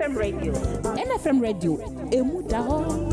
NFM Radio. NFM Radio. Emudaho.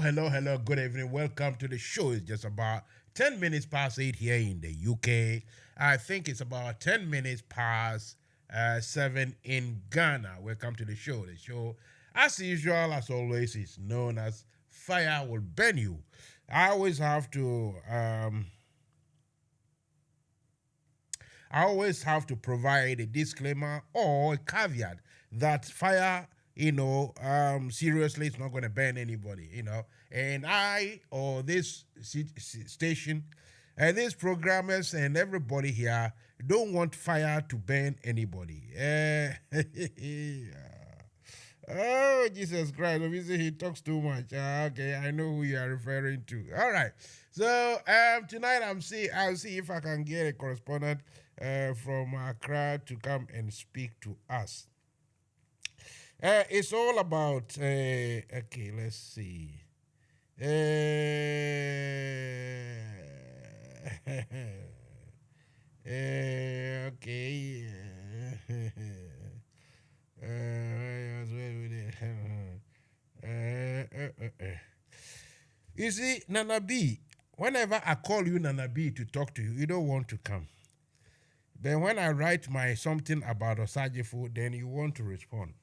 Hello. Good evening. Welcome to the show. It's just about 10 minutes past 8 here in the UK. I think it's about 10 minutes past 7 in Ghana. Welcome to the show. The show, as usual, as always, is known as Fire Will Burn You. I always have to provide a disclaimer or a caveat that fire, seriously, it's not going to burn anybody, And I, or this station, and these programmers and everybody here don't want fire to burn anybody. Oh, Jesus Christ. Obviously, he talks too much. Okay, I know who you are referring to. All right. So, tonight I'll see if I can get a correspondent from Accra to come and speak to us. It's all about, okay, let's see. Okay. You see, Nana B, whenever I call you Nana B to talk to you, you don't want to come. Then when I write my something about Osajifo, then you want to respond.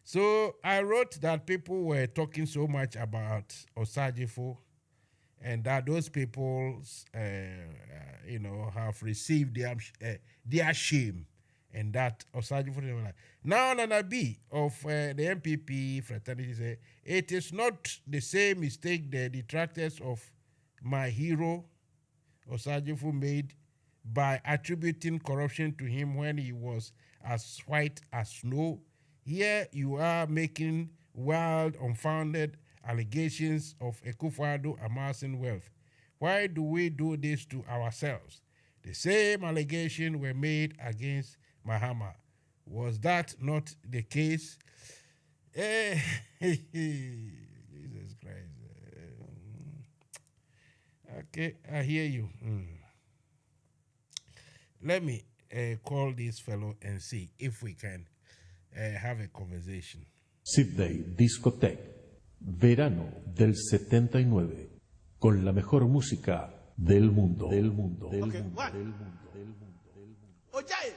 So I wrote that people were talking so much about Osajifo and that those people, have received their shame, and that Osajifo. Now Nana B of the MPP fraternity said, it is not the same mistake the detractors of my hero Osajifo made by attributing corruption to him when he was as white as snow. Here you are making wild, unfounded allegations of Akufo-Addo amassing wealth. Why do we do this to ourselves? The same allegation were made against Mahama. Was that not the case? Jesus Christ. Okay, I hear you. Let me call this fellow and see if we can have a conversation. Sydney Discotheque, verano del 79, con la mejor música del mundo. Oye.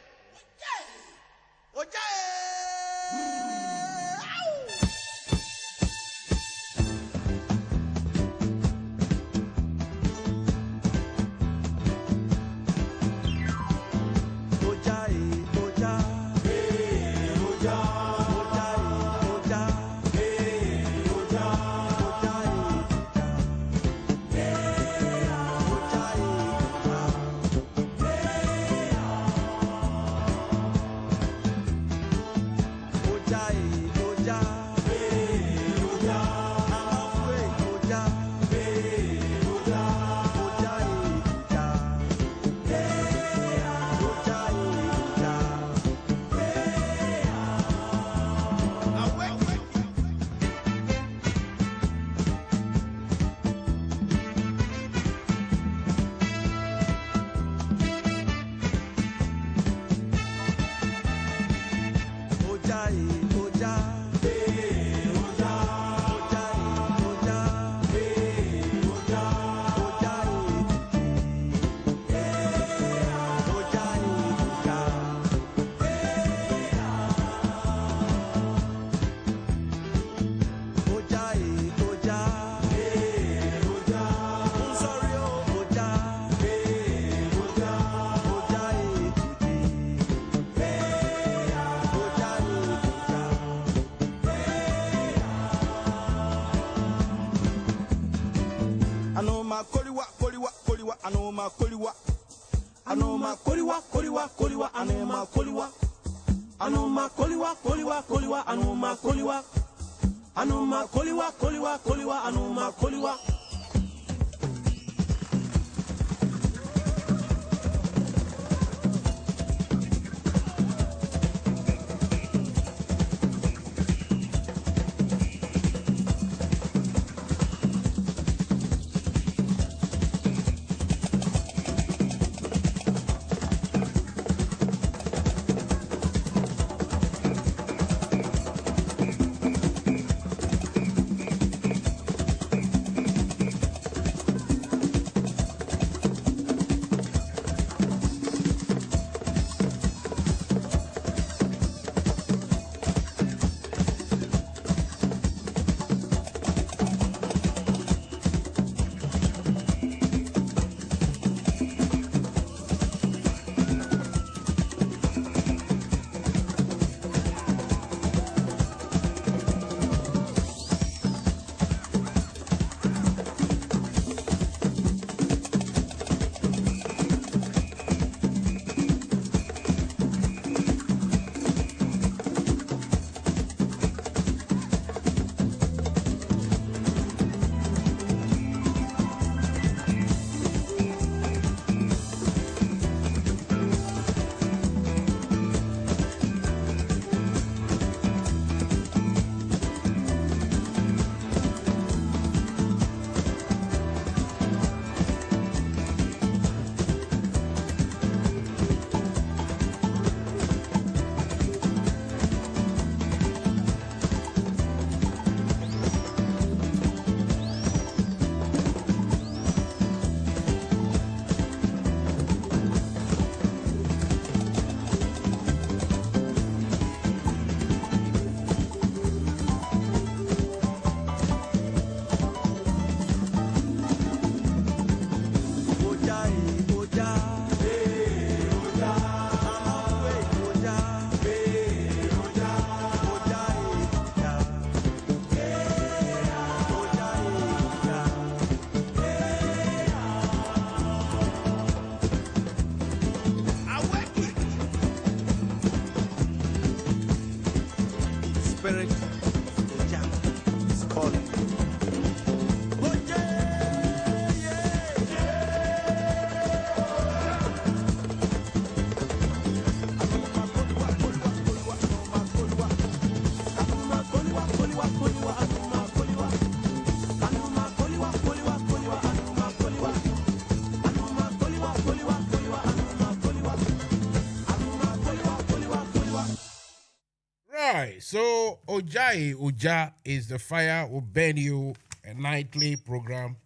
right, so Oja is the Fire Will Burn You, a nightly program,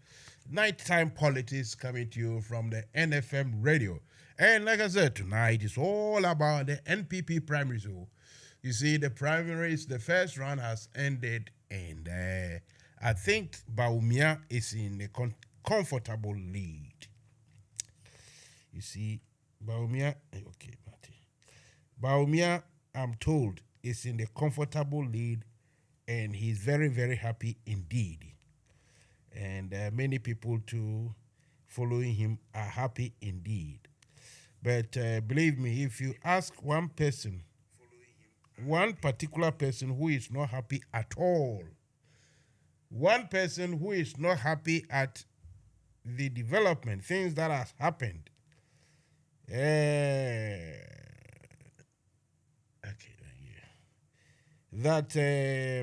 nighttime politics coming to you from the NFM Radio. And like I said, tonight is all about the NPP primaries. You see, the primaries, the first round has ended, and I think Baumia is in a comfortable lead. You see, Baumia, okay, Marty. Baumia, I'm told, is in the comfortable lead, and he's very, very happy indeed. And many people too following him are happy indeed. But believe me, if you ask one person, one particular person who is not happy at all, one person who is not happy at the development, things that has happened, that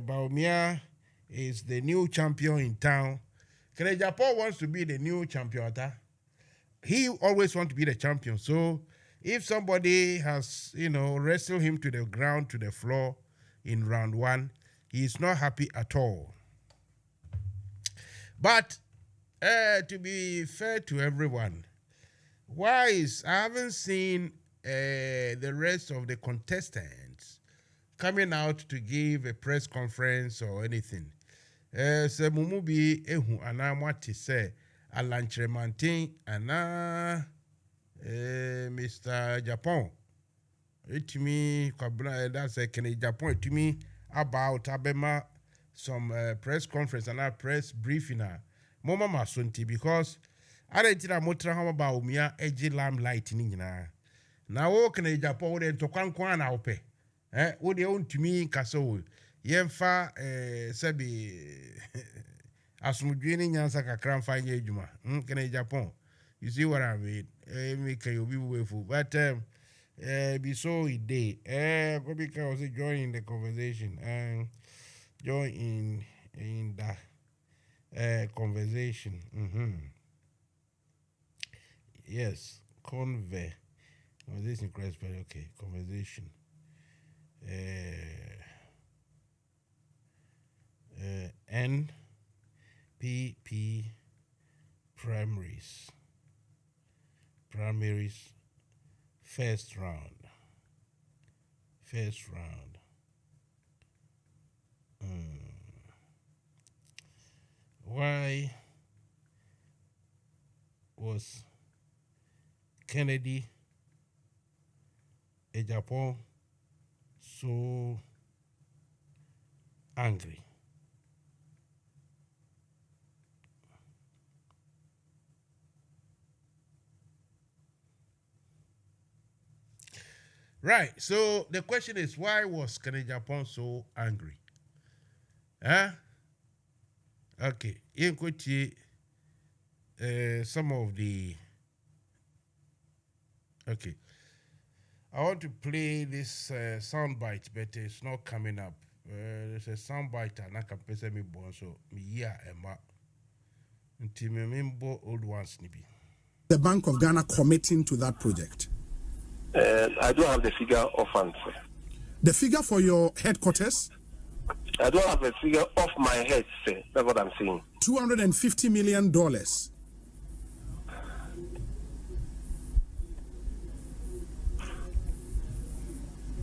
Baumia is the new champion in town. Japan wants to be the new champion. He always wants to be the champion. So if somebody has, wrestled him to the ground, to the floor in round one, he is not happy at all. But to be fair to everyone, I haven't seen the rest of the contestants coming out to give a press conference or anything. Se mumubi ehu ana mwati se alanchremantin ana Mr. Japan. Etimi kwabuna that's Kene Japan etimi about abema some press conference and a press briefing mama masonti because aretira motra hama ba umia eji limelight ni nyina na wo Kene Japan wo de ntokwankwan na ope wo de ontumi kaso yemfa sebi asumdwe ni nyansa kakra mfa nya adwuma Kene Japan. You see what I mean? Make you be wayful, but be so a day. Because I was joining the conversation and join in that conversation. Yes, conversation. Okay, conversation. NPP primaries, first round. Why was Kennedy Japan so angry? Right, so the question is, why was Kennedy Japan so angry? Okay, some of the... Okay, I want to play this soundbite, but it's not coming up. There's a soundbite and I can play me bon, so old ones. The Bank of Ghana committing to that project. I don't have the figure offhand, sir. The figure for your headquarters? I don't have a figure off my head, sir. That's what I'm saying. $250 million.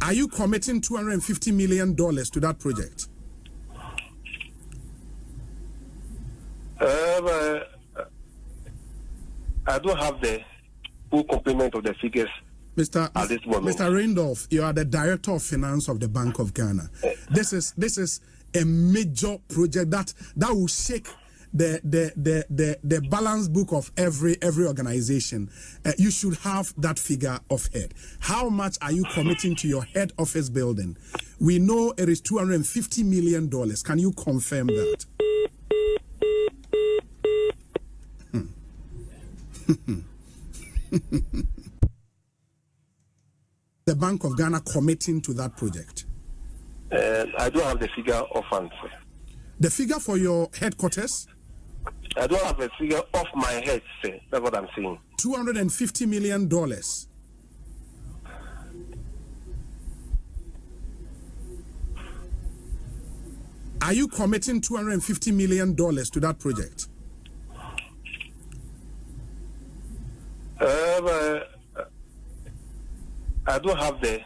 Are you committing $250 million to that project? I don't have the full complement of the figures. Mr. Randolph, you are the Director of Finance of the Bank of Ghana. This is a major project that will shake the balance book of every organization. You should have that figure of head. How much are you committing to your head office building? We know it is $250 million. Can you confirm that? The Bank of Ghana committing to that project? I don't have the figure offhand, sir. The figure for your headquarters? I don't have a figure off my head, sir. That's what I'm saying. $250 million. Are you committing $250 million to that project? I don't have the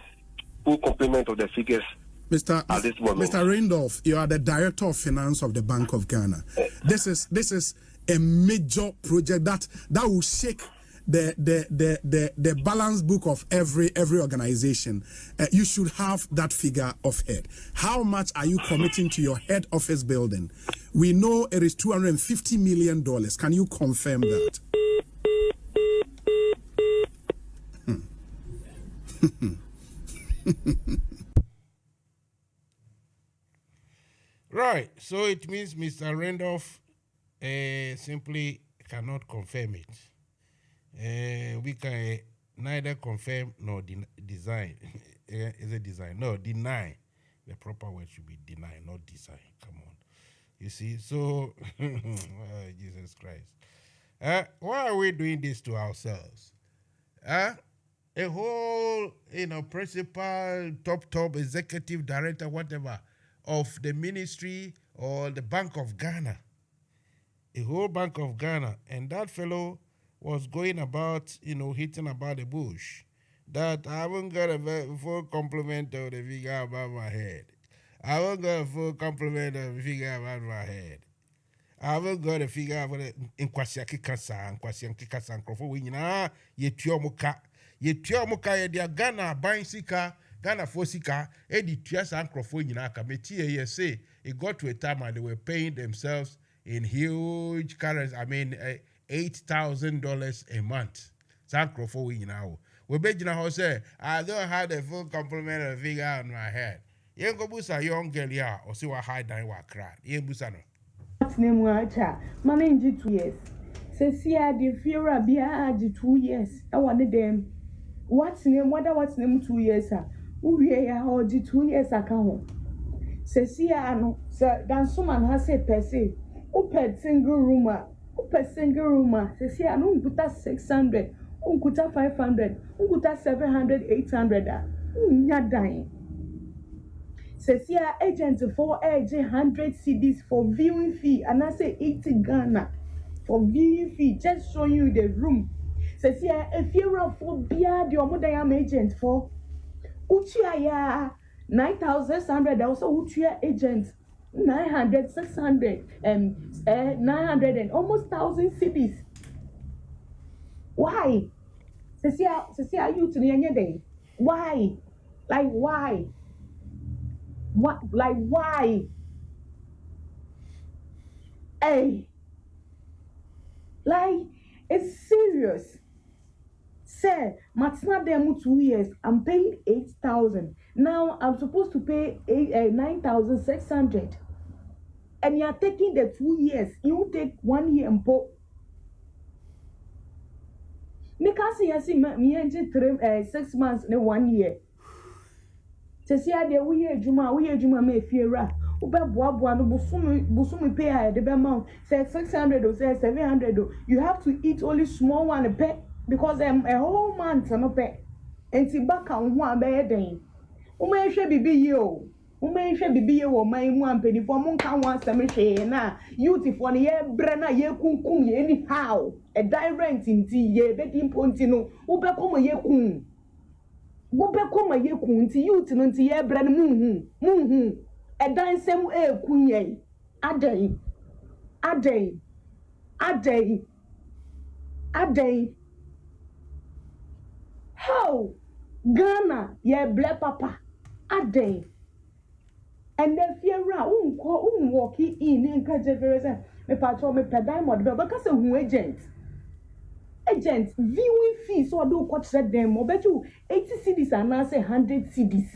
full complement of the figures at this moment. Mr. Randolph, you are the Director of Finance of the Bank of Ghana. This is a major project that will shake the balance book of every organization. You should have that figure of head. How much are you committing to your head office building? We know it is $250 million. Can you confirm that? Right, so it means Mr. Randolph simply cannot confirm it. We can neither confirm nor design. Is it design? No, deny. The proper word should be deny, not design. Come on. You see, so, oh, Jesus Christ. Why are we doing this to ourselves? A whole, principal, top executive director, whatever, of the ministry or the Bank of Ghana, a whole Bank of Ghana, and that fellow was going about, hitting about the bush, that I haven't got a full compliment of the figure above my head. I haven't got a full compliment of the figure above my head. I haven't got a figure of the Nkwasiaki Kasa, Nkrofo, Winina, Yetiomuka, Yedia Ghana, Bansika, Ghana Fosika, Eddie Tias and Nkrofo, Committee, say it got to a time and they were paying themselves in huge currency, $8,000 a month. Sancrofo now. We bet you say, I don't have the full complement of figure on my head. You go busa young girl ya or see what high down what cry. You busa no. What's name wacha? Manage 2 years. Says here the fear be 2 years. I wanted them. What's name 2 years? We are all 2 years account. Says here no, sir, then someone has said per se. Open single room. Says here no put 600. Unkuta 500, unkuta 700, 800. Nya dying. Says here agent for age 100 CDs for viewing fee, and I say 80 Ghana for viewing fee. Just showing you the room. Says here if you're for beer, the modern agent for Uchia 9,600. Also Uchia agent 900, 600, 900 and almost 1,000 CDs. Why? Says here you to the end day. Why? Like why? What? Like why? Hey, like it's serious. Say, Matsna demo 2 years. I'm paying 8,000. Now I'm supposed to pay 9,600. And you're taking the 2 years. You take 1 year and put. Because you see, me engine 6 months in 1 year. To see how they we Juma may fear. Uba boa no busumi pay the amount. Say 600 or say 700. You have to eat only small one a pay because a whole month no pay. And see back on one bed day. Ume she bibi yo. Ume she bibi yo my one penny for mon can one semi na. Youth for the year brenna ye kum ye anyhow. A direct in tea ye betting pontino. Ube come ye kum. Ube come ye kum to youth no tea ye bren muhu. A dine sem kunye. A day. How? Ghana ye ble papa. A day. And then fear walk in encourage me patron me pedimod because who agent viewing fees so do coach them or bet you 80 CDs and now say 100 CDs.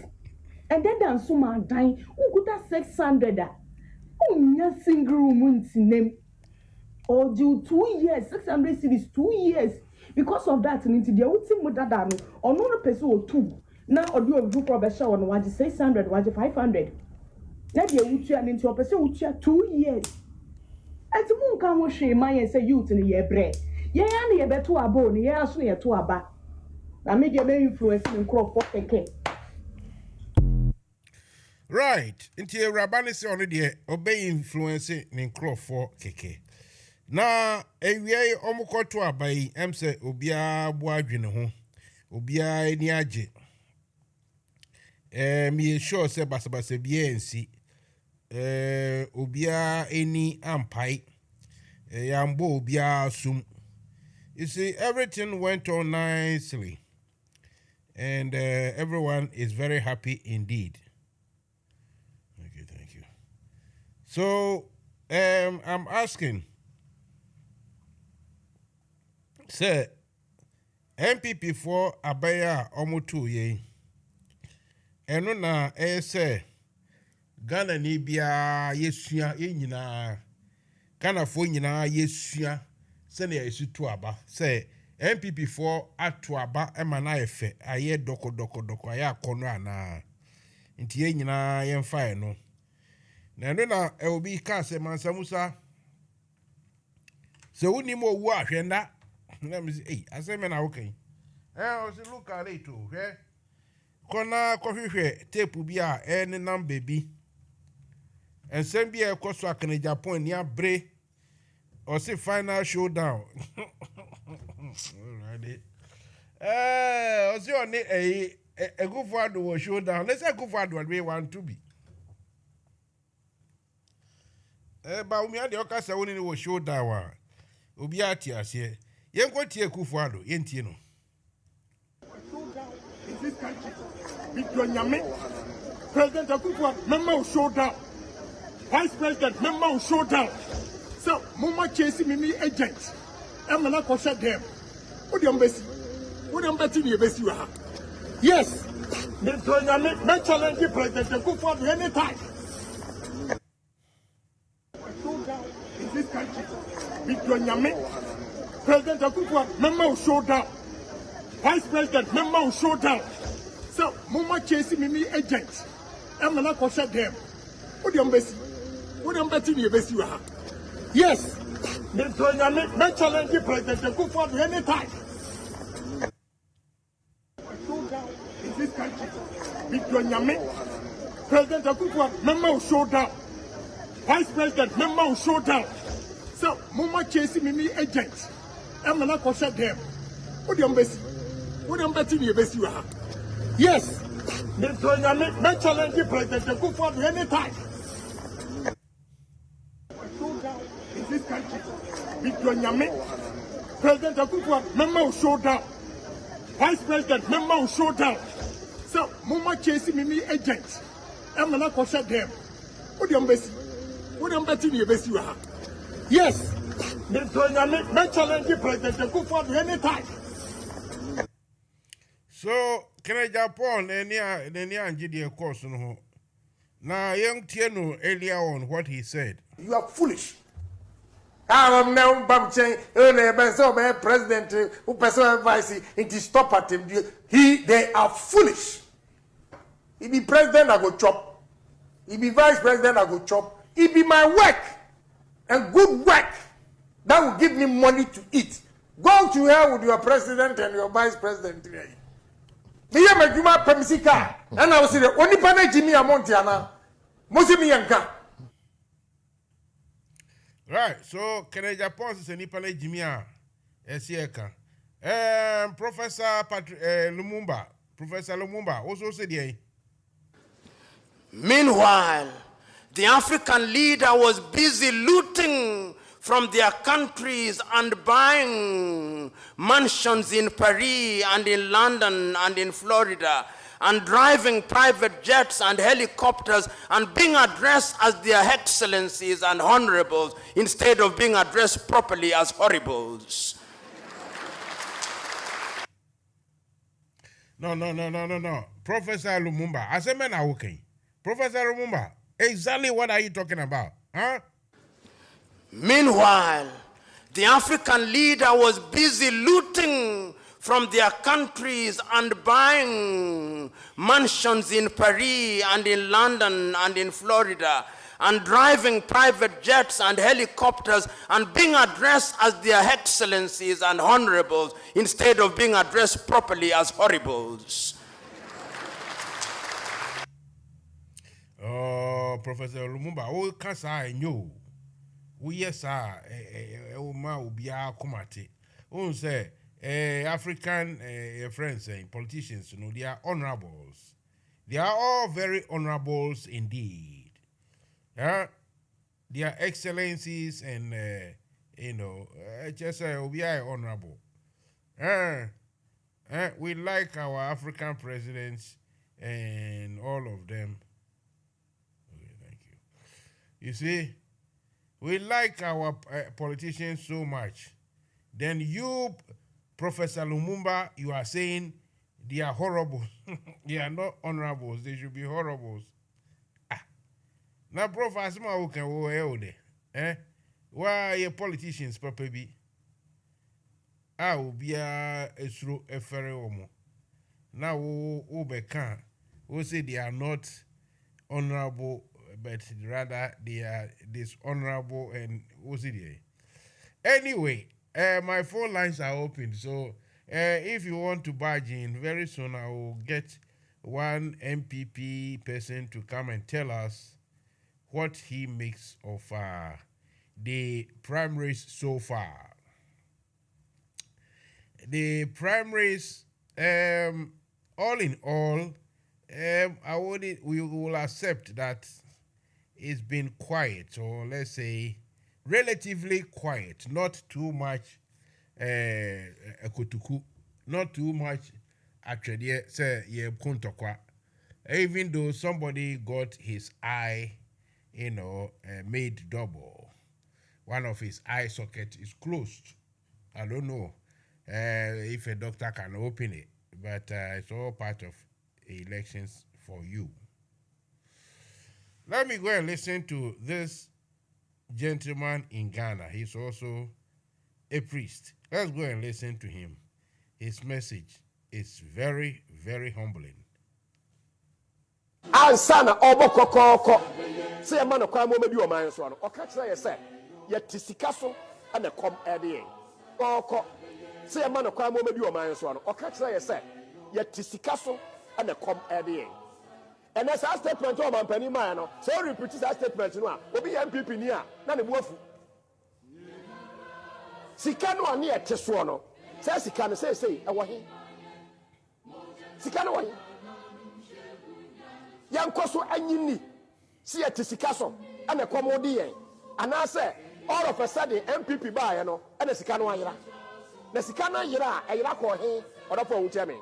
And then dance so man dying who got 600 single room name or do 2 years 600 CDs 2 years because of that into the ultimate data or no person or two now or do a group of a show on what 600 what 500 let the uchi into a person uchi 2 years and the moon can wash my say youth in the year bread ye and ye beto abo ye aso ye to aba na me dey influence in crop for okay. Right. Into a rabani say already obey influence in crop for keke. Na ewie omukoto abai em say obia boadwene ho. Obia eni age. Me sure say basabase bia ensi. Obia eni ampai. Yambo obia sum. You see, everything went on nicely. And everyone is very happy indeed. Okay, thank you. So, I'm asking, sir, MPP for Abaya Omotu ye. Eno na say Ghana ni bia yesua yenyina Ghana fo nyina yesua se na yesu to aba say MPP for atu aba ema na efe aye doko aye akono ana nti yenyina yemfa no na eno na obi ka se Mansa Musa se woni mo wu ahwenda na me say aseme na okay o se look at it o hwe kona kohwehwe tape bi a ene number bi ensem bi e koso akene Japan ni abre o se final showdown o se oni e Gufado wo showdown let's say Gufado we want to be ba umi ade o ka se woni ni wo showdown wa obi ati ase yenko tie Gufado yentie no in this country Nyame, President Akufo member showdown. Vice President member showdown. So Mama chasing me agent. I'm not going to shut them. What do you embassy? What do you embassy? Yes. Nyame, me challenge President Akufo anytime. Showdown in this country. Nyame, President Akufo member showdown. Vice President member showdown. So, Mama chasing me agent. I'm not going to shut them. What do you embassy? What do you embassy? Yes. Me challenge President Akufo anytime. Showdown in this country. Nyame, President Akufo member showdown. Vice President member showdown. So, Mama chasing me agent. I'm not going to shut them. What do you embassy? What do you embassy? Yes. Me challenge President Akufo anytime. Showdown in this country. Nyame, President Akufo member showdown. Vice President member showdown. So, Mama chasing me agent. I'm not going to shut them. What do you embassy? What do you embassy? Yes. Me challenge President Akufo anytime. So, can I Japan any anjidi course no? Now, young Tieno earlier on what he said. You are foolish. I'm now Bamchen, President, who person vice, it is stop at him. They are foolish. He be president, I go chop. He be vice president, I go chop. He be my work and good work that will give me money to eat. Go to hell with your president and your vice president. Me ya majuma pemisika and I was the only pana Jimmy Amontiana. Mosimi yanka. Right, so can I Japan is any pana Jimmy Esieka. Professor Lumumba. Professor Lumumba also said Meanwhile, the African leader was busy looting from their countries and buying mansions in Paris and in London and in Florida and driving private jets and helicopters and being addressed as their excellencies and honorables instead of being addressed properly as horribles. No. Professor Lumumba. I said, man, okay. Professor Lumumba, exactly what are you talking about? Huh? Meanwhile, the African leader was busy looting from their countries and buying mansions in Paris and in London and in Florida and driving private jets and helicopters and being addressed as their excellencies and honorables instead of being addressed properly as horribles. Oh, Professor Lumumba, oh, Kasa, I know. Oh, yes, sir. Ma ubia kumate. Oh, say, African friends and politicians, they are honorables. They are all very honorables indeed. Their excellencies and, just we are honorable. We like our African presidents and all of them. Okay, thank you. You see, we like our politicians so much. Then you, Professor Lumumba, you are saying they are horrible. They are not honorables. They should be horribles. Now, Professor Lumumba can go why are politicians, Papa B? Will be a ferry omo. Now, Obekan, who say they are not honorable, but rather they are dishonorable and what's it? Anyway, my phone lines are open, so if you want to barge in, very soon I will get one MPP person to come and tell us what he makes of the primaries so far. The primaries, all in all, we will accept that it's been quiet, or let's say relatively quiet, not too much ekotuku, not too much actually say even though somebody got his eye, made double. One of his eye socket is closed. I don't know if a doctor can open it, but it's all part of elections for you. Let me go and listen to this gentleman in Ghana. He's also a priest. Let's go and listen to him. His message is very, very humbling. Ansana obo kokoko se ya mano kwa mo medi o man so no o ka kire ye se ye tisika so ana kom ede koko se ya mano kwa mo medi o man so no o ka kire ye se ye tisika so ana kom ede and as a statement o man pani man no so repeat that statement no a obi MPP ni a na ne boafu sika no ani ete so no se sika no se e wo he sika no wo he yankoso anyini si etisika so ana komodi yen anase all of a sudden MPP ba ye no ana sika no ayira na sika no ayira ayira ko he odofo wucheme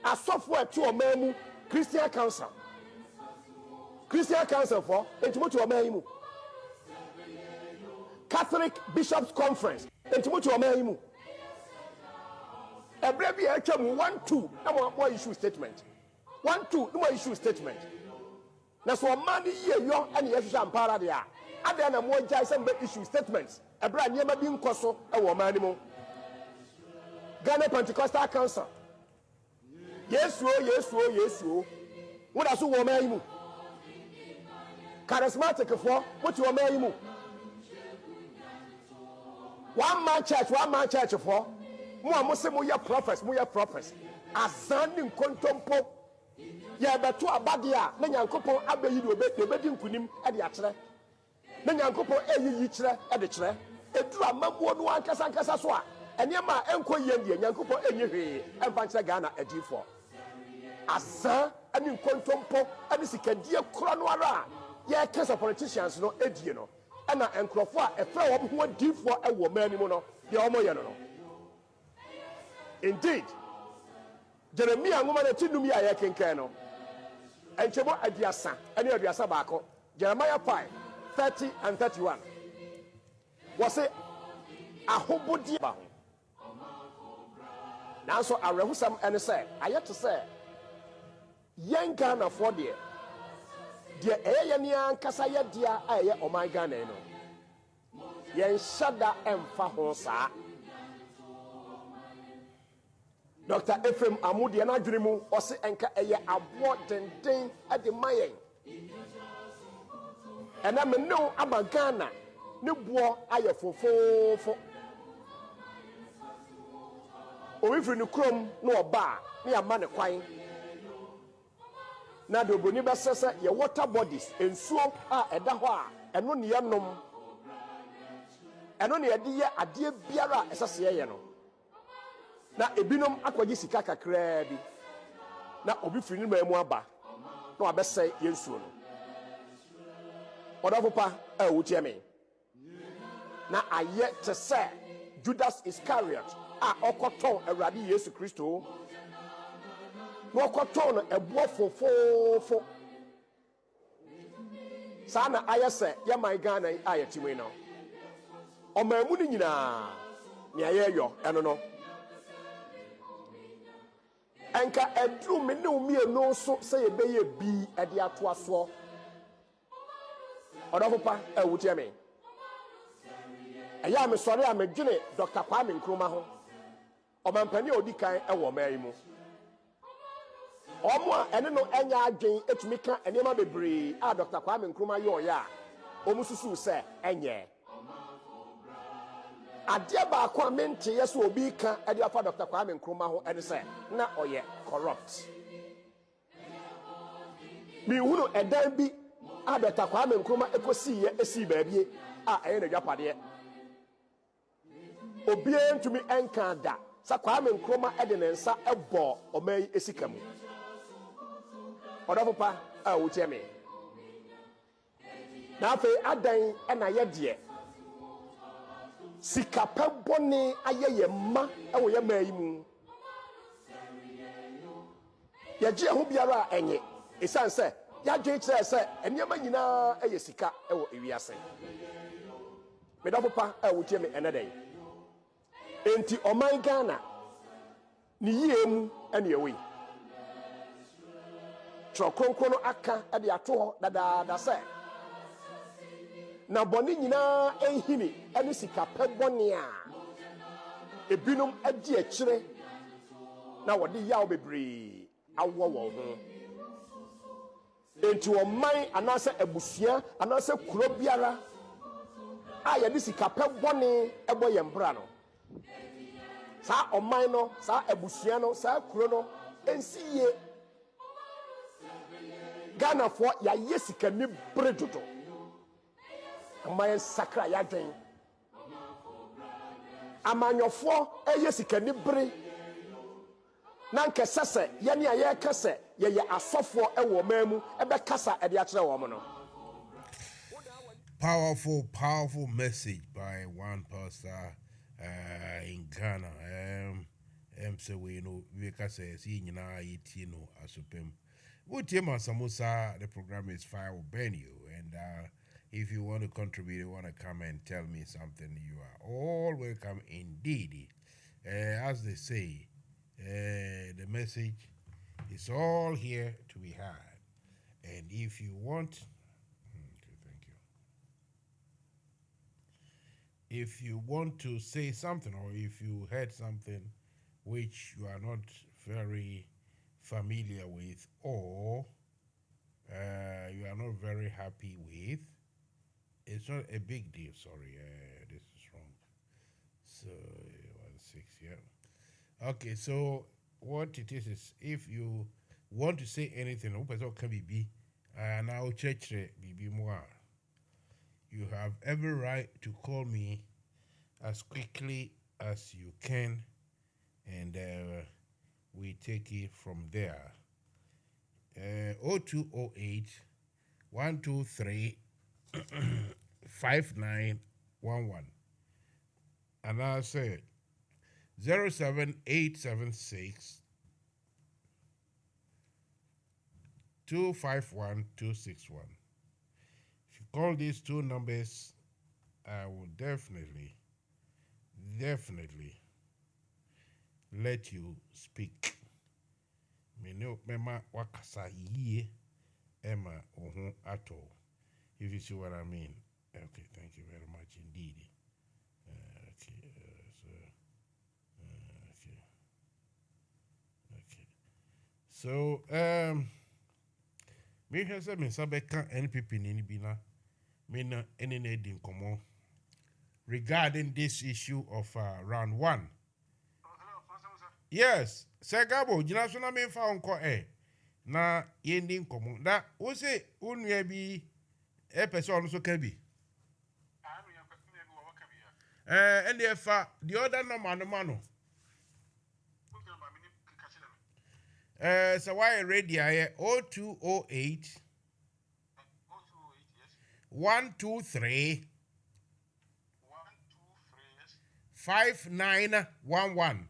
asofo atu o mamu Christian Council for entimoto o mamu Catholic Bishops Conference entimoto o mamu ebre bi atwam 1-2 na mo issue statement 1-2 no issue statement. Na so man ye yo ene yehwehwa ampara de a ade na mo jai some issue statements ebra niema bi nkoso e wo man ni mo Ghana Pentecostal Council yesu wo da so wo man yi mu charismatic for what wo man yi mu one man church for mo amose mo ye prophets azani nkontompo ya beto abade a na nyankopon abeyi de obedi nkunim e de akere na nyankopon eyiyi kire e de kire eduru amabuo no ankasa so a enema enkoyie ndie nyankopon enye hwee emfa kire Ghana adifo asa ani nkontompo ani sikadie kro no ara ye kesa politicians no edie no na enkrofo a efra wo ho adifo e wo mani mu no de omo ye no indeed Jeremiah ngoma na tinum ya ye kenkan no enchebo aduasa ene aduasa baako Jeremiah 5:30 and 31 wose ahobodi ba ho nanso awrehusam ene se ayete se yenga na for de eye ne ankasa ye dia aye oman Ghana no yen shada emfa ho saa Dr. Ephraim Amudi na dwirimu ose enka eye abo denden ade mayen ena me no aba Ghana ne buo aye fofofo o wifri ni krom no oba ne ama ne kwan na de obroni bɛsɛ sɛ yɛ water bodies nsuo a ɛda hɔ a ɛno ne yɛnom ɛno ne yɛde yɛ adeɛ biara a ɛsɛ sɛ yɛyɛ no na ebinom akɔgye sika kakraa bi na obi firi ne mu aba na wabɛsɛ yɛ nsuo no ɔdɔfo pa a wotie me na ayɛ te sɛ Judas Iscariot a ɔkɔtɔn Awurade Yesu Kristo na ɔkɔtɔn no ɛboɔ fofoofo saa na ayɛ sɛ yɛman Ghana a yɛtim no ɔman mu no nyinaa nea yɛyɔ ɛno no ɛnka ɛduru me ne wo mmienu so sɛ yɛbɛyɛ bi ɛde atoa soɔ ɔdɔfo pa a wotie me ɛyɛ a mesɔre a medwene Dr. Kwame Nkrumah ho ɔmampani a odi kan ɛwɔ ɔman yi mu ɔmo a ɛne no ɛnyɛ adwen etumi ka nneɛma bebree a Dr. Kwame Nkrumah yɛ ɔyɛ a ɔmo susu sɛ ɛnyɛ adeɛ baako a mente yɛ sɛ obi ka ɛde afa Dr. Kwame Nkrumah ho ɛne sɛ na ɔyɛ corrupt mihunu ɛdan bi a Dr. Kwame Nkrumah ekosi yɛ esi baabie a ɛyɛ n'adwapadeɛ obiara ntumi ɛnka da sɛ Kwame Nkrumah ɛde ne nsa ɛbɔ ɔman yi esika mu ɔdɔfo pa a wotie me na afei adan ɛna yɛ deɛ sika pɛ bɔne ayɛ yɛ mma ɛwɔ yɛ man yi mu yɛgye ɛho biara a ɛnyɛ ɛsiane sɛ yɛadwe kyerɛ sɛ nneɛma nyinaa ɛyɛ sika ɛwɔ ewiase medɔfo pa a wotie me ɛnɛ dɛn enti ɔman Ghana ne yie mu ɛne ɛwɔ yi twerɛ kronkron no aka ɛde ato hɔ dadaada sɛ na bɔne nyinaa ɛnhini ɛne sika pɛ bɔne a ebinom adi akyire na wɔde yaw bebree awɔ wɔn ho enti ɔman anaasɛ abusua anaasɛ kuro biara a yɛde sika pɛ bɔne ɛbɔ yɛn bra no saa ɔman no saa abusua no saa kuro no ɛnsi yie Ghanafoɔ yɛayɛ sika ni bere dodo ɔman sakra yɛadwen amanyɔfoɔ ɛyɛ sika ni bere na nkɛsɛ sɛ yɛne a yɛreka sɛ yɛyɛ asɔfoɔ ɛwɔ ɔman mu ɛbɛkasa ɛde akyerɛ wɔn no. Powerful message by one pastor in Ghana. So we know we can say see you know asupem. With Mansa Musa, the program is Fire will burn you, and if you want to contribute, you want to come and tell me something, you are all welcome indeed. As they say, the message is all here to be heard, and if you want. If you want to say something, or if you heard something which you are not very familiar with, or you are not very happy with, it's not a big deal. Sorry, this is wrong. So 16, yeah. Okay, so what it is if you want to say anything, can be now church be more. You have every right to call me as quickly as you can, and we take it from there. 0208 123 5911. And I said 07876 251 261. Call these two numbers, I will definitely let you speak. Me no mema wakasa ye Emma ohun at all. If you see what I mean. Okay, thank you very much indeed. So me has a Sabeka NPP Ninibina. Mina any needing come regarding this issue of round one. Yes, Segabo, Jinasuna me found ko na yendi nkomo da wo se onua bi e person so ka bi and if the other number no so why radio here 0208 123 5911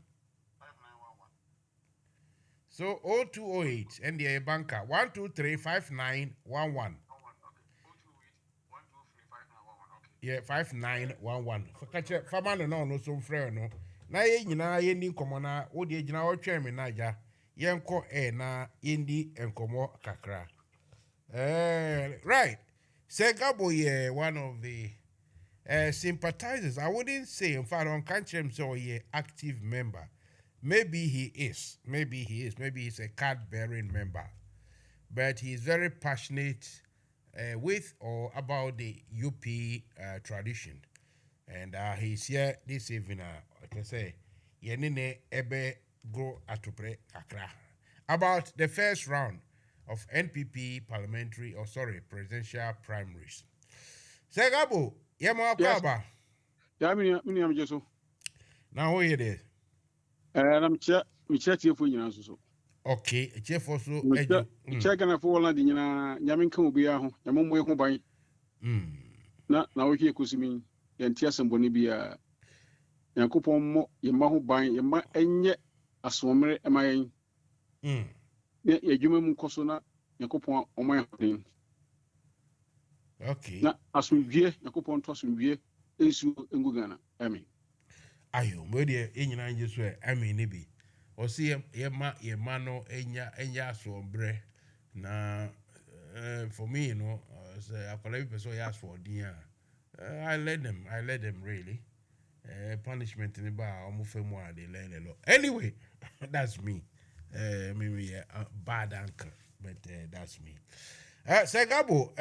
so 0208 and the banker 123 5911 yeah 5911 fakache fama no so frɛ no na ye nyina ye ni nkomo na wo de gyina wo twɛn me na ja yenko na yendi enkomo kakra right Segabo ye one of the sympathizers. I wouldn't say, in fact, on country himself, ye active member. Maybe he is. Maybe he's a card-bearing member. But he is very passionate with or about the UP tradition. And he's here this evening, I can say, yenine ebe go atupre akra. About the first round of NPP presidential primaries. Segabo, yemo akaba. Ya mini am jeso. Now who it is? I'm chatting for you so. Okay, chef also check and for all the yamin come be a home, yamon way home by. Na we hear Kusimi, and Tiasan Bonibia. Yankupon mo, Yamahu by Yama and yet a swimmer am I. Yajumum Kosona, Yakupon on my thing. Okay. Na asumvie Yakupon Tosumvie, Esu Ngugana, I mean. Ayo, media in your angels were, I mean, maybe. Or see ye mano, enya sombre. Na, for me, you know, I collect person ask for dinner. I let them really. Punishment in the bar, almost more, they learn a lot. Anyway, that's me. Maybe a bad uncle, but that's me. Segabo,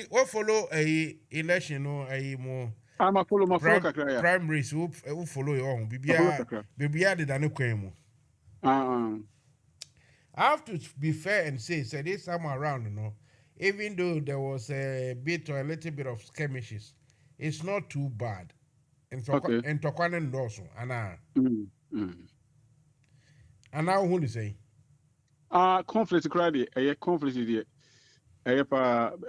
what follow a election or a more primaries who follow your own Bibia did an equemo. I have to be fair and say this time around, you know, even though there was a bit or a little bit of skirmishes, it's not too bad. And Tokwan and Dawson, and now who is say? Conflict crowd, a conflict here. A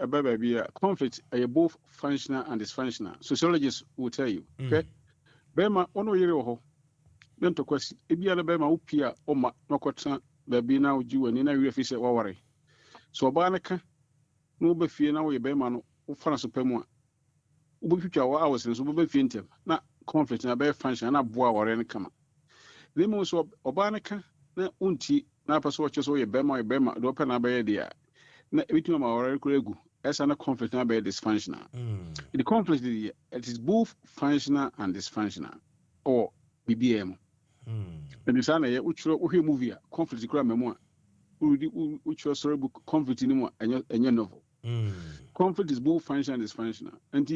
baby, conflict, both functional and dysfunctional. Sociologists will tell you. Okay? Bema, ono yero, then to question, if you are the Bema upia, or no question, baby now, you and in a refuse worry. So, Banaka, no be fear now, Bema, no, Fana Supermo. Ubucha hours and Super Fintim, not conflict, and a bear function, and a boy or any come. The most of Obanaka, na unti, na paswatches or Bema, do open a bear there. Na between our Kuregu, as a conflict now be dysfunctional. The conflict it is both functional and dysfunctional, or BBM. And the son which movie conflict crime memoir, which was book conflict in and your novel. Conflict is both functional and dysfunctional. And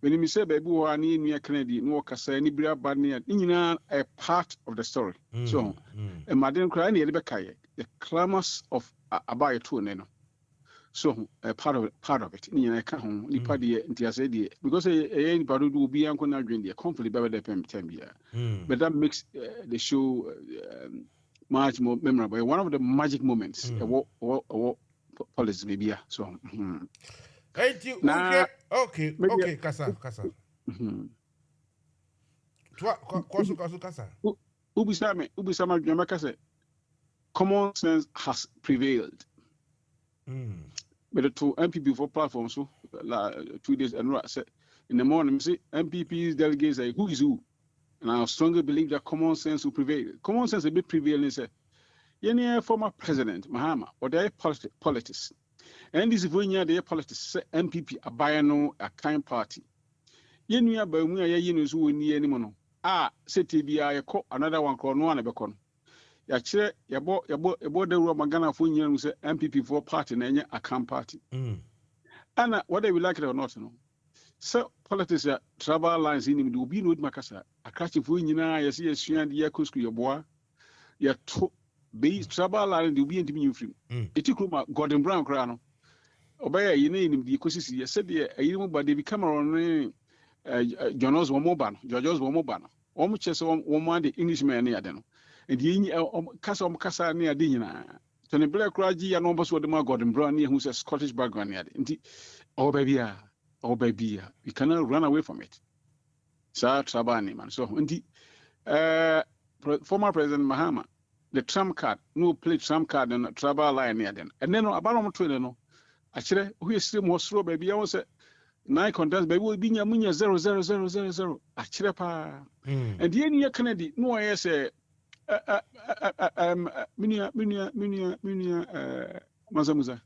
when you say baby who are near Kennedy, no Casa, any bria bad near a part of the story. So and Madame Cranny the clamors of about two neno. So part of it. I can't the party because anybody will be uncle the conflict by the time. But that makes the show much more memorable. One of the magic moments policy maybe so. Okay, Kasa. Kasa. Ubisama Jamaica said, common sense has prevailed. But the two MPP for platforms, so 2 days and right said in the morning, say MPP's delegates say who is who, and I strongly believe that common sense will prevail. Common sense a bit prevail. Say, any former president Mahama or their politics, and this is when their politics say MPP a biano a kind party. Yenu ya ba mu ya yenu so woni ani mo no. Say TBI another one called no one abekon. Ya chere yabo the rule magana for nyinu say MPP for party na a camp party. And whether we like it or not, no. So politics ya travel lines in him do be no makasa. A catch for nyina ya see ya sua de ya kusku ya boa. Ya to be trouble line the be in the free. It took Gordon Brown crown. Obey ye name the ecosystem. You said you but they become around Jonas Womoban, Georgios Womoban. Almost just one the Englishman near them. And the Casa near Dina. Tony Black Raji and almost what the Gordon Brown near who's a Scottish background near. Oh baby, we cannot run away from it. Sir Trabani man. So former President Mahama, the Trump card, no play Trump card and Trabal line near them. And then about no. Actually, we still more slow, baby. I was 9 contest, baby, will be near 0. Actually, and the end year Kennedy, no, I say, Mansa Musa.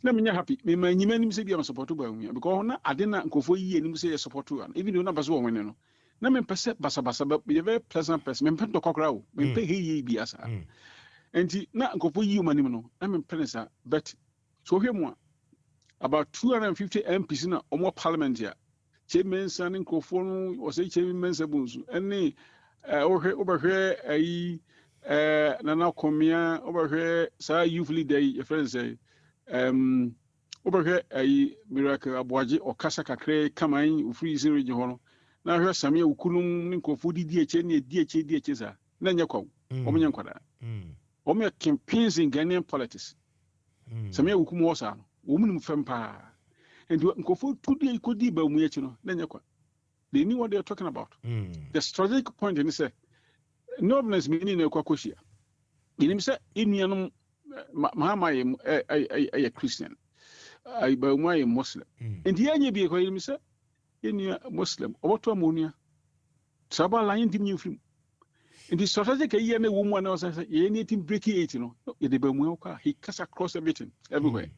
Let me happy. Me, my name say I'm support to me because I didn't go for year and say support to one. Even though numbers one, no. Na me pese basa, but be a very pleasant person. Me pento kokra, me pay he be asa. And na go for you, manimo. I mean, penisa, but so here more. About 250 MPs in a more parliament here. Chairman Sanning Cofon was a chairman Mansa Musa. And over here, Nana Comia, over here, Sir Youth Leader, your friends say, over here, a miracle, Abuaji or Kasaka Cray, Kamain, freezing region. Now here, Samia Ukulum, Ninkofudi, DHA, Nanyako, Omanyankwada. Omia campaigns in Ghanaian politics. Samia Ukumosa. Woman from Pa and you go for 2 days could be by me, they knew what they were talking about. The strategic point in say, nobleness meaning a Kwakushia. In himself, Indian Mahama, a Christian, I by my Muslim. And the idea be a himself, India Muslim, or to ammonia. Sabah line to new film. In the strategic year, a woman was anything breaking it, he cuts across everything, everywhere.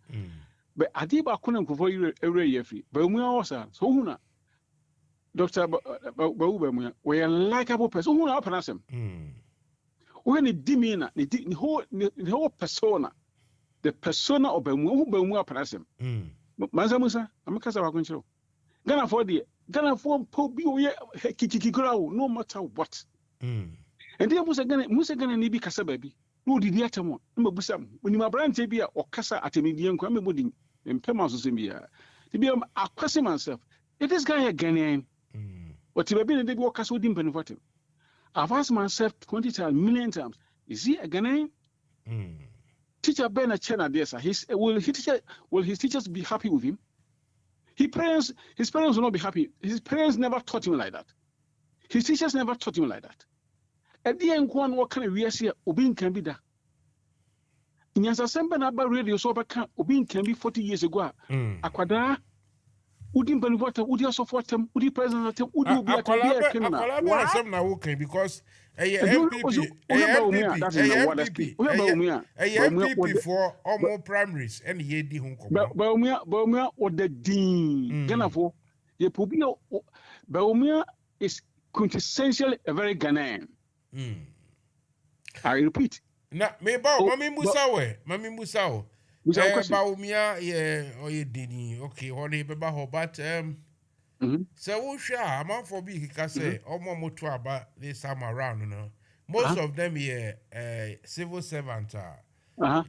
But Adiba couldn't provide you every year free. But we also so who Dr. Baubamia, we are likable person who are him. When the demeanor, the whole persona, the persona of Bamu Panasem. Mansa Musa, I'm a Casa control. Gonna for Pope, Kikikikura, no matter what. And there was Musa gonna be Casa baby. No, the Diatamo, no Busam. When you are brand Tabia or Casa at a medium, come building. In Pemas to be a question myself. It is guy a Ghanaian. What you have been in the workers with him benefit him. I've asked myself 20 times, million times, is he a Ghanaian? Teacher Ben a China there, sir. Will his teachers be happy with him? His parents will not be happy. His parents never taught him like that. His teachers never taught him like that. At the end, what kind of reaction Obin can be there? In Yasasemba Naba radio so Obin can be 40 years ago. Aquada Udin Benwater, Udi also for them, Udi President, Udi be a criminal. Because a MPP for almost primaries and ye di hunko. Baumia or the Dean Ganafo, ye Pubio Baumia is quintessentially a very Ghanaian. I repeat. Na me ba Mami Musa Baumia ye oye dini okay hone beba ho but so wo hwa am for be ka say omo moto aba this time around no most of them here civil servants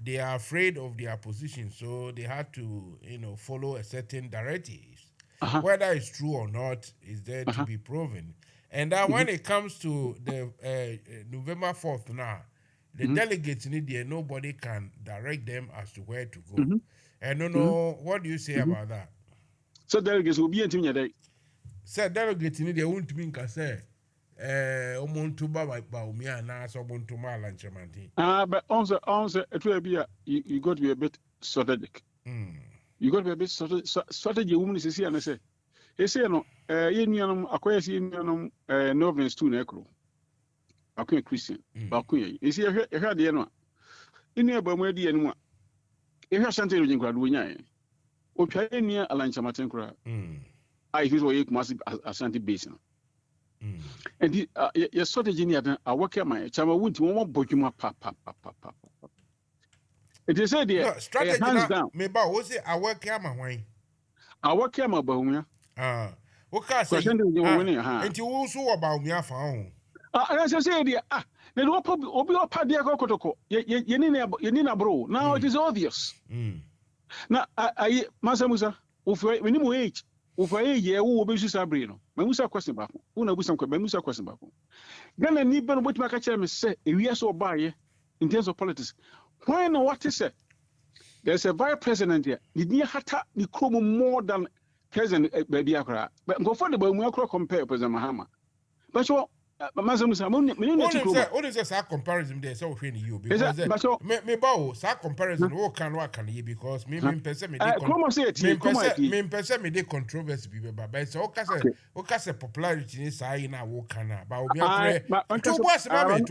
they are afraid of their position, so they had to follow a certain directives. Whether it's true or not is there to be proven. And then when it comes to the November 4th now, the delegates in India, nobody can direct them as to where to go. And what do you say about that? So delegates will be in Day. So delegates in India won't mean can say Omontuba Baumia na so Montuma Lanchamanti. But answer it will be you got to be a bit strategic. You got to be a bit strategy woman is here and say. He say no Union acquires Union Northern Stu Necro. A Christian, Bakuya. You see, I heard the end. In near Bamadi and one. If you sent a region crowd, we know. Or try near a lunch amateur crowd. I use what you must Ashanti Basin. And your strategy, I work at my chama won't want Bokuma papa. It is said there, strategy hands down. Maybe was it I work at my way. I work at my Baumia. Okay, say, and you also about me, I found. I say dear then obi opa dia kokotoko ye na bro now it is obvious na Mansa Musa we ni mo age ye wo be su sabre no Musa question back una busa Musa question back Ghana ni be no botima ka kire me say ewia so obaye in terms of politics when what is it there's a vice president here ni hata ni kromo more than president baby akra but go for the ba mu akra compare president Mahama but so Mansa Musa what is that comparison there so we you because me bawo that comparison wo kan you because me person me dey controversy be but so o ka say popularity ni sai na wo kan ba obi akre to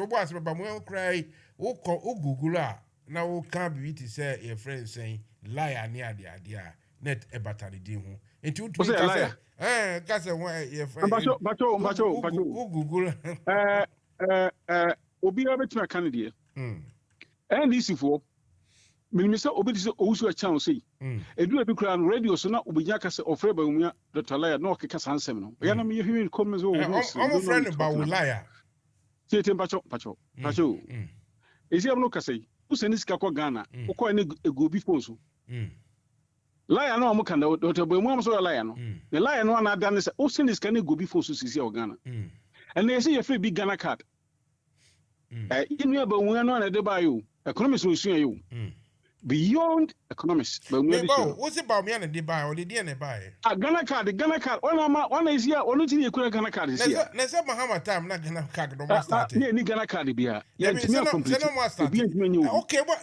boss ba mo cry o Google na wo kan bi ti say your friend saying liar ni ade net e batani din ho enti wo say kase your friend bacho Google obi abetima Canada and this for minimisa obi say owusu a channel say edu abi kura radio so na obinya kase ofre ba umia Dr. Liar na okeka sansem no ya na me hwi comments o I'm friend ba Liar tie bacho ezi am no kase useni sika ko Ghana ukọ ne egobi phone so Liar no kan Dr. Boemu am so Liar no the Liar no na da ne se useni sika ne egobi phone so sisi o Ghana and they say you free big Ghana card inu ba won no na de ba yo economics so su yo beyond economics but what's about me and the buy or the DNA buy Ghana card one is here one thing you could Ghana card is here let's say Mahama time na Ghana card don't start ni Ghana card bia yeah okay what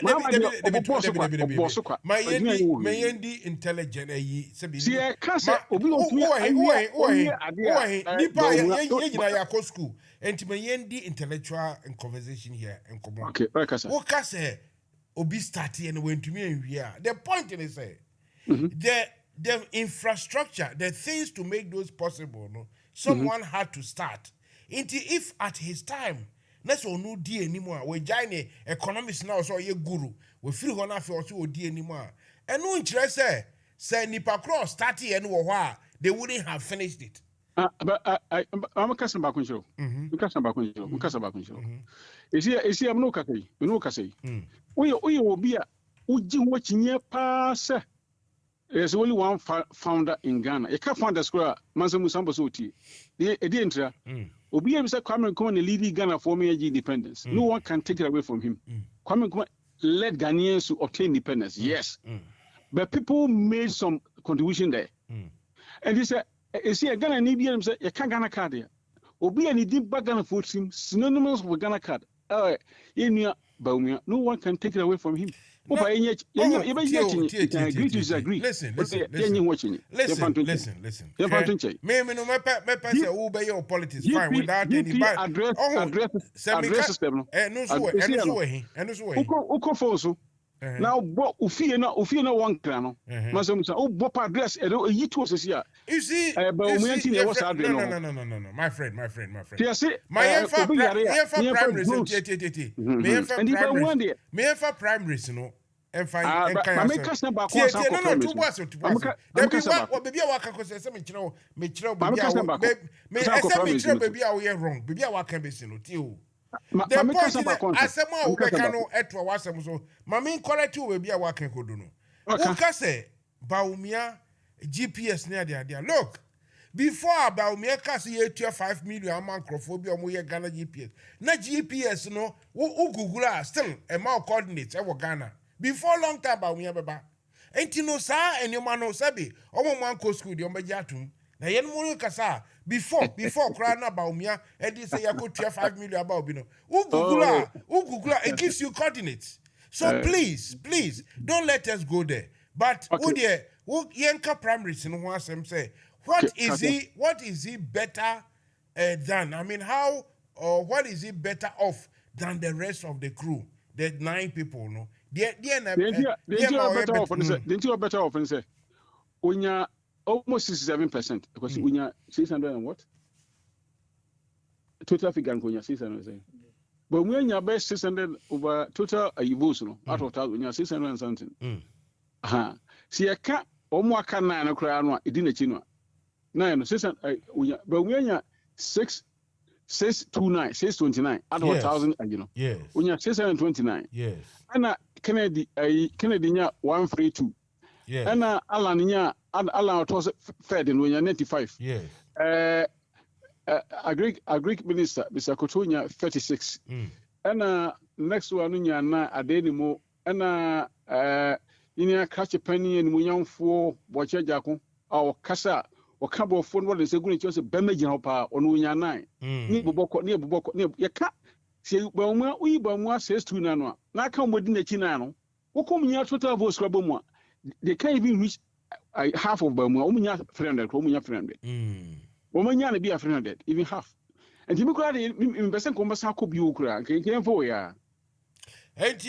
my yendi intelligent see kasa obi ya ko school and my yendi intellectual and conversation here and come on okay kasa o kasa obi start and went to me and the point is the infrastructure, the things to make those possible, no, someone had to start. If at his time, let's no D anymore. We join economists now, so ye guru. We feel gonna feel also D anymore. And no interest say Nipa Cross starting and they wouldn't have finished it. But I'm a customer back on show. Is here I'm no Kaki, you know Kasi. We will be a Ujin watching ye pass. There's only one founder in Ghana. You can't find the square, Mansa Musa Basuti. The Edintra. Obi Mr. Kwame Nkrumah leading Ghana for me independence. No one can take it away from him. Kwame Nkrumah led Ghanaians to obtain independence. Yes. But people made some contribution there. And he said, see, a Ghana need him say, you can't Ghana card here. Obi and he did back Ghana for him, synonymous with Ghana card. No one can take it away from him. Listen. Politics fine without any now, Ufie na one crano. Mansa Musa, address you two here. You see, no, my friend. Primary, no. And fine, and the point is asema ubeka no etwa wasem so mama correct we bia wa kan kodo no uka say Baumia GPS near there look before Baumia ka say 5 million microphobia omo ye Ghana GPS na GPS no u Google still a more coordinates e wo Ghana before long time Baumia beba enti no sa enema no sabi omo man ko school de omo atum na yen mo kasa before crying about me and they say you could 5 million about no Google it gives you coordinates so please don't let us go there but Yanka primaries in one say what is he better than I mean how or what is he better off than the rest of the crew the 9 people no they better off and say when you almost 67% because when you're 600 and what? Total figure and when you're 600. But when you're best 600 over total votes, no, out of that when you're 600 and something. See, I can't almost can 9 o'clock, it didn't chino. 9 600, but when you're 6 629, 629, out of 1,000, you know. Yes. When you're 629. Yes. And Kennedy, Kennedy, 132. Yes. And Alan, Alan was fed in when you're 95. Yes. A Greek minister, Mr. Kotonia, 36. And next one, you're not a day anymore. And in a catch a penny and we young for watch a jackal or Casa. Or cabo phone what is a good choice of Bemajin Hopper on Winya 9. Near Boboko, near your cat. Say, well, we Bamwa says to Nano. Now come within the Chinano. What come here to tell us Rabomwa? They can't even reach half of Bamwa, Omia 300, Omia 300. Omania be a 300, even half. And you got in Besson Combasako Bucra, came for ya. What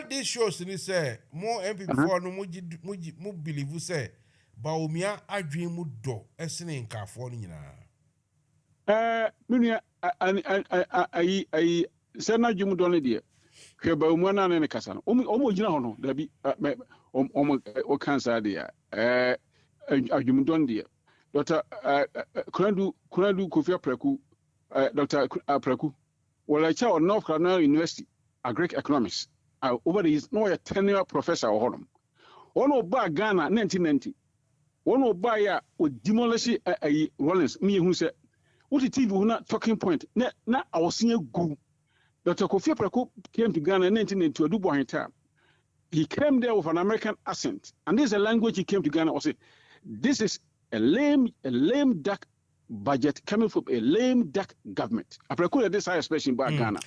this shows is more MP before no believe you say. Baumia adwin mu do esene nkafo nyina minia ai sena dwum do ne de hwe baumua na ne kasa no omo gina ho no da bi o kansa de adwum do de Dr. Kunadu Kofi Apraku Dr. Apraku wala cha on North Carolina University Agric Economics over the years no a tenure professor or honum ono ba Ghana 1990 one will buy a demolish a Rollins, me who said, what a TV not talking point. Not our senior goo. Dr. Kofi Apraku came to Ghana in 1982 a Dubai time. He came there with an American accent, and this is a language he came to Ghana. Also, this is a lame duck budget coming from a lame duck government. Apraku this high expression by Ghana.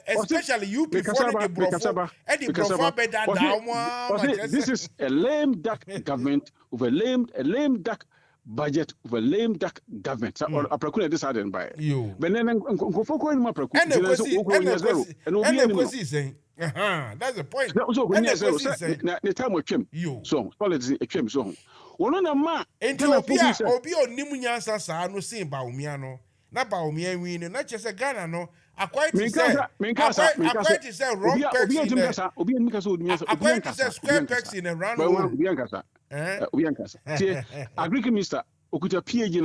Especially you before the this is a lame duck government with a lame duck budget of a lame duck government. Or Apraku this hadn't by you. But then go for going Apraku. And that's the point. So when the time of Chim, so politics a Chim song. One on a ma, and Obi on Nimunyansa sa no same Baumiano, not Baumia win, not just a Ghana no. I quite to say wrong square pegs in a round. Agric minister, Okuta PhD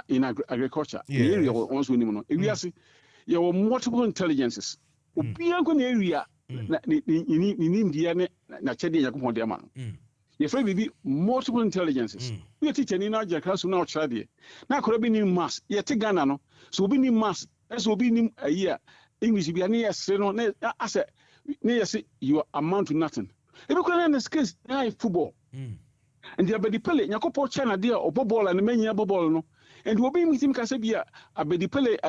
in agriculture. The area was winning. If you see, there were multiple intelligences. Obianko area in India, Nachedi Yakumondiaman. Your friend will be multiple intelligences. We are teaching in our class now, Chadi. Now, could have been in mass, yet Ghana, so be in mass. As will be in a year, English be near I said, you amount to nothing. If you can understand football, and the Abedipele, Yakopo China dear or Bobol and the many Bobol, no, and will be with him Casabia, Abedipele,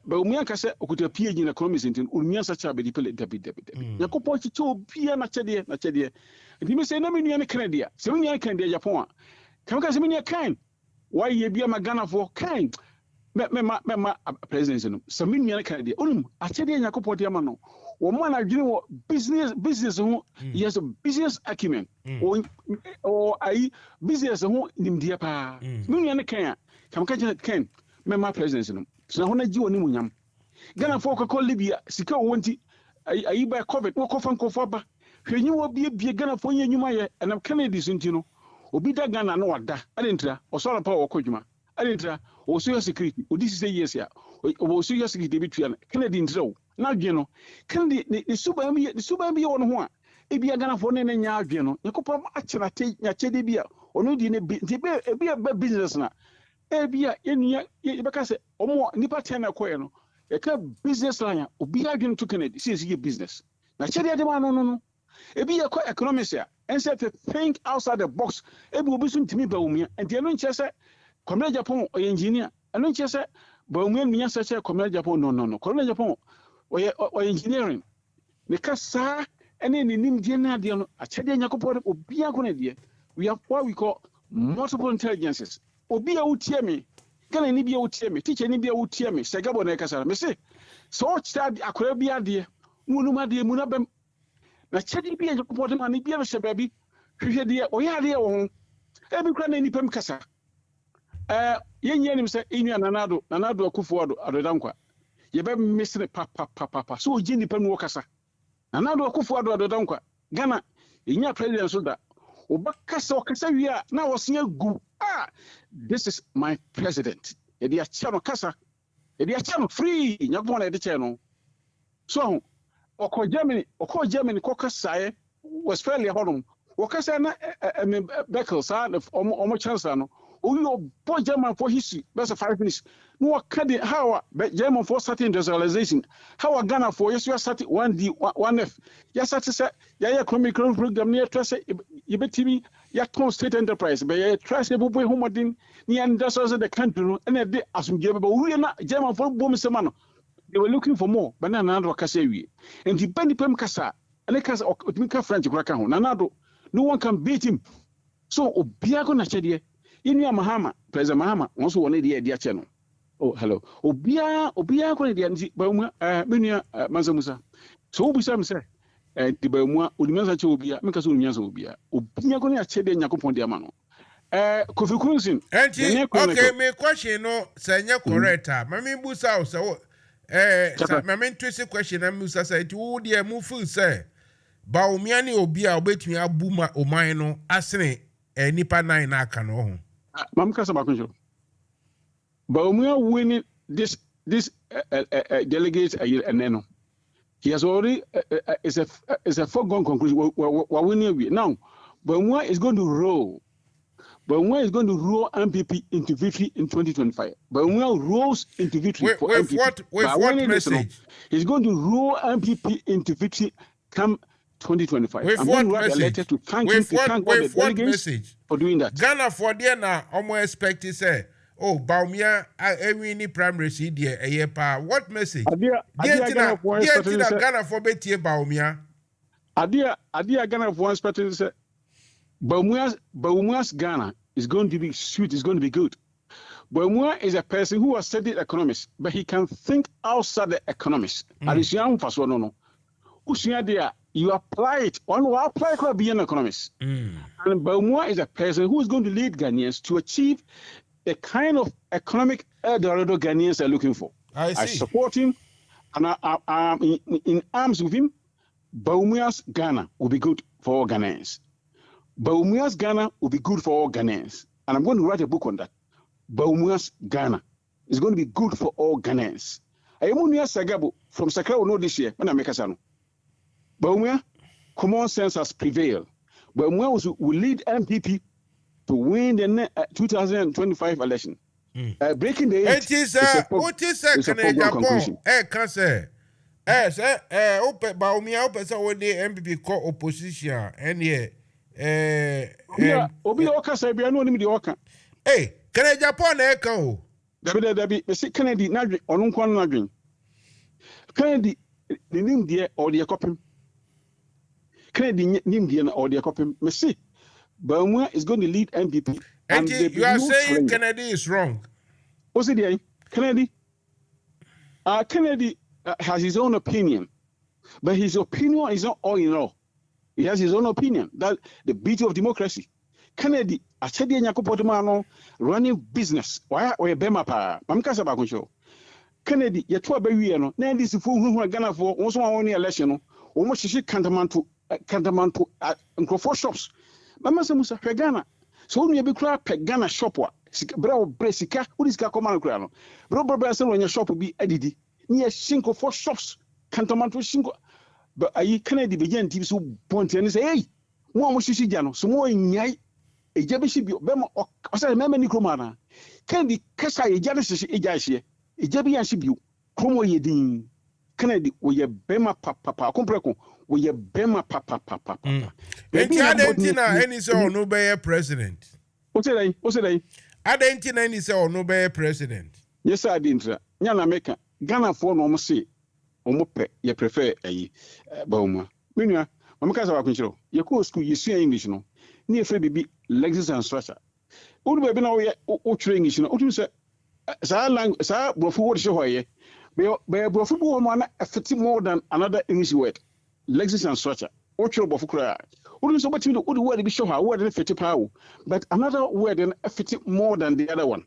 Baumia Casa, or could appear in a commission in Unia such a Bedipele, Debit. Yakopo Chicho, Pia Nachadia, and he may say, no, many Canada, 7 years Canada, Japan. Come Casaminia kind. Why ye be a Magana for kind? Me president some million Canada. Achede Yakopo Diamano. Woman are business who he has a business acumen or I business who in India pa. Million can come catch Ken. My president. So now when I do Nimunyam. Ghana folk call Libya, Sika wanti I buy COVID, no coffin cofaba. When you will be a Ghana for you, and I'm Kennedy Sintino. Obida Ghana no ada. I didn't or Solar Power Kojuma. I didn't or social security, or this is a yes, or social security between Kennedy and Joe. Now, you know, Kennedy, the super be on one. If you are going to phone in your general, you could actually take your Chedibia or no dinner be a bad business now. Ebia, because or more Nipa Tena Queno, a business line, or be arguing to Kennedy, says your business. Now, Chedia, no. Ebia, quite economist here, and said to think outside the box. Ebu will be soon to me, Baumia, and the Aluncha Commander Japan or engineer, and then just said, but when we such a Commander Japan, no, Commander Japan or engineering. Because, sir, and then in Indiana, a Chadian Yakopo or Biaconadia, we have what we call multiple intelligences. Or be a Utiemi, can any be Utiemi, teach any be Utiemi, Sagabo Necasa, Messi. So, stab a Corabia dear, Munuma dear Munabem. Na Chadi be a Yakopo and be a Shababi, who had dear, or ya dear, every grand any Pem Casa. Yen say Nanado Kufuado Adodankwa. ye be miss ne papa so oji nipa no kasa na na do akofo ado dankwa Ghana enya president so da obakasa okasa wi a na wosia gu this is my president e dia chano kasa e dia chano free nyagbo na e dia chano so oko Germany kokasa was fairly honum wakasa na Beckel sa omo chance no oyo bo German for history best 5 minutes no wakade how German for starting industrialization how Ghana for yes you start 1D 1F ya start say ya economic program near trust you betimi ya state enterprise be ya trust ebo boy homodin ni industrialize the country no na de asumje be we na German for bom semano they were looking for more but na wakasa wi and depend pem kasa and kasa otimi French kuraka ho na no one can beat him so obiago na chede Inia Mahama, President Mahama, also one idea channel. Oh, hello. Obia ko idea nti baumwa menia Mansa Musa. So obi sam say the baumwa onimansa che obia, meka so onimansa obia. Obia ko na chede nyakopon de ama no. Kofi Kunsin. Okay, me question no say nya correct. Mami busa o say mami twese question na Musa say ti wo de mu feel say baumia ni obia obetumi abuma oman no asene nipa 9 na aka no ho. Mam kasa ba kunjo. Baumia winning this delegate and he has already is a foregone conclusion. We're winning now. Baumia is going to roll. Baumia is going to roll MPP into victory in 2025. Baumia rolls into victory for MPP. With what message? He's going to roll MPP into victory come 2025. With I'm what going to write a letter to thank him, to thank all the delegates for doing that. Ghana for there now, almost expect to say, oh, Baumia, any primary seed here, a year pa. What message? Ghana for Betty Baumia. Adia Ghana for one expecting to say, Baumia's Ghana is going to be sweet, is going to be good. Baumia is a person who has studied economics, but he can think outside the economics. No. You apply it. One will apply it beyond economics. And Baumia is a person who is going to lead Ghanaians to achieve the kind of economic Eldorado Ghanaians are looking for. I support him, and I'm in arms with him. Baumia's Ghana will be good for all Ghanaians. Baumia's Ghana will be good for all Ghanaians. And I'm going to write a book on that. Baumia's Ghana is going to be good for all Ghanaians. I am on Sagabo from Sakra no this year when I make a son. Baumia, common sense has prevailed. Baumia will lead MPP to win the 2025 election. Breaking the eight is what is Canadian conclusion. Can say, Baumia, open the MPP co opposition, and Obi Oka say, be no name the Oka. Hey, Canadian Japan echo. Dabi, Kennedy, Nadri, or Nunkwan Nadri. Kennedy, the name dear or the copy. Kennedy named the or the copy. Messi, Baumia is going to lead MPP. And you are saying Kennedy is wrong. What's it? Kennedy? Kennedy has his own opinion, but his opinion is not all in all. He has his own opinion. That the beauty of democracy. Kennedy, I said the running business. Why Bema pa? Mamkasa bakuncho. Kennedy, you two baby no. Now this fool who are Ghana for also only election. Almost she cantamanto for shops. Mansa Musa Ghana. So when you be cry Ghana shop wa. Bro bresika. Who is ka come on cry no. Bro say when your shop be edidi. Near shinko for shops. Cantamanto shinko. But I Kennedy begin to so point and say, hey, one more shishi jano. So more in yai. A jabishi be bema or say member Nikromana. Kennedy Kasa a janis a jashi. A jabi and shibu. Como yedin. Kennedy we bema papa compreko. We bema papa. And Argentina any say no be president. What's it? Argentina any say no be president. Yes, I didn't. Nyana Meka. Ghana for no say. Omope ye prefer Baumia. Minua, Mamakaza Wakuncho. Your course school you see English no. Near free be Lexis and Structure. Old baby now we English no. Utum say sa brofu word show here. Be brofu one affect more than another English word. Lexis and Structure. Ocho brofu cry. Utum so much the word be show how word affect power. But another word affect more than the other one.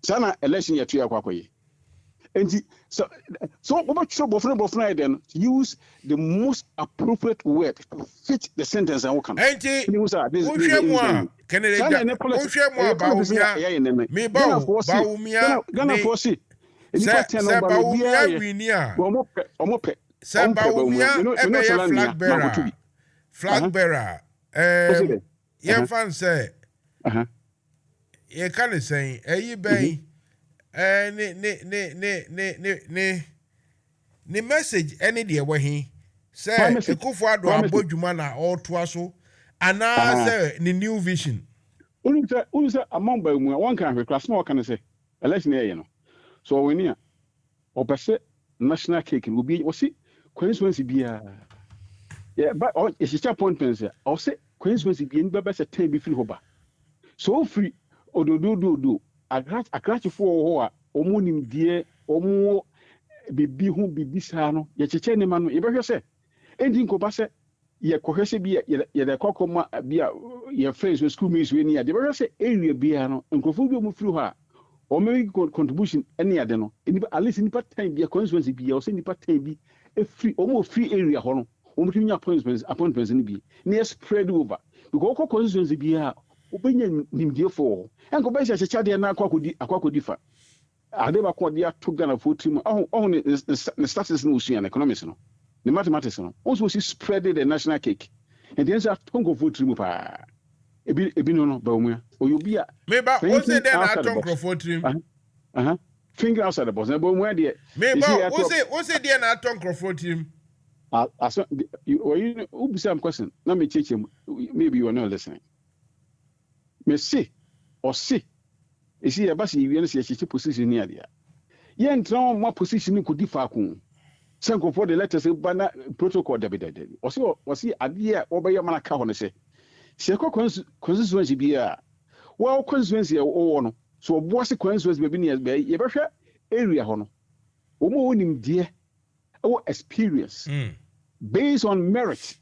Sana election ya tuya kwakoye. And so much trouble then to use the most appropriate word to fit the sentence and what Enti flag bearer fan say you can say ne message any de we he say Ekufuado abodwuma na all so ana say the new vision unu say among ba mu one can class no can say election here no so when here obese national cake will be see constituency bia yeah but it's just appointments here or say constituency bia ni bebe say 10 be free hoba so free odododo akrach for ho a omunim die omu bibi hu bibi sa no ye cheche ne ma no ye behwe se endi nkoba se ye kohwese bi ye de kokoma bia ye friends with school mates we ni ade behwe se area bia no nkofo bi omu free ho a o make contribution any ade no at least nipa time bia constituency bia o se nipa time bi e free omu free area ho no omu timi appointments ni bi na spread over because constituency bia obenya nimdie for enko be cheche de na akwakodi fa ade ba ko de ato Ghana for trim the status no usu and economics no the mathematics no also see spread the national cake and then say tongo for trim pa ebi no ba omu oyobia meba o say then na tongo for trim finger outside the box na ba omu de meba o say then na tongo for trim you some question na me cheche maybe you are not listening me see or see you see abasi you see she position near there ye ntra mo position ko difa ko sanko for the letters bana protocol debedede o see ade a obeye mana ka ho ne se ko constituency bia wa constituency o no so obo se constituency be ne ye behwe area ho no o mo wonim die o experience based on merit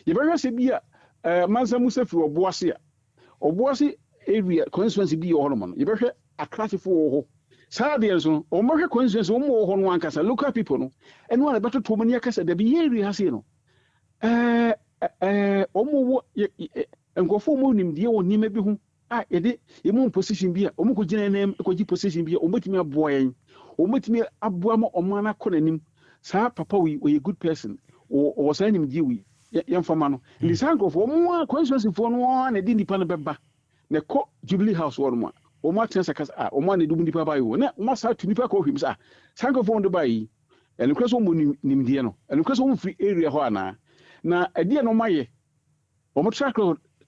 ye behwe se bia Mansa Musa fi obo se area constituency bi ho no mo you behwe akrachifo ho sadia so o mo hwe constituency o mo ho no ankasa local people no eno na beto to mo ni akasa da bi area hase no o mo wo enkofo mo nim die wo nima bi hu ede emu position bi o mo ko gina nem ko gi position bi o mo timi aboa yen o mo timi aboa mo o mo na ko nanim sa papa we a good person o sa nim die we yemfama no ndi sankofo mo constituency fo no na di nipa no beba ne ko Jubilee House wo mo o ma tensa kasa o ma ne dum nipa ba yi wo na ma sa tu nipa ko hwim sa sankofo ndo ba yi ene kreso mo nimdie no ene kreso mo free area ho ana na ade no maye o mo track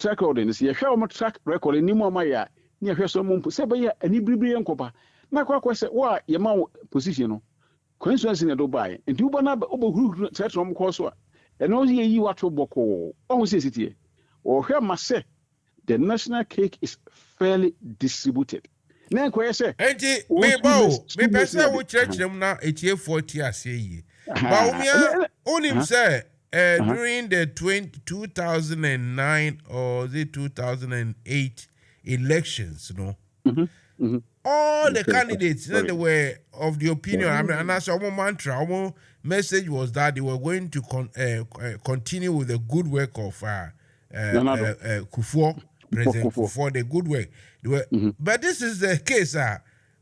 record ni se ye hwe o mo track record ni mo maye ni hwe so mo se ba ye ani bribri enkopa na kwa se wa ye ma position no constituency ne do ba yi nti uba na obo huru track no mo ko so ene o ye yi wato boko o ho se sitie o hwe ma se the national cake is fairly distributed. Na ko say enti me pese wo chirechirem na etie 40 ase yi. Ba umia onim say during the 2009 or the 2008 elections, all the candidates they were of the opinion, I mean, and that's our mantra, our message was that they were going to continue with the good work of Kufuor, President Kufuor, the good work. They were, but this is the case,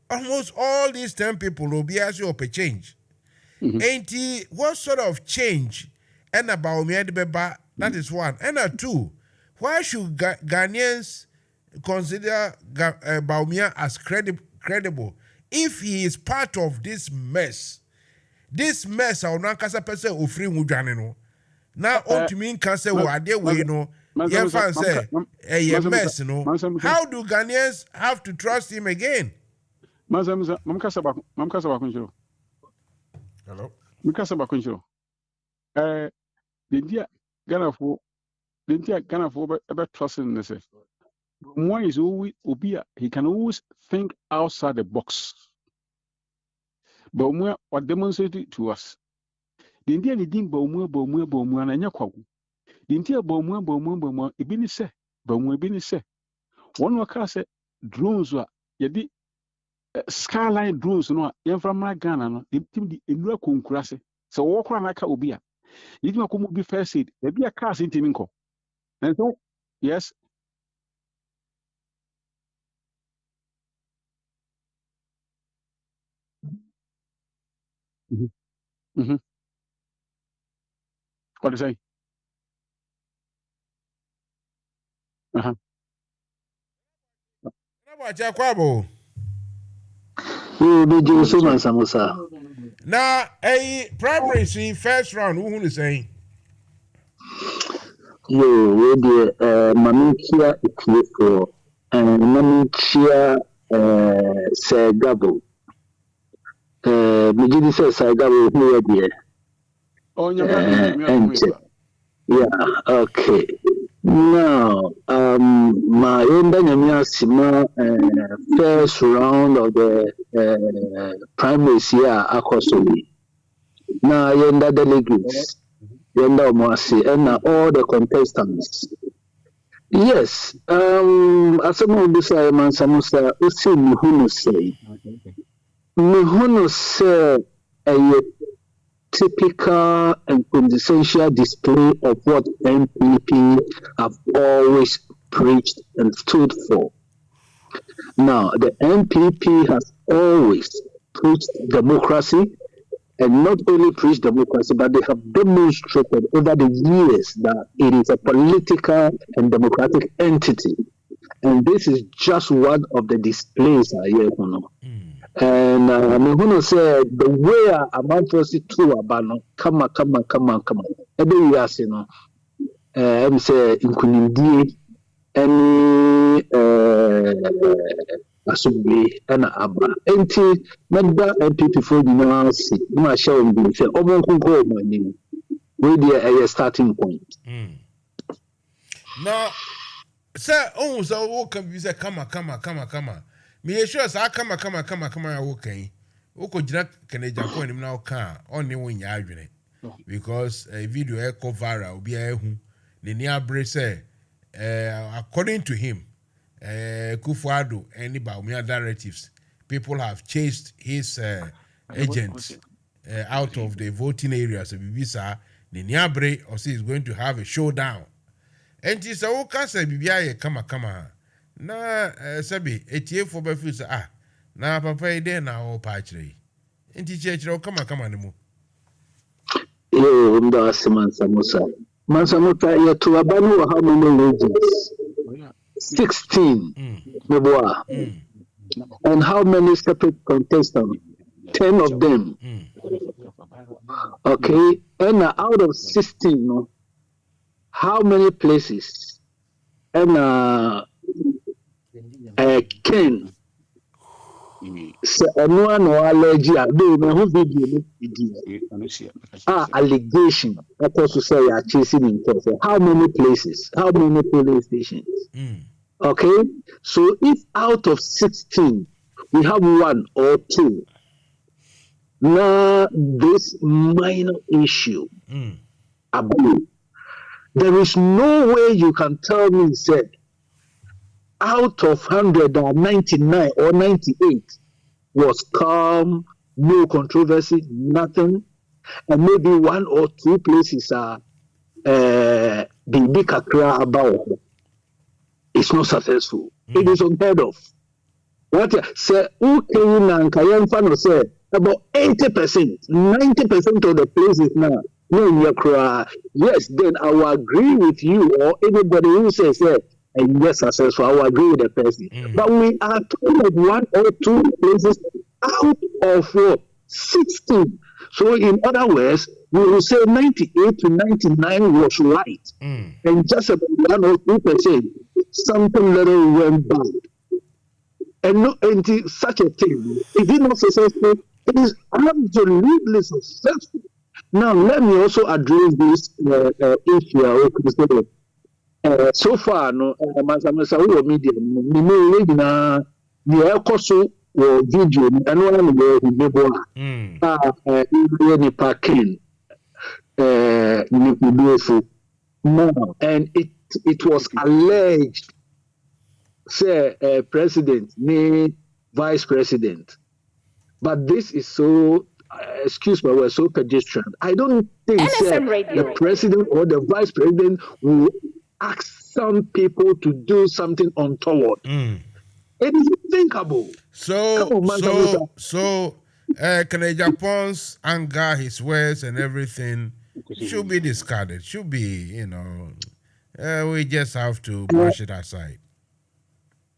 almost all these 10 people will be asking for a change. Ain't he, what sort of change? And about me, that is one. And two, why should Ghanaians consider Baumia as credible if he is part of this mess? This mess, I don't kasa pese ofri mujane no. Now, ultimately, kasa wo ade we no. Ye fan say, a mess no. How do Ghanaians have to trust him again? Mansa Musa, mam kasa ba kunjiro. Hello. Mikasa ba kunjiro. The Ghana for ever trusting this. One is always he can always think outside the box. But what demonstrated to us. The India didn't Baumua and Yakwa. The India Baumua, Ibini say, Baumua Bini say. One waka say drones were yadi skyline drones no yɛn from my Ghana no tim di enura konkurase so wo kora na ka obi a yidi ma ko mu bi first aid e bi a cars ntimi nko and so yes what is say Mansa Musa. Now, a primary see first round, who is saying? Yo, we the Mamikia Equipo and Mamikia Segabo. Mijidi says Segabo here, dear. Oh, yeah, okay. Now, my sima first round of the primaries here, Akosoli. Now, yenda delegates, yenda omwasi, and all the contestants. Yes, asamu bisa Mansa Musa, usi mihunu say, a typical and quintessential display of what NPP have always preached and stood for. Now, the NPP has always preached democracy, and not only preached democracy, but they have demonstrated over the years that it is a political and democratic entity. And this is just one of the displays here. And I'm going to say the way I'm going to to about come on. Every year, you know, I'm saying in Kunindi, any assembly and Abba. Enti, member NPP for the Nancy, my show will be say, oh, go, my name. We're the starting point. Now, sir, oh, so what can you say? Come on. Me sure say come okay. Oko jina Canadian ko nim na oka on ne won ya adwene because a video echo viral obi ehu ne ni abre say according to him Kufuado and Baumia directives people have chased his agents out of the voting areas so bibisa ne ni abre or say is going to have a showdown and this oka say bibia ye kama na sabi etie for be feel say na papa ide na o pa kire enti kire kama ne mu yo ndo Mansa Musa ye to abanu how many regions 16 meboa and how many separate contestants 10 of them okay and out of 16 how many places and Ken so anyone no allergy do me who video allegation that also say you are chasing in court. How many places, how many police stations? Okay, so if out of 16 we have 1 or 2 now this minor issue there is no way you can tell me say out of 199 or 98 was calm, no controversy, nothing, and maybe 1 or 2 places are the big kakra about. It's not successful. It is unheard of. What say? Okay, now say about 80%, 90% of the places now. No, yes, then I will agree with you or anybody who says and yes, successful. I will agree with the person. But we are talking of 1 or 2 places out of 16. So, in other words, we will say 98 to 99 was right. And just about 1 or 2%, something little went bad. And such a thing, if it's not successful, it is absolutely successful. Now, let me also address this issue. So far, no, Mansa Musa, media, na the video, and one and it was alleged, say, President, vice president. But this is so, excuse my word, so pedestrian. I don't think the president or the vice president will ask some people to do something untoward. It is unthinkable. So Japan's anger, his words and everything should be discarded. Should be, we just have to brush it aside.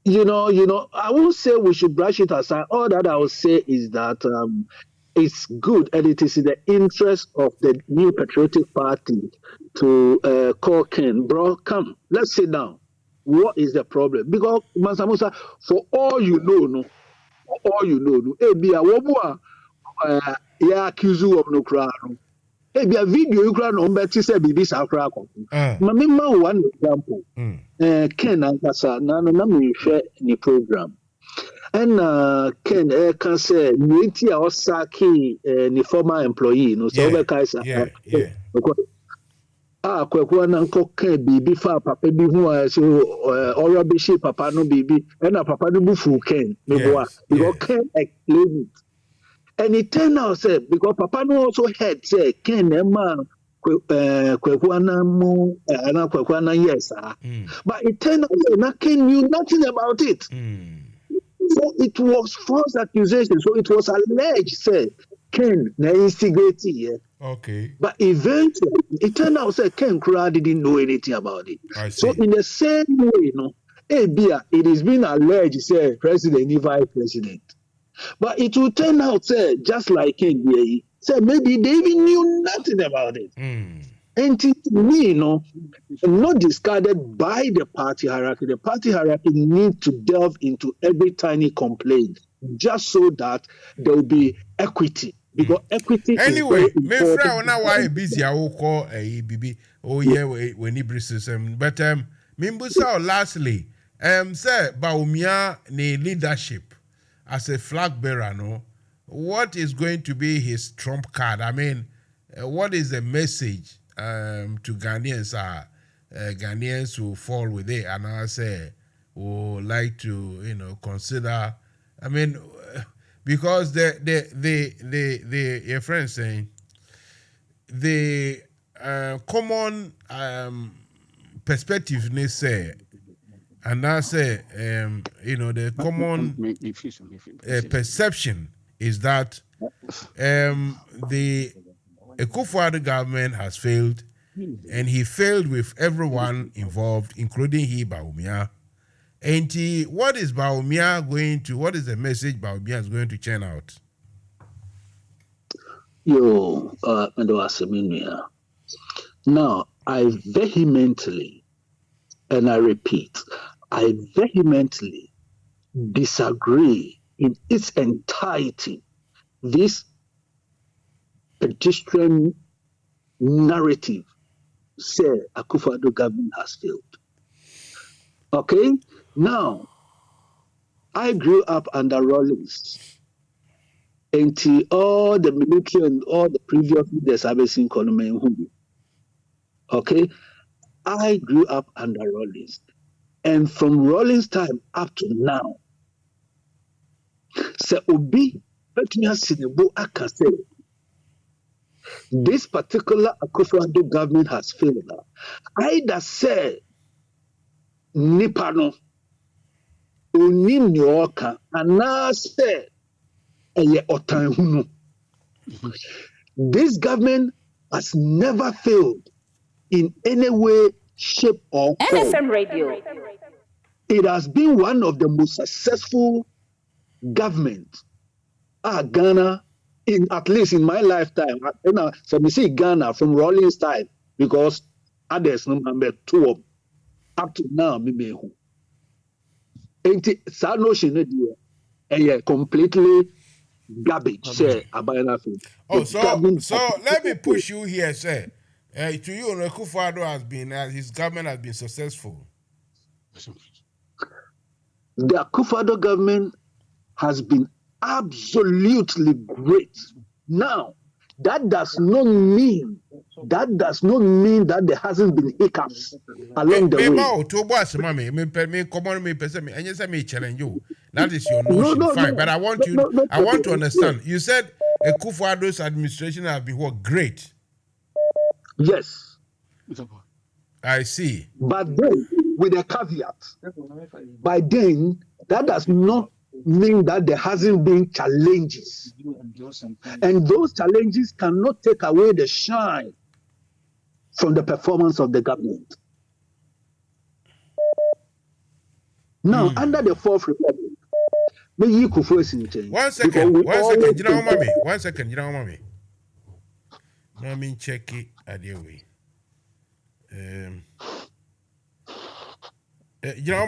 I won't say we should brush it aside. All that I will say is that it's good and it is in the interest of the New Patriotic Party to call Ken, bro, come, let's sit down. What is the problem? Because, Mansa Musa, for all you know, accuse you of no crime. Be a video you can on Betty said, "Baby, Sakra." Mamma, one example. Ken Ankasa, Nana, share any program. And Ken can say, Niti or Saki, any former employee, no, so Kaisa. Kwekwana nkoke bibi fa papa bi hu ora bi shi papa no bibi and papa no bufu Ken meboa because Ken explain it. And it turned out, because Papa no also heard, say, Ken Emma, Kwekwana Mu, and Kwekwana, yes, but it turned out that Ken knew nothing about it. So it was false accusation. So it was alleged, say, Ken, na instigated. Okay. But eventually, it turned out, say, Ken Kura didn't know anything about it. So in the same way, it is being alleged, say, President, Vice President. But it will turn out, just like King, maybe they even knew nothing about it. And to me, not discarded by the party hierarchy. The party hierarchy needs to delve into every tiny complaint just so that there will be equity. Because equity anyway, is very important. My friend, now why busy? I will call a BB. Oh yeah, when he brings system. But Mimbusa, lastly, say Baumia ne leadership. As a flag bearer, what is going to be his trump card? I mean, what is the message to Ghanaians? Ghanaians who fall with it, and I say, would like to, consider. I mean, because your friend saying the common perspective they say. And I say, the common perception is that the Akufo-Addo government has failed, and he failed with everyone involved, including Baumia. And what is Baumia what is the message Baumia is going to churn out? Now, I vehemently, and I repeat, I vehemently disagree in its entirety this pedestrian narrative say Akufo-Addo government has failed. Okay? Now, I grew up under Rawlings. Until all the military and all the previous leaders have been seen Kolome. Okay? I grew up under Rawlings. And from Rawlings' time up to now, se obi betumi asinebo aka say this particular Akufo-Addo government has failed. Either say nipa no oni ni oka ana say eye otan hunu. This government has never failed in any way, shape, or form. NFM Radio. It has been one of the most successful governments. Ghana, at least in my lifetime, so we see Ghana from Rawlings' time, because others number 2 up to now, completely garbage. So let me push you here, sir. To you, Akufo-Addo has been, his government has been successful. The Akufo-Addo government has been absolutely great. Now, that does not mean that there hasn't been hiccups along the way. That is your notion. Fine. But I want to understand. Yeah. You said Akufo-Addo's administration has been what? Great. Yes. I see. But then, with a caveat, by then, that does not mean that there hasn't been challenges. And those challenges cannot take away the shine from the performance of the government. Now, under the Fourth Republic, one second, mommy. Let me check it at your way.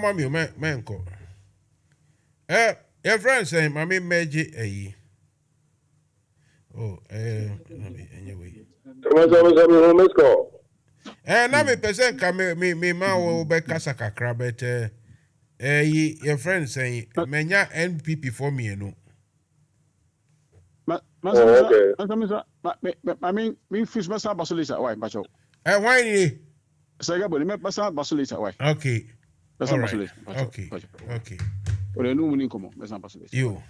Mommy, man, your friend saying, Mammy, Meji, anyway. And now, me person come me ma will be Kasaka crabet. Your friend saying, Menya NPP for me, no. I mean, me fish massa basolisa. Why, Bacho? Why ye? Sagabo, me massa basolisa. Why? Okay. All right. Okay. Or the new money come, massa basolisa. You.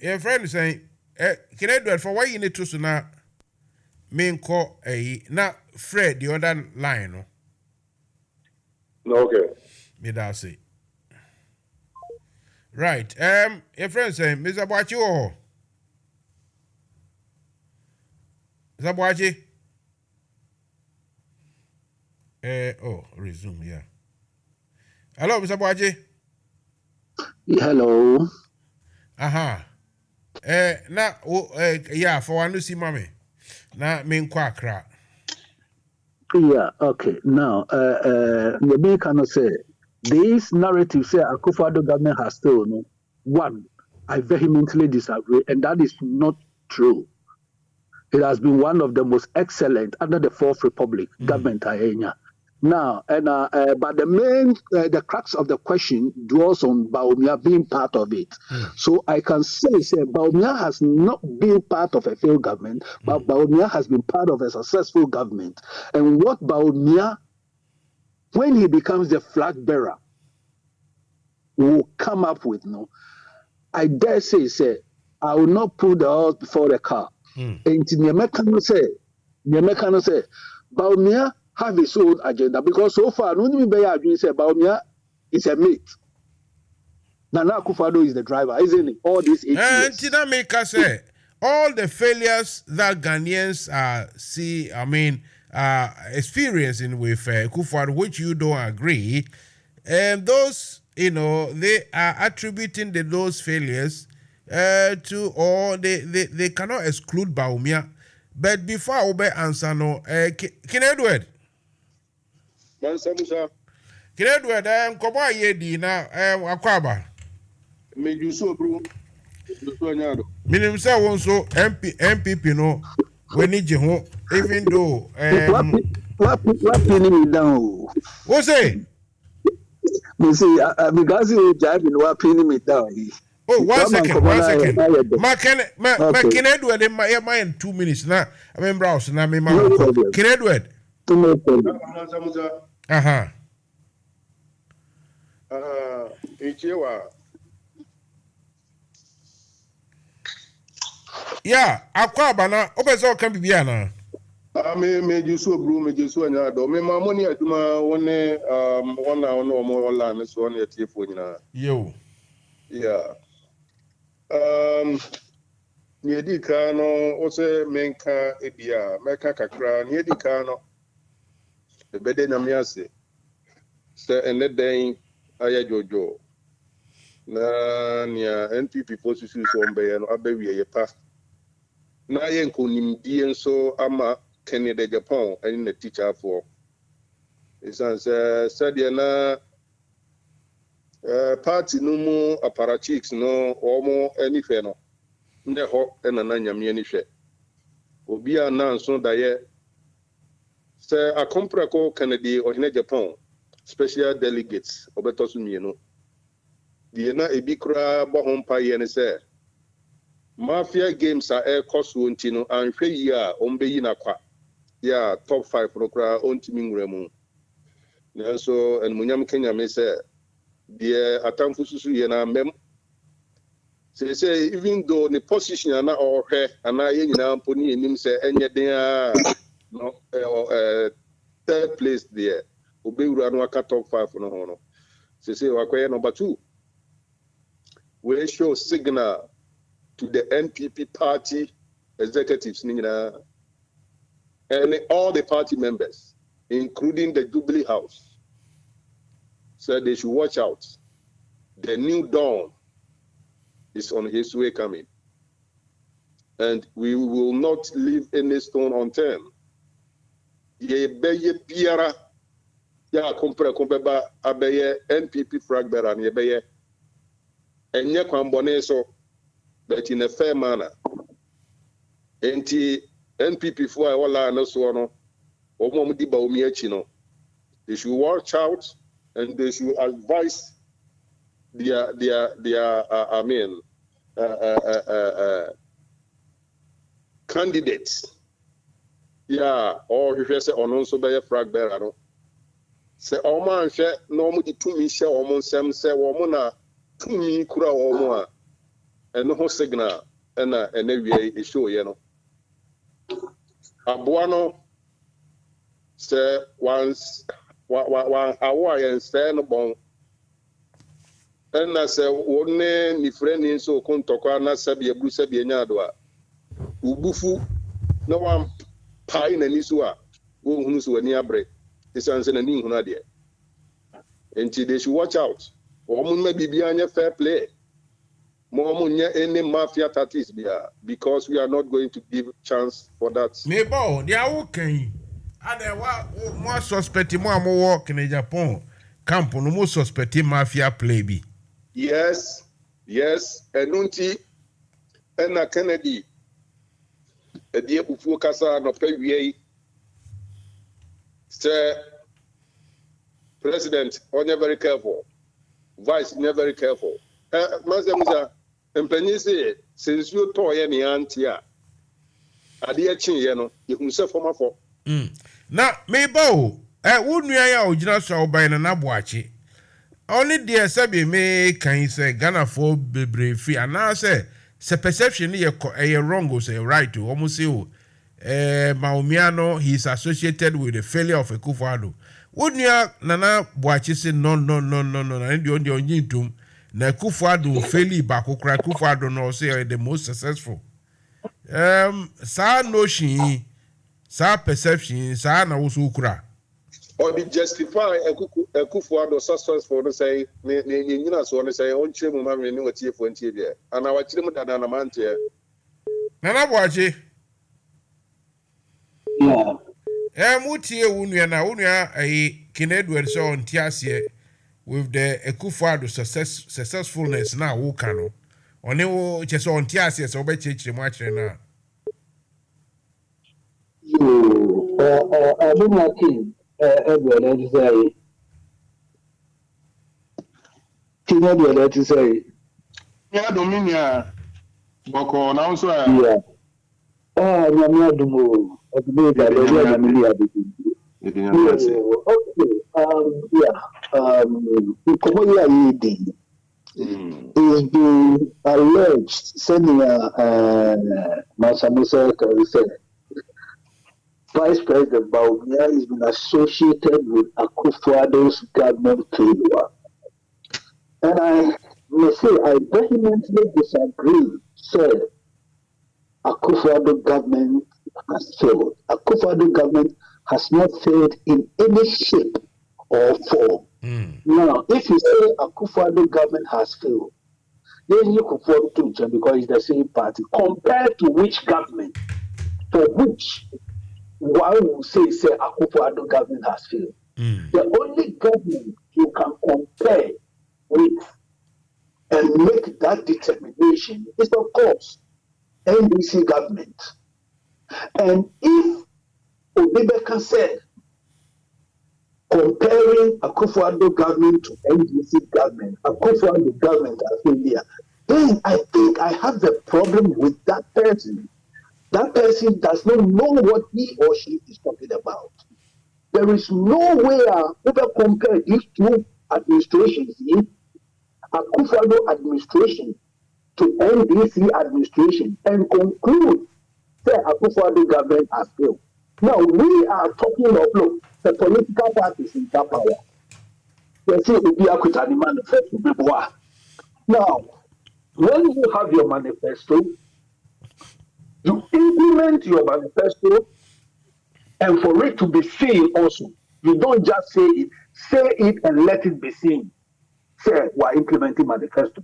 Your friend saying, can I do it for why you need to now? Main call now Fred the other line, no. Okay. Me that say. Right. Your friend saying, Mr. Boachi, Mr. Boachi. Resume, yeah. Hello, Mr. Boachi. Hello. Now, yeah, for one to see mommy. Now, main quackra. Yeah, okay. Now, the main cannot say this narrative say Akufo-Addo government has stolen. One, I vehemently disagree, and that is not true. It has been one of the most excellent under the Fourth Republic government. Now, and but the main, the crux of the question dwells on Bawumia being part of it. So I can say Bawumia has not been part of a failed government, but Bawumia has been part of a successful government. And what Bawumia, when he becomes the flag bearer, will come up with, I dare say, I will not put the horse before the car. And Nyemekano say, Bawumia have his own agenda, because so far, no one be say Bawumia is a mate. Nana Akufo-Addo is the driver, isn't it? All these 8 years. And Tinameka say, all the failures that Ghanaians experiencing with Akufo-Addo, which you don't agree, and those, they are attributing those failures to, or they cannot exclude Bawumia. But before I obey answer, King Edward. Mansa Musa. King Edward, Koba Yedi na Akwaba. Me you so bro. Minim say won so MPP no we need you even though what pinning me down. What say? Me say because you driving what pinning me down. Oh, 1 second. King Edward in my 2 minutes now. I mean browse na me ma. King Edward. Yeah, Akwaba na obezo kan bibia na. Me juso bro, me juso anya do. Me ma money aduma one ono mo wala me so na tiefo nyina. Yo. Yeah. Niedi ka no o se menka ebia, meka kakra niedi ka no. Ebede na me ase. Se ene den aya jojo. Na nia NPP position so mbe no abawie ye pa. Na ye nkonimdie nso ama Canada Japan and the teacher for isan said na party no mo apparatchiks no omo anife no nde ho na nyame ani hwe obi a na nso da ye se akompra ko Canada or Japan special delegates obeto so mienu die na ebi kura bo ho mpa ye ne se Mafia games are air cost wontino and ya ombeyi na kwa ya top 5 prokra ontimi nguremu. So and munyam Kenya me say the atamfu susu ye na mem say even though the position ana or he ana ye nyina mponi enim say enye den no third place there obewura no aka top 5 no ho no say wakoye number 2 we show signal to the NPP party executives and all the party members, including the Jubilee House, said they should watch out. The new dawn is on his way coming. And we will not leave any stone unturned. Ye beye biara ya kompre ba abeye NPP flag bearer ye beye enye kwambone so, but in a fair manner. Enti NPP for a wala no so no omo di ba omi achi no, they should watch out and they should advise their candidates. Yeah, or if you say on so be flag bearer no. Say omo anhwe no omo di tumi hye omo nsem say omo na tumi kura omo a eno ho signal na wie e show ye no. Aboa no say once one hour and say no bon na say wonne ni friend nso kontokwa na sabe ebu sabe nya do a ubufu na wan pai na ni so a wo hunu so ani abre isanse na ni hunu ade enti they should watch out omo ma bibia anya fair play mo nya any mafia tactics bia because we are not going to give chance for that. Mebo they are okay and more suspect mo work in Japan camp no mo suspect mafia play bi. Yes enunti na Kennedy e bufu kasa no pewie say president onye very careful, vice never very careful. Mansa Musa empanyi say since you to ye ni anti a ade a chin ye no ye hu se forma for na mebo wonua ya ogina so oban na naboache only there sabi me kan say Ghana for bebre fi ana say perception ye wrong or say right o almost say Maumiano he is associated with the failure of Akufo-Addo. Wonua nana boache say no na ndi onyi ntum na Akufo-Addo faili bako kra Akufo-Addo no say the most successful. Sa notion, sa perception, sa na wo so kra. Or be justify Akufo-Addo successful no say ni nyina so no say on chire mu ma me ni watie fo ntie bia. Ana wa chire mu dada na mante. Nana boache. Yeah. Mutie wonua na wonua Kennedy so on tiase with the Akufo-Addo successfulness na wo ka no. One wo che so on tiase so be chechire mu akire na. I don't like him. Everyone say. Everyone say. Yeah, Dominia. Boko now so. Yeah. Nyamia dumo. Okay. Is being alleged sending Mansa Musa said Vice President Bawumia has been associated with Akufo-Addo's government failure. And I may say I vehemently disagree, said Akufo-Addo government has failed. Akufo-Addo government has not failed in any shape or form. Now, if you say Akufo-Addo government has failed, then you could fall to it because it's the same party. Compared to which government, for which one will say Akufo-Addo government has failed. The only government you can compare with and make that determination is, of course, NDC government. And if Odebeka said, comparing Akufo-Addo government to NDC government, Akufo-Addo government as failure, then I think I have the problem with that person. That person does not know what he or she is talking about. There is no way we can compare these two administrations Akufo-Addo administration to NDC administration and conclude that Akufo-Addo government has failed. Now, we are talking of, look, the political parties in that power. They say it will be a Kutani manifesto. Now, when you have your manifesto, you implement your manifesto, and for it to be seen also, you don't just say it and let it be seen. Say, we're implementing manifesto.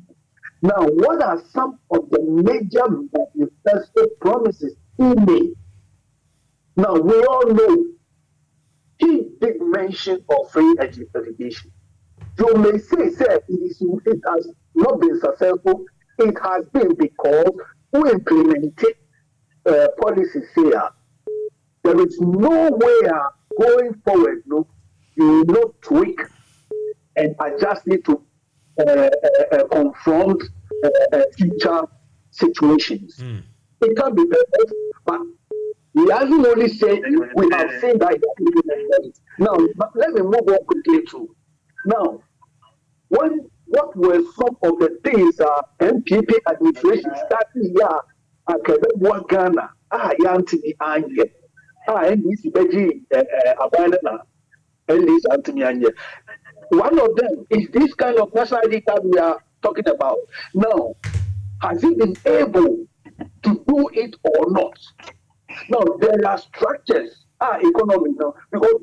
Now, what are some of the major manifesto promises he made? Now, we all know he did mention of free education. You may say it has not been successful. It has been because we implemented policies here. There is no way going forward, you will not tweak and adjust it to confront future situations. It can be perfect, but we haven't only said we have seen that. Now, let me move on quickly too. Now, what were some of the things MPP administration started here at Quebec, Ghana? Yantini Anye. NDC Beji Abandona. NDC Antony Anye. One of them is this kind of national ID that we are talking about. Now, has he been able to do it or not? Now, there are structures, economy now, because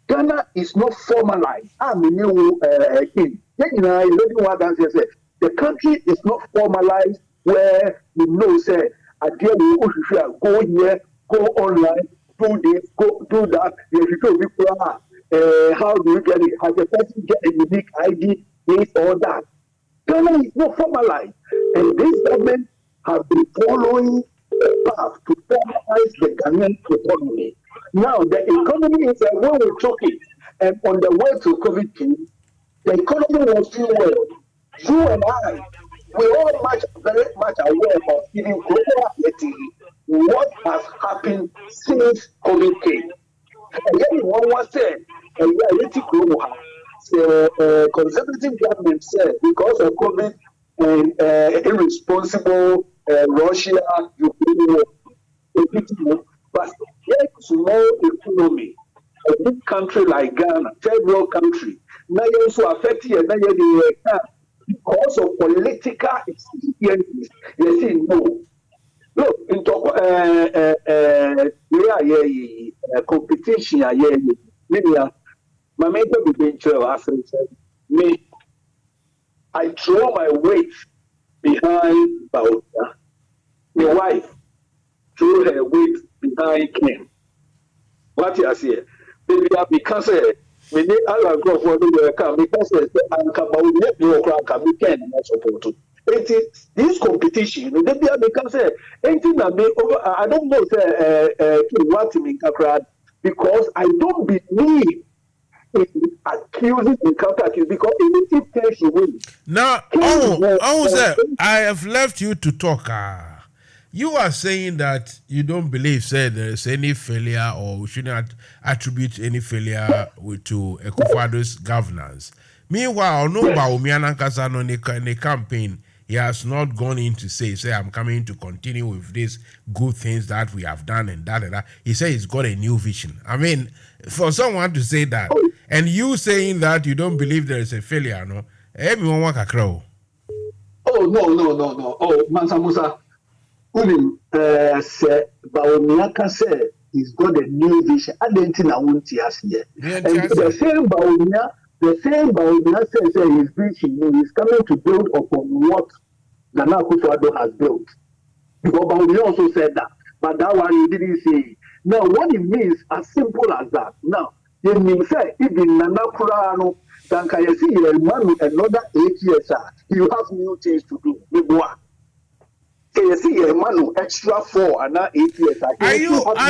Ghana is not formalized. The country is not formalized where you know, say, go here, go online, do this, go do that. How do you get it? Has a person get a unique ID, this or that? Ghana is not formalized. And this government has been following a path to formalize the Ghanaian economy. Now, the economy is when we took it, and on the way to COVID, the economy was doing well. You and I, we all very much aware of even global what has happened since COVID came. And then one was said, the conservative government said because of COVID and irresponsible Russia, Ukraine war, but yet small economy, a big country like Ghana, third world country, now also affected because of political experiences. You see, no. Look, into competition, my mentor will be me. I throw my weight behind Bauta. My wife threw her weight behind Ken. What you say? Baby, because we need all go for the come because I'm about to Ken support. It is this competition. They because anything I don't know what to make because I don't believe accusing and counter-accusing because even if case you win. Now, sir, I have left you to talk. You are saying that you don't believe, there is any failure or we shouldn't attribute any failure to Akufo-Addo's governance. Meanwhile, no Bawumia Nankasa in the campaign, he has not gone in to say, I'm coming to continue with these good things that we have done and that. He said he's got a new vision. I mean, for someone to say that, and you saying that you don't believe there is a failure, no? Everyone want a crow. Oh, no. Oh, Mansa Musa. Bawumia said he's got a new vision. I didn't think I won't see us here. And the same Bawumia says his vision is coming to build upon what Nana Akufo-Addo has built. Because Bawumia also said that. But that one he didn't say. Now, what it means, as simple as that. Now, it means that even Nana Kurano, then can you see another 8 years, you have new things to do. So you see a man extra 4 and now 8 years. Are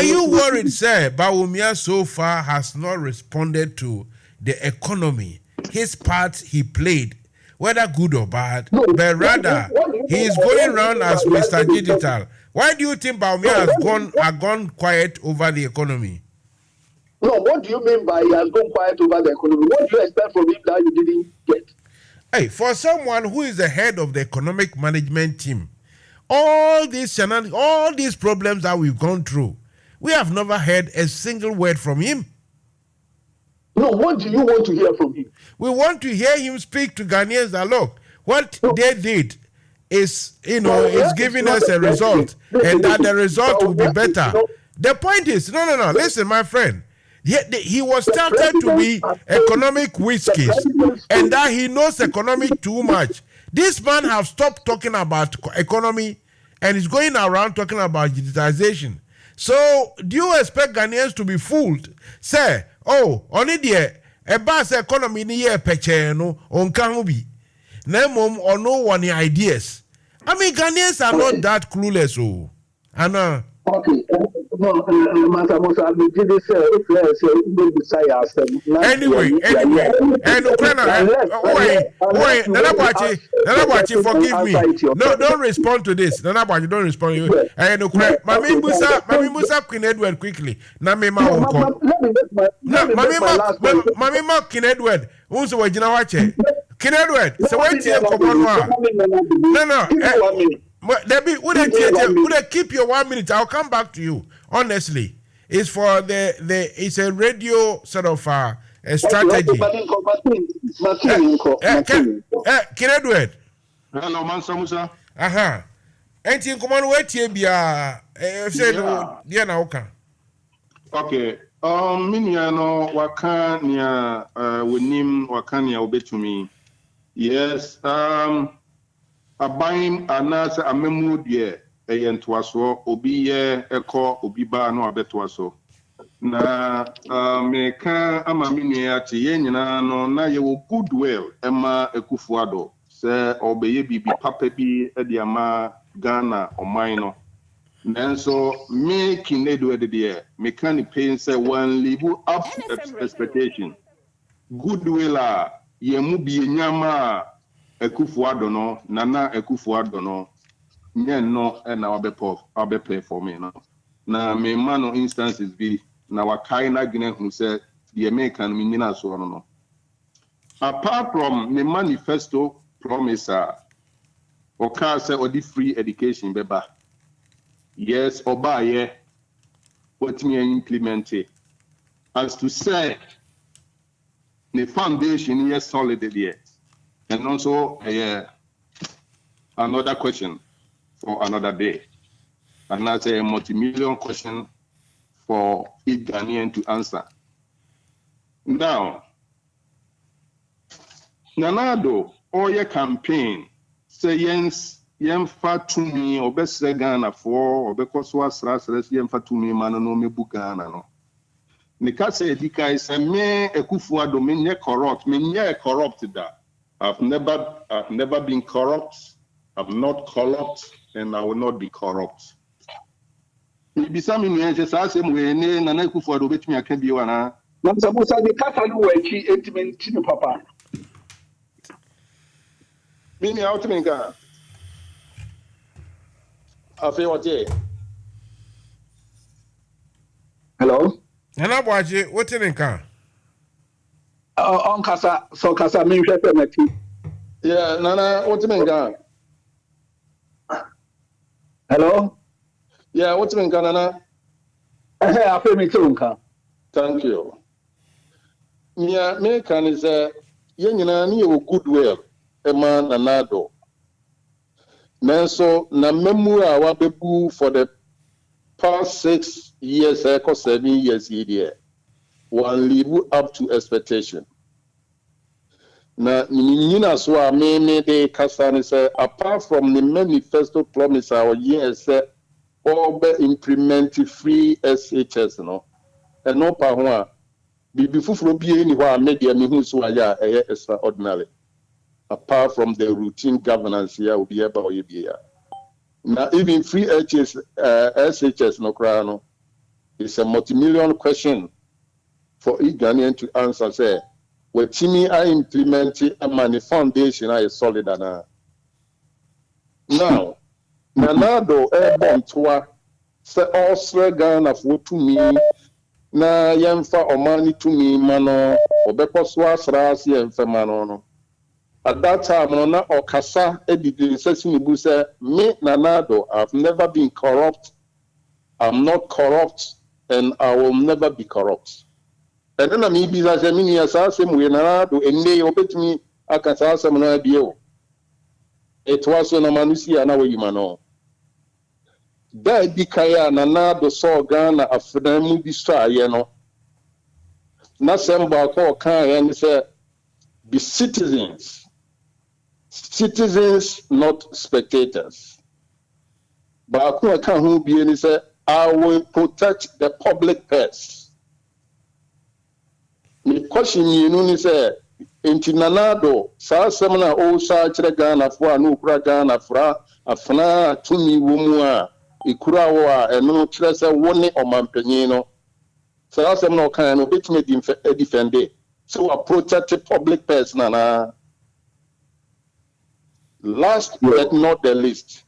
you worried, sir? Bawumia so far has not responded to the economy. His part he played, whether good or bad, but rather he is going around as Mr. Digital. Why do you think Bawumia has gone quiet over the economy? No, what do you mean by he has gone quiet over the economy? What do you expect from him that you didn't get? Hey, for someone who is the head of the economic management team, all these problems that we've gone through, we have never heard a single word from him. No, what do you want to hear from him? We want to hear him speak to Ghanaians that, look, what they did is, is giving us a result, and that the result will be better. The point is, no, listen, my friend. He was started to be economic whiskies, and that he knows economic too much. This man have stopped talking about economy and is going around talking about digitization. So, do you expect Ghanaians to be fooled? Say, only the bus economy ni ye peche no on kamubi. Nemom or no one ideas. I mean, Ghanaians are not that clueless, Anna. Okay. No, Mansa Musa, I did this. Anyway, and wait, Nanabachi, forgive me. No, don't respond to this. Nanabachi, don't respond. And Mami Musa, Queen Edward, quickly. Mami Ma, Queen Edward. Who's the way you know watch it? Queen Edward. So wait till you come on. No. Debbie, would I keep your 1 minute? I'll come back to you. Honestly, it's for it's a radio sort of a strategy. Ken Edward. Hello, Mansa Musa. And you come on, wait here, Okay. Miniano wakania winim wakania obetumi. Yes. Abaim anasa amemu die eyentwaso obi ye eko obi ba no abetwaso na meka amamini ati ye nyina no na ye wo goodwill ema ekufuado se obeye bibi papa bi e de ama Ghana oman no nanso me kinedo de de meka ni pain say one live up to expectation goodwill a ye mu bi nyama Ekufuado no, Nana Ekufuado no, no, and our play for me now. Now, me man instances be now a kind of Guinea who said the American Minina so no. Apart from the manifesto promise, or car say or the free education, beba. Yes, or buy ye, what me implement it. As to say, the foundation yes solid yet. And also, another question for another day. And that's a multi-million question for each Ghanaian to answer. Now, Nanado, all your campaign, say yes, yemfa to me, or best Ghana for, or because was yemfa to me, man, no me Bugana. No. Nika say, Dika is a me Ekufuado, me corrupt, me corrupted that. I've never been corrupt. I'm not corrupt, and I will not be corrupt. Maybe some in the just ask him when and I could for the which me I can be one. Mansa Musa, the Catalan way, intimate papa. Meaning out to me, I feel what day. Hello? And I watch it. What's in car? On Casa, so Casa, me, yeah, Nana, what's in gun? Hello? Yeah, what's in gun, Nana? I feel me too, thank you. Yeah, me can is a young and goodwill, a man anado. Nanso, na memua wa bebu for the past 6 years, 7 years, here. One live up to expectation. Na nina so a me de kasani say apart from the manifesto promise our years all be implement free SHS no and no pa ho a bibi fufuro bi ni ho a media me hu so aya extraordinary apart from the routine governance here will be able to be here. Now even free SHS no kra no it's a multi-million question for each Ghanaian to answer, say, what Timmy I implemented and the foundation I is solid. Now, Nanado airborne tour, say all Ghana for to me, na yemfa or money to me, mano, or Bepos was Rasi and Femano. At that time, Ona Okasa Edidin Sesinibu said, me Nanado, I've never been corrupt. I'm not corrupt, and I will never be corrupt. And then I mean, because I mean, as I say, we Nanado, and they obey me, I can say some idea. It was on a manusia and away, mano. That Dikaya Nanado saw Ghana after the movie star, you know. Nasemba call Kaya and say, be citizens. Citizens, not spectators. But I can't be any say, I will protect the public purse. The question you know is in Nanado, Sa Semana O Sa Ghana for no Ghana for Afna Tuni Wumua, Ikurawa, and no Tressa one or Mampenino. Sa Semana can obey me defend it. So I protect the public purse, Nana. Last but not the least,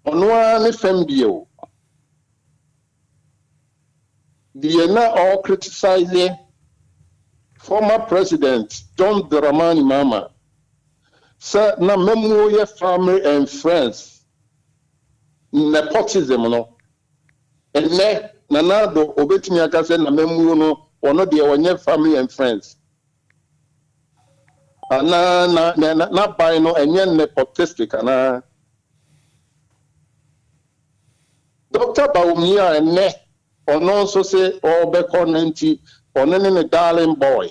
on one NFM Radio, they are now all criticizing former President John Dramani Mahama. Sir, na memory family and friends, nepotism, no, and ne Nanado obetimi akase na memory no, ono de onye family and friends. Na by no enye nepotistic na Dr. Baumia and ne on also say all back on 90 on any darling boy.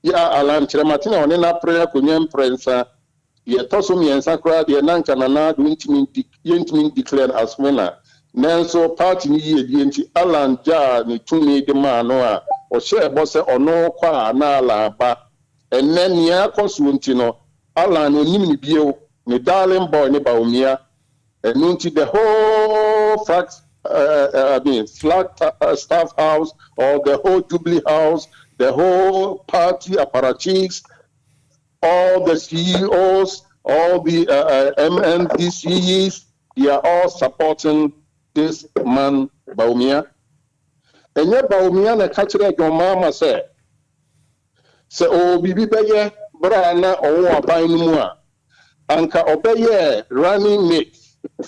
Ya alam chiramatina on na prayer kunyem prensa ye tosum yen sakra de nanka na do intimi declare as winner. Nanso party ni ye di alan ja ni tumi de ma no a o share boss ono kwa na ala ba. And then ya consuntino, Alan Onim Bio, the darling boy Nebaumia, and nunti the whole flat staff house, or the whole Jubilee house, the whole party apparatchiks, all the CEOs, all the MNDCs, they are all supporting this man Baumia. And yet Baumia na catcher your mama said. So, Bibi Beye, Brana, or Abainumua, Anka Obeye running mate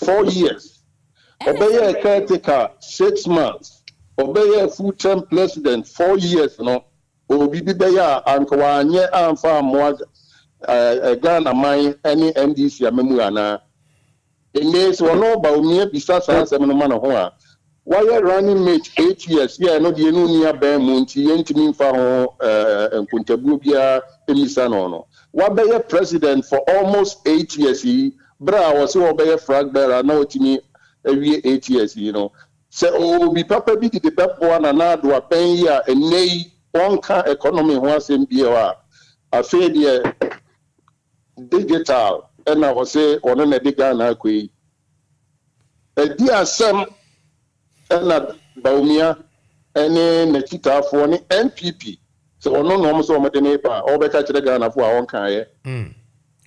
4 years, Obeye caretaker 6 months, Obeye full-term president 4 years, no, Bibi Beye, Anka Wanye, Anfa Mwag, Ghana, my any MDC, Memuana. In this one, no, Baumia, besides Seminamana. Why are running mate 8 years? Yeah, no, the Nunia Bear Munti, Yentimin Faho, and Puntabubia, Emisanono. What be a president for almost 8 years? Bra was so obey a frag bearer, no, to me every 8 years, you know. So, oh, be papa be the pep one and now do a pen year and nay, one car economy once in BOR. A failure digital, and I was say, on a digana quay. A dear Sam. And Baumia, any Nekita for any NPP. So, no, almost all my neighbor, all the catch the Ghana for our own kind. Okay.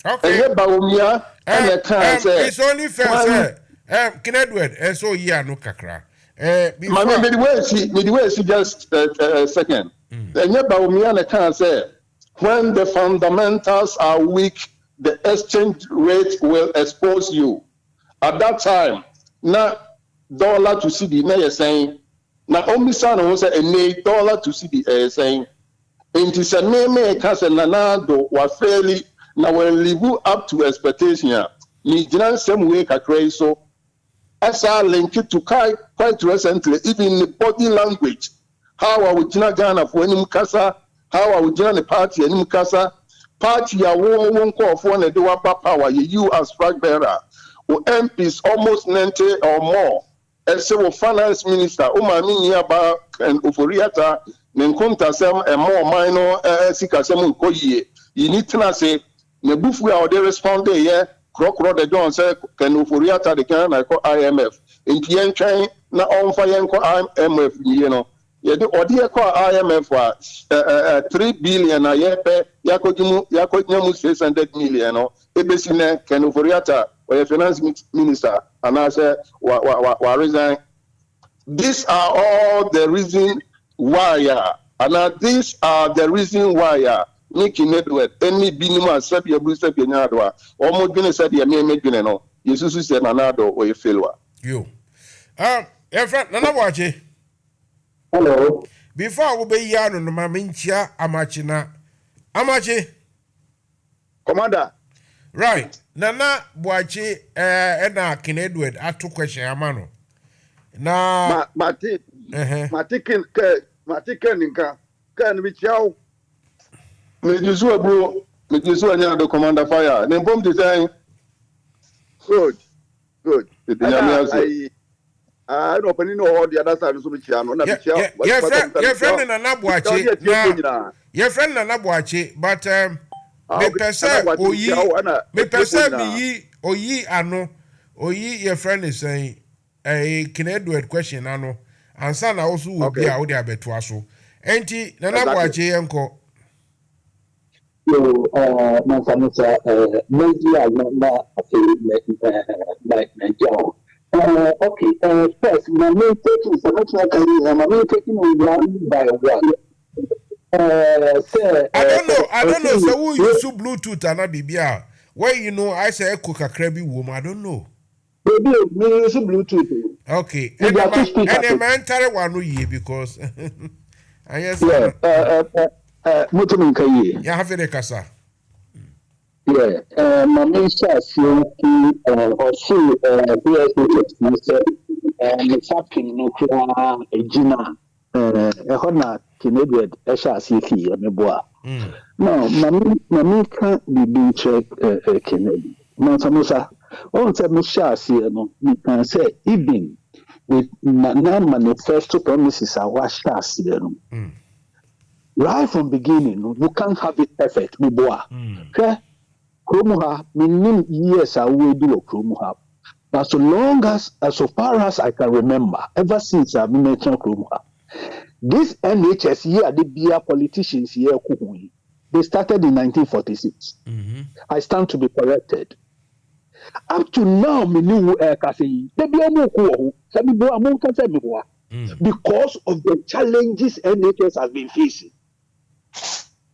And Baumia, and I can't say it's only fair, sir. Edward, and so yeah, no kakra. Midway, just a second. And Baumia, and I can't say when the fundamentals are weak, the exchange rate will expose you. At that time, now. Dollar to CD, now you're saying, now only son was a $8 to CD, saying, and it's a name, Cousin Nanado, was fairly now will live up to expectation. Me, some way, a so as I link it to quite recently, even in the body language, how I would not Ghana for any Mukasa, how I would join the party and Mukasa, party I won't call for one and do up power, you as flag bearer, who MPs almost 90 or more. And so, finance minister, Umani Yaba and Uforiata, Nenkunta Sam, and more minor Sikasem Koye. You need to say, Nebufu are they respond there, Croc Rod the John said, Can Uforiata the can I call IMF. In Tien Chain, na on fire IMF, you know. Yeah, the Odia call IMF was 3 billion a year, Yakojimu 600 million, or Ebesine, Can Uforiata. Or a finance minister, and I said, resign. These are all the reason why, and these are the reason why Nicky Network, any binima, Sabia Bruce Pinadwa, almost been a Sabia Medjun, no, Jesus said another or a failure. You. Your friend, Nana Wachi. Hello. Before we be yarn on my mincha, Amachina. Amachi. Commander. Right. Nana Wachi, Edna Kinedward, I took question, Amano. Na Mati, Matikin, can be chow. Medusa, bro, Medusa, the commander fire. Then bomb design. Good. I don't know all the other side of the channel. Your friend and Anabuachi. Your friend and Anabuachi, but me perceive me ye ano your friend is saying a Canadian question ano and son also will be out there beto so enti Anabuachi enko Mansa Musa, maybe I remember my job. Okay, first, my main taking is much like my main taking one by one. I don't know. So who use Bluetooth and Abibia? Where you know I say cook a crabby woman. I don't know. Baby, me use Bluetooth. Okay, and the man tell one year because I guess Mutumin Kaye. You have a casa. Yeah, my main chance or see it's happening no cry a Gina a honor Canadian SRCF and a bois. No, Mammy can't be being checked Canadian. Mansa Musa, all the Mushasi, you can say, even with non manifesto promises are washed us. Right from beginning, you can't have it perfect, me bois. Kromuha, meaning years I will do Kromuha. But so far as I can remember, ever since I've been mentioned Kromuha, this NHS here, the BIA politicians here, they started in 1946. I stand to be corrected. Up to now, because of the challenges NHS has been facing.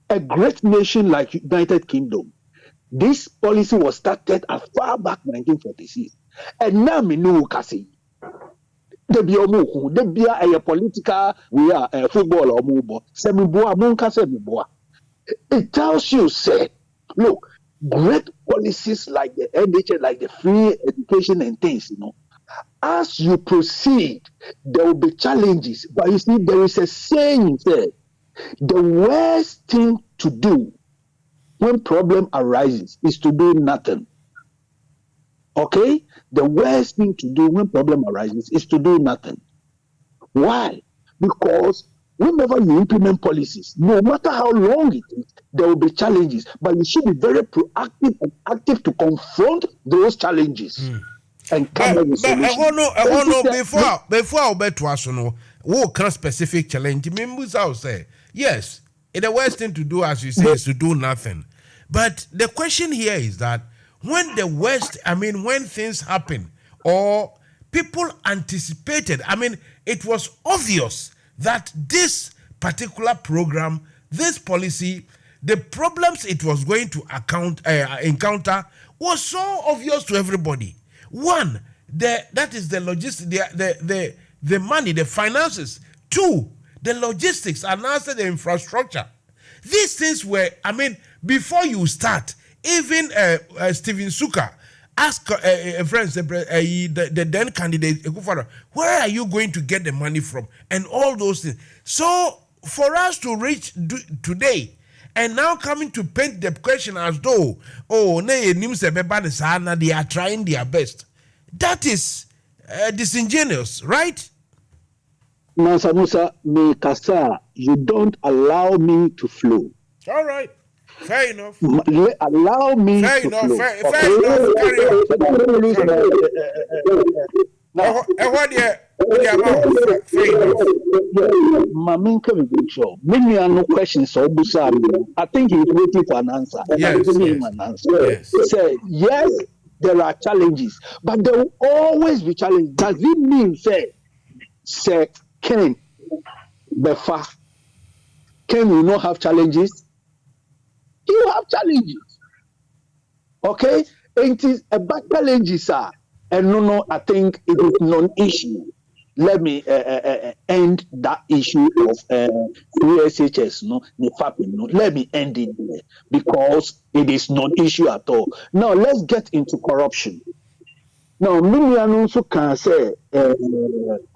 A great nation like United Kingdom, this policy was started as far back 1946. And now we know Kasi. They be a political, we are a football or mobile. It tells you, say, look, great policies like the NHS, like the free education and things, as you proceed, there will be challenges. But you see, there is a saying there. The worst thing to do when problem arises is to do nothing. Okay? The worst thing to do when problem arises is to do nothing. Why? Because whenever you implement policies, no matter how long it is, there will be challenges. But you should be very proactive and active to confront those challenges. And come up with solutions. Before I bet to us, what kind of specific challenge? Members out say, yes, the worst thing to do, as you say, is to do nothing. But the question here is that when when things happen or people anticipated, it was obvious that this particular program, this policy, the problems it was going to encounter was so obvious to everybody. One, that is the logistics, the money, the finances. Two, the logistics, and also the infrastructure. These things were, before you start, even Stephen Suka asked friends, the then candidate, where are you going to get the money from? And all those things. So, for us to reach today, and now coming to paint the question as though, they are trying their best. That is disingenuous, right? Mansa Musa, you don't allow me to flow. All right. Fair enough. Allow me fair to enough. flow. Fair enough. Carry on. No questions. I think he's waiting for an answer. Yes. Say, yes, there are challenges, but there will always be challenges. Does it mean, say, Ken will not have challenges? You have challenges. Okay? It is about challenges, sir. And no, I think it is non-issue. Let me end that issue of free SHS, no. Let me end it there because it is non-issue at all. Now, let's get into corruption. Now, many also can say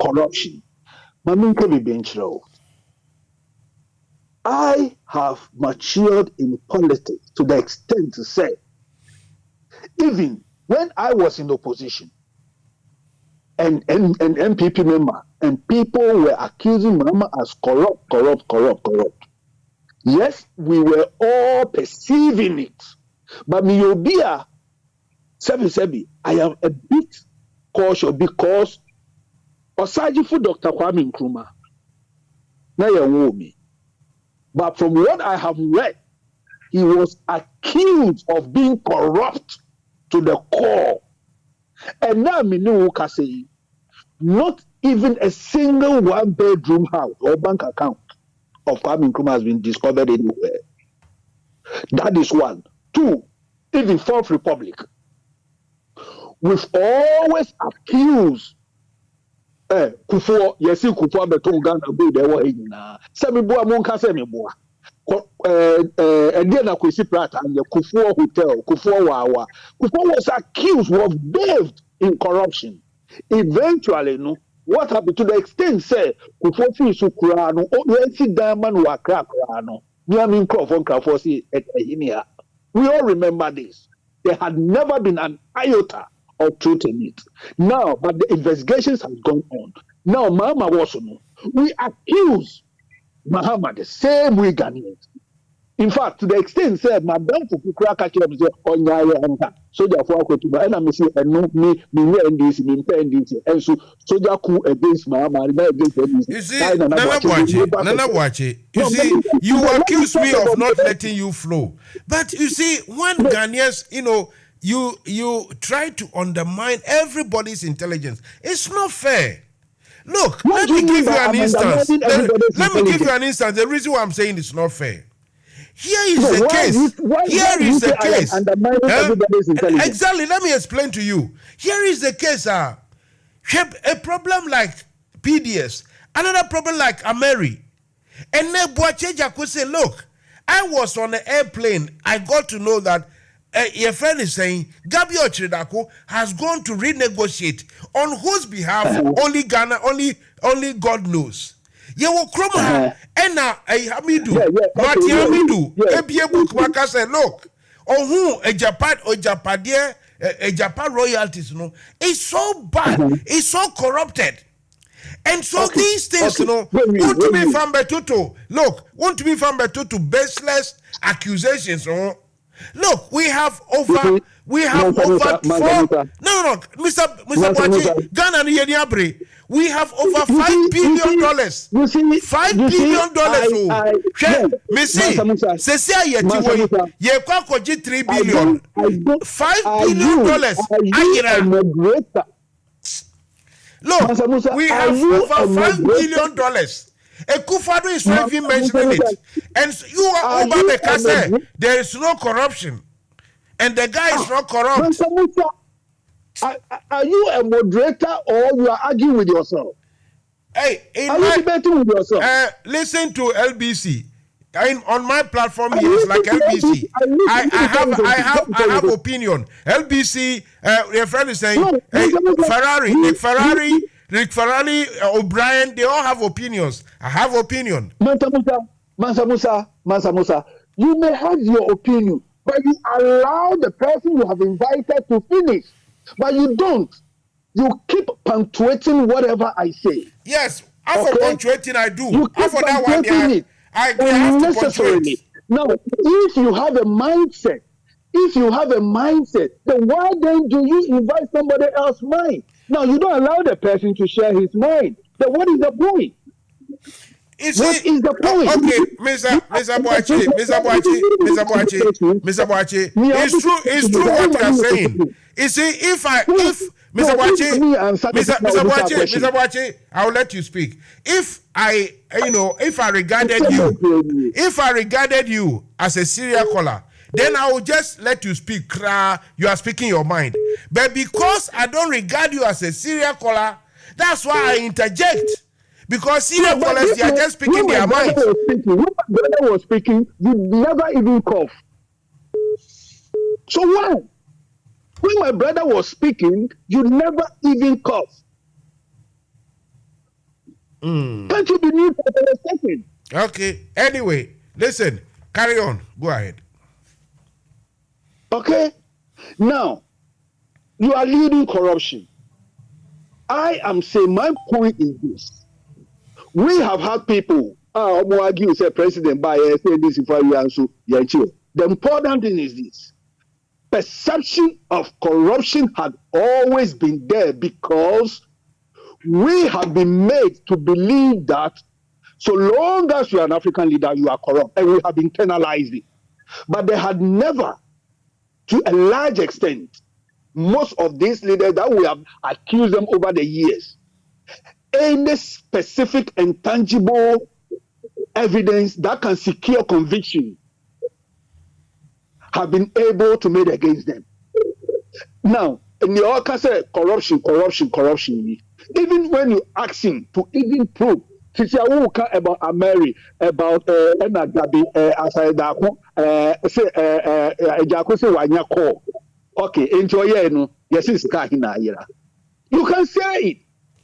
corruption. I have matured in politics to the extent to say, even when I was in opposition and MPP member, and people were accusing Mama as corrupt. Yes, we were all perceiving it. But Miobia, Sebi, I am a bit cautious because aside for Dr. Kwame Nkrumah, now you know me. But from what I have read, he was accused of being corrupt to the core. And now Minu say, not even a single one-bedroom house or bank account of Kwame Nkrumah has been discovered anywhere. That is one. Two, even Fourth Republic. We've always accused Kufuor, yesi Kufuor beton Ghana go there wa ina. Semi boa monka semi boa. And then Kwesi Pratt and the Kufuor Hotel, Kufuor Wawa. Kufuor was accused, was bathed in corruption. Eventually, no, what happened to the extent say Kufuor fi su kura no, o yesi diamond wa kra no. Ni amin crofon si here. We all remember this. There had never been an iota of truth in it. Now, but the investigations have gone on. Now, Mama was no. We accuse Mahama the same way Ghanaians. In fact, to the extent said, Madame Fukukura Kachim said, Onyaya Anka, Soja for Akotuba, and I'm saying, and no, me, NDC, me, NDC, and so Soja coup against Mahama, against NDC. You see, Nana watch it. You see, you accuse me of not letting you flow. But you see, when Ghanaians, you try to undermine everybody's intelligence. It's not fair. Look, let me give you an instance. Let me give you an instance. The reason why I'm saying it's not fair. Here is the case. Here is the case. Exactly. Let me explain to you. Here is the case. A problem like PDS, another problem like Ameri. And then Boacheja could say, look, I was on an airplane. I got to know that your friend is saying Gabio Chidako has gone to renegotiate on whose behalf only Ghana, only God knows. You will chroma and now Hamidu, Mati Hamidu, Ebie Bukmaka said, look, on who a Japan royalties, it's so bad, it's so corrupted. And so these things, want to be from Betuto. Look, want to be from Betuto, baseless accusations, Look, we have over 4. No, Mr. Boache, Ghana and Yeniabre. We have over $5 billion. $5 billion. Missy, Cecia Yetiwo, Yekwakoji $3 billion. $5 billion. Look, we have over $5 billion. Ekufado is not even mentioning it. And you are over the castle. There is no corruption. And the guy is not corrupt. Mansa Musa, are you a moderator or you are arguing with yourself? Hey, are you debating with yourself? Listen to LBC. On my platform here is like LBC. I have opinion. LBC, your friend is saying, Rick Ferrari, O'Brien, they all have opinions. I have opinion. Mansa Musa, you may have your opinion, but you allow the person you have invited to finish. But you don't. You keep punctuating whatever I say. Yes, after punctuating, I do. You keep after that one, I have to punctuate. Now, if you have a mindset, then why then do you invite somebody else's mind? Now, you don't allow the person to share his mind. Then what is the point? You see, what is the point? Okay, Mr. Boachi, it's true what you are saying. You see, if Mr. Boachi, I will let you speak. If I regarded you as a serial caller, then I will just let you speak. You are speaking your mind. But because I don't regard you as a serial caller, that's why I interject. Because serial callers, they are just speaking their mind. When my brother was speaking, you never even cough. So why? When my brother was speaking, you never even cough. Can't you believe that I was talking? Okay. Anyway, listen. Carry on. Go ahead. Okay. Now, you are leading corruption. I am saying my point is this. We have had people argue, say President by say this if I answer. The important thing is this. Perception of corruption had always been there because we have been made to believe that so long as you are an African leader, you are corrupt, and we have internalized it. But they had never, to a large extent, most of these leaders that we have accused them over the years, any specific and tangible evidence that can secure conviction have been able to make against them. Now, in the all say corruption. Even when you ask him to even prove, about Mary, about Gabi, okay, enjoy it. Yes, it's Kahina. You can say it.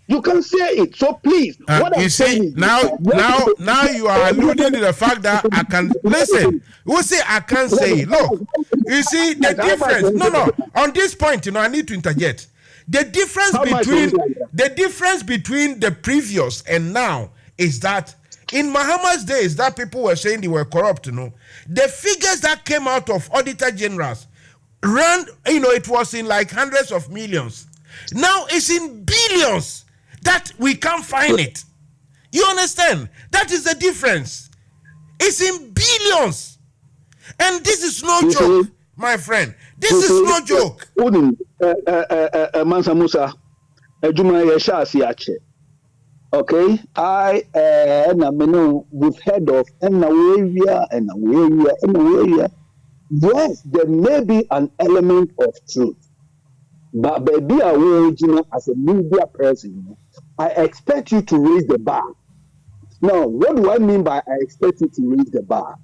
You can say it. So please, what you see now you are alluding to the fact that I can listen. Who say I can't say it? Look, you see the difference. No. On this point, I need to interject. The difference between the previous and now is that in Muhammad's days, that people were saying they were corrupt. The figures that came out of auditor generals ran. It was in like hundreds of millions. Now it's in billions. That we can't find it. You understand? That is the difference. It's in billions. And this is no joke, my friend. This is no joke. Mansa Musa, okay, we've heard of yes, there may be an element of truth. But baby, as a media person, I expect you to raise the bar. Now, what do I mean by I expect you to raise the bar?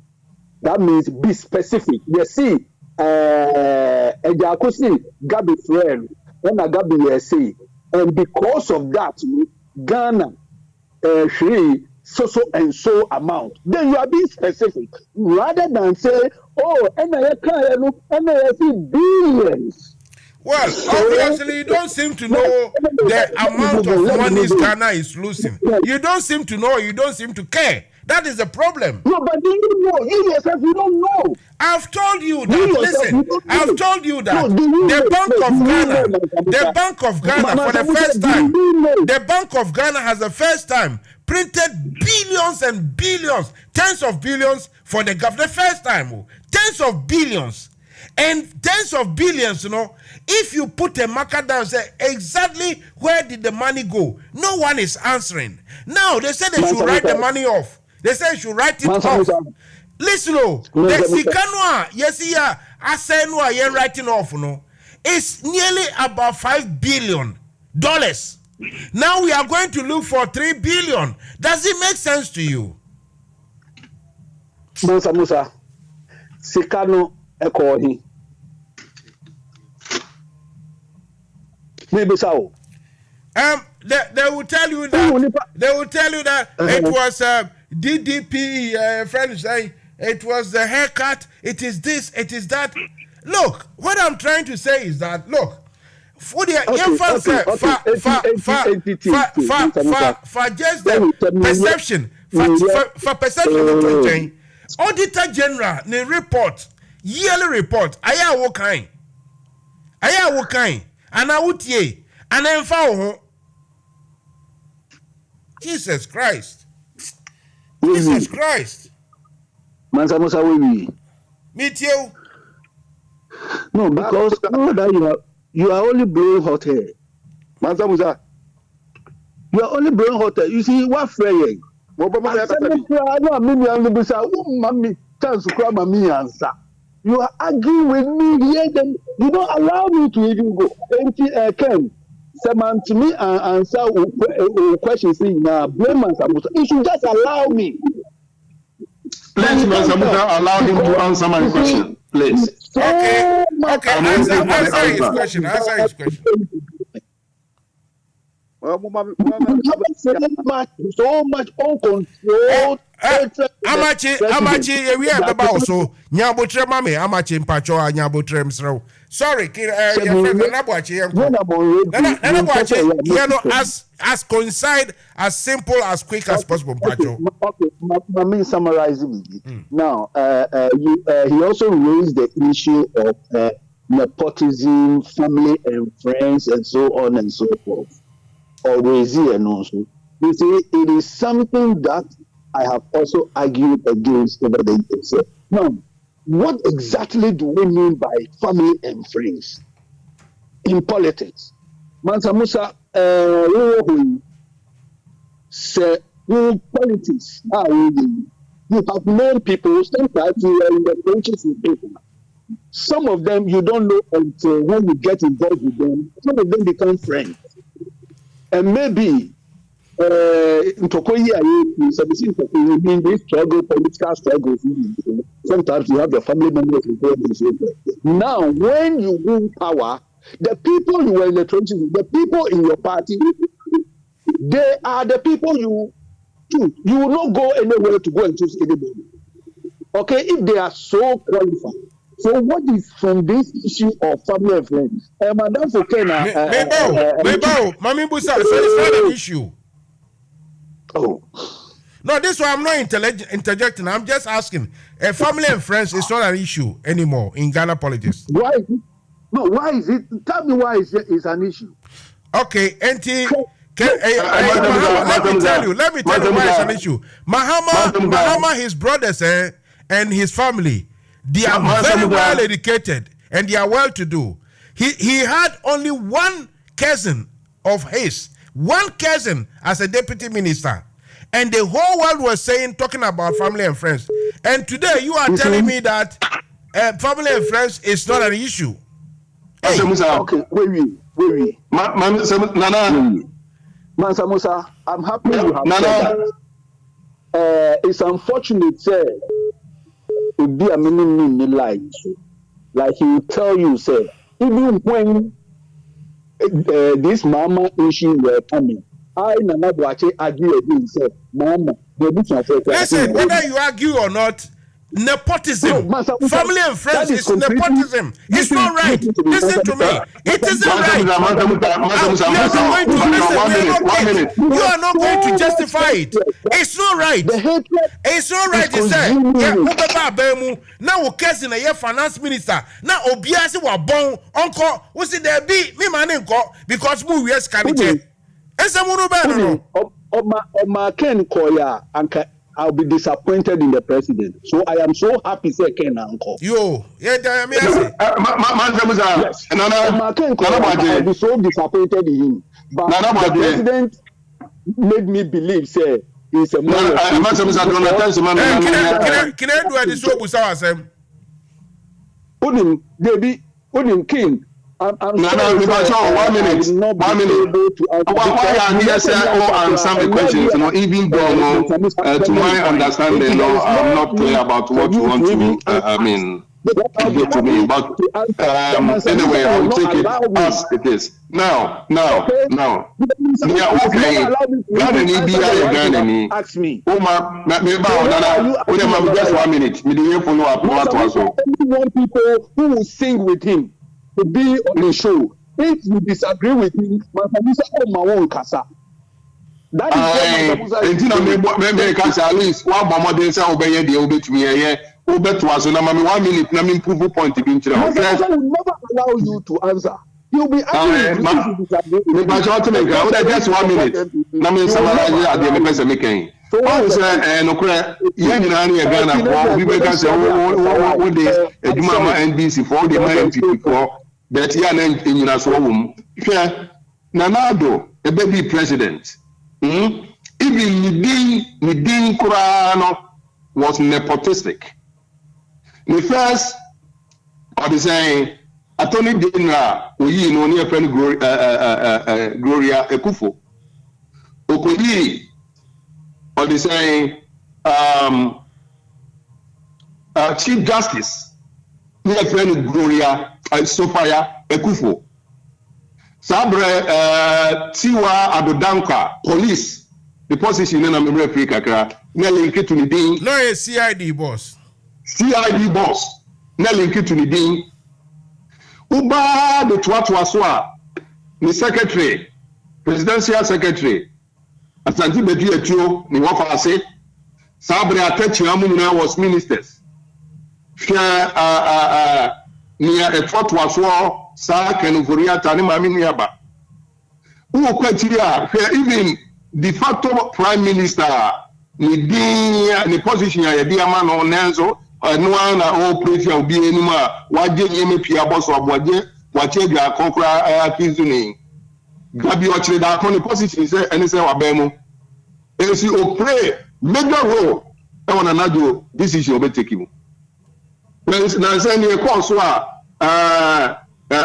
That means be specific. You see, Gabi friend, when I Gabi say, and because of that, Ghana, so and so amount. Then you are being specific rather than say, oh, and I see billions. Well, obviously, you don't seem to know the amount of money Ghana is losing. You don't seem to know. You don't seem to care. That is the problem. No, but you know. You yourself, you don't know. I've told you that. Listen, I've told you that the Bank of Ghana, for the first time, the Bank of Ghana has the first time printed billions and billions, tens of billions for the government. The first time, tens of billions. And tens of billions, if you put a marker down and say exactly where did the money go, no one is answering. Now they say they should write the money off. They say you should write it off. Listen, the Sikanwa, yes, I say no, you're writing off, it's nearly about $5 billion. Now we are going to look for $3 billion. Does it make sense to you? Mansa Musa, Sikano Ekoni. Maybe so. They will tell you that it was DDP friends saying it was the haircut, it is this, it is that. Look, what I'm trying to say is that for the for just the perception, for perception, Auditor General the report, yearly report, aya wo kind, and I would ye, and then Jesus Christ. Jesus Christ. Mansa Musa, we Meet you. No, because that you are only blowing hot air. Mansa Musa. You are only blowing hot air. You see, what fraying? You are arguing with me here, then you don't allow me to even go. Ken, someone to me answer questions now. Blame Mansa Musa. You should just allow me. Please, Mansa Musa, allow him to answer my question. Please. Okay. Answer his question. Answer his question. So much uncontrolled. Amachi, we have about so Nyabotre Mame, Amachi Pacho, Nyabotre Msro. Sorry, your friend Nabuachi, as coincide, as simple, as quick as possible, Pacho. Okay, let me summarize it. Now, he also raised the issue of nepotism, family and friends, and so on and so forth. Always here and also. You see, it is something that I have also argued against over the years. Now, what exactly do we mean by family and friends in politics? Mansa Musa, politics, you have known people, sometimes you are in the trenches with people. Some of them you don't know until when you get involved with them, some of them become friends. And maybe sometimes you have your family members involved. Now, when you win power, the people you were in the trenches, the people in your party, they are the people you choose. You will not go anywhere to go and choose anybody. Okay, if they are so qualified. So what is from this issue of family and friends? Madam Fokena, Mami Busa, so it's not an issue. Oh. No, this one I'm not interjecting. I'm just asking. Family and friends is not an issue anymore in Ghana politics. Why is it? No, why is it? Tell me why it's an issue. Okay, let me tell you why it's an issue. Mahama, his brothers and his family, they are very well educated and they are well to do. He had only one cousin of his, as a deputy minister. And the whole world was talking about family and friends. And today you are telling me that family and friends is not an issue. Hey. Okay, wait. Mansa Musa, I'm happy you have said that. It's unfortunate, sir. To be a minimum like he will tell you, sir, even when this mama issue were coming, I Nanabuache argue against, sir, mama. Listen, whether you argue or not, nepotism, family and friends is nepotism. It's not right. Listen to me. It isn't right. You are not going to justify it. It's not right. It's not right. It's now we cousin a finance minister. Now obiase wa bon uncle. We see there be me man because we are scanning. I'll be disappointed in the president. So I am so happy say Ken uncle. Yo, yes. I'll be so disappointed in him. But the president made me believe say he's a man. Can I do this so Busa Udim King. I'm sorry, 1 minute. Why answer the questions? Even though to my understanding, I'm not clear about what you want to give to me. But anyway, I'll take it as it is. Now. Ask me. Just 1 minute. Follow up. People who will sing with him to be on the show. If you disagree with me, Mansa Musa on my own casa. That is what Mansa Musa at least one more day say obey the obey to me here. Obey to us. Now, 1 minute. Now, prove point to be in. Mansa Musa will never allow you to answer. You'll be asking just 1 minute. Now, summarize at the person making. So what was no cry yen na na Ghana for we make us what dey eduma NBC for the MPP for but ya na nyina so wom hwe Nanado a baby president even Midin Kurano was nepotistic. The first of the saying Attorney General we no near friend Gloria Ekufo Okoyi or the saying Chief Justice near friend Gloria Sophia Ekufo Sabre Tiwa Adodanka police the position in America na link to the ding no a CID boss na link to the ding uba the twatwa so the secretary presidential secretary Asante Bedu Etuo ni wafa ase Sabre Atachi Amunina was ministers near a twatwa so sa Kenuforia tani mami niaba who criteria even de facto prime minister ni position ya dia ma no nenzo no na o president obi enuma waje yeme pia boss aboje wache ga konkura akizuni gabi o chire da kon position say any say wabemu esi o play major role e wona najo decision obeteki mu na say ni e ko so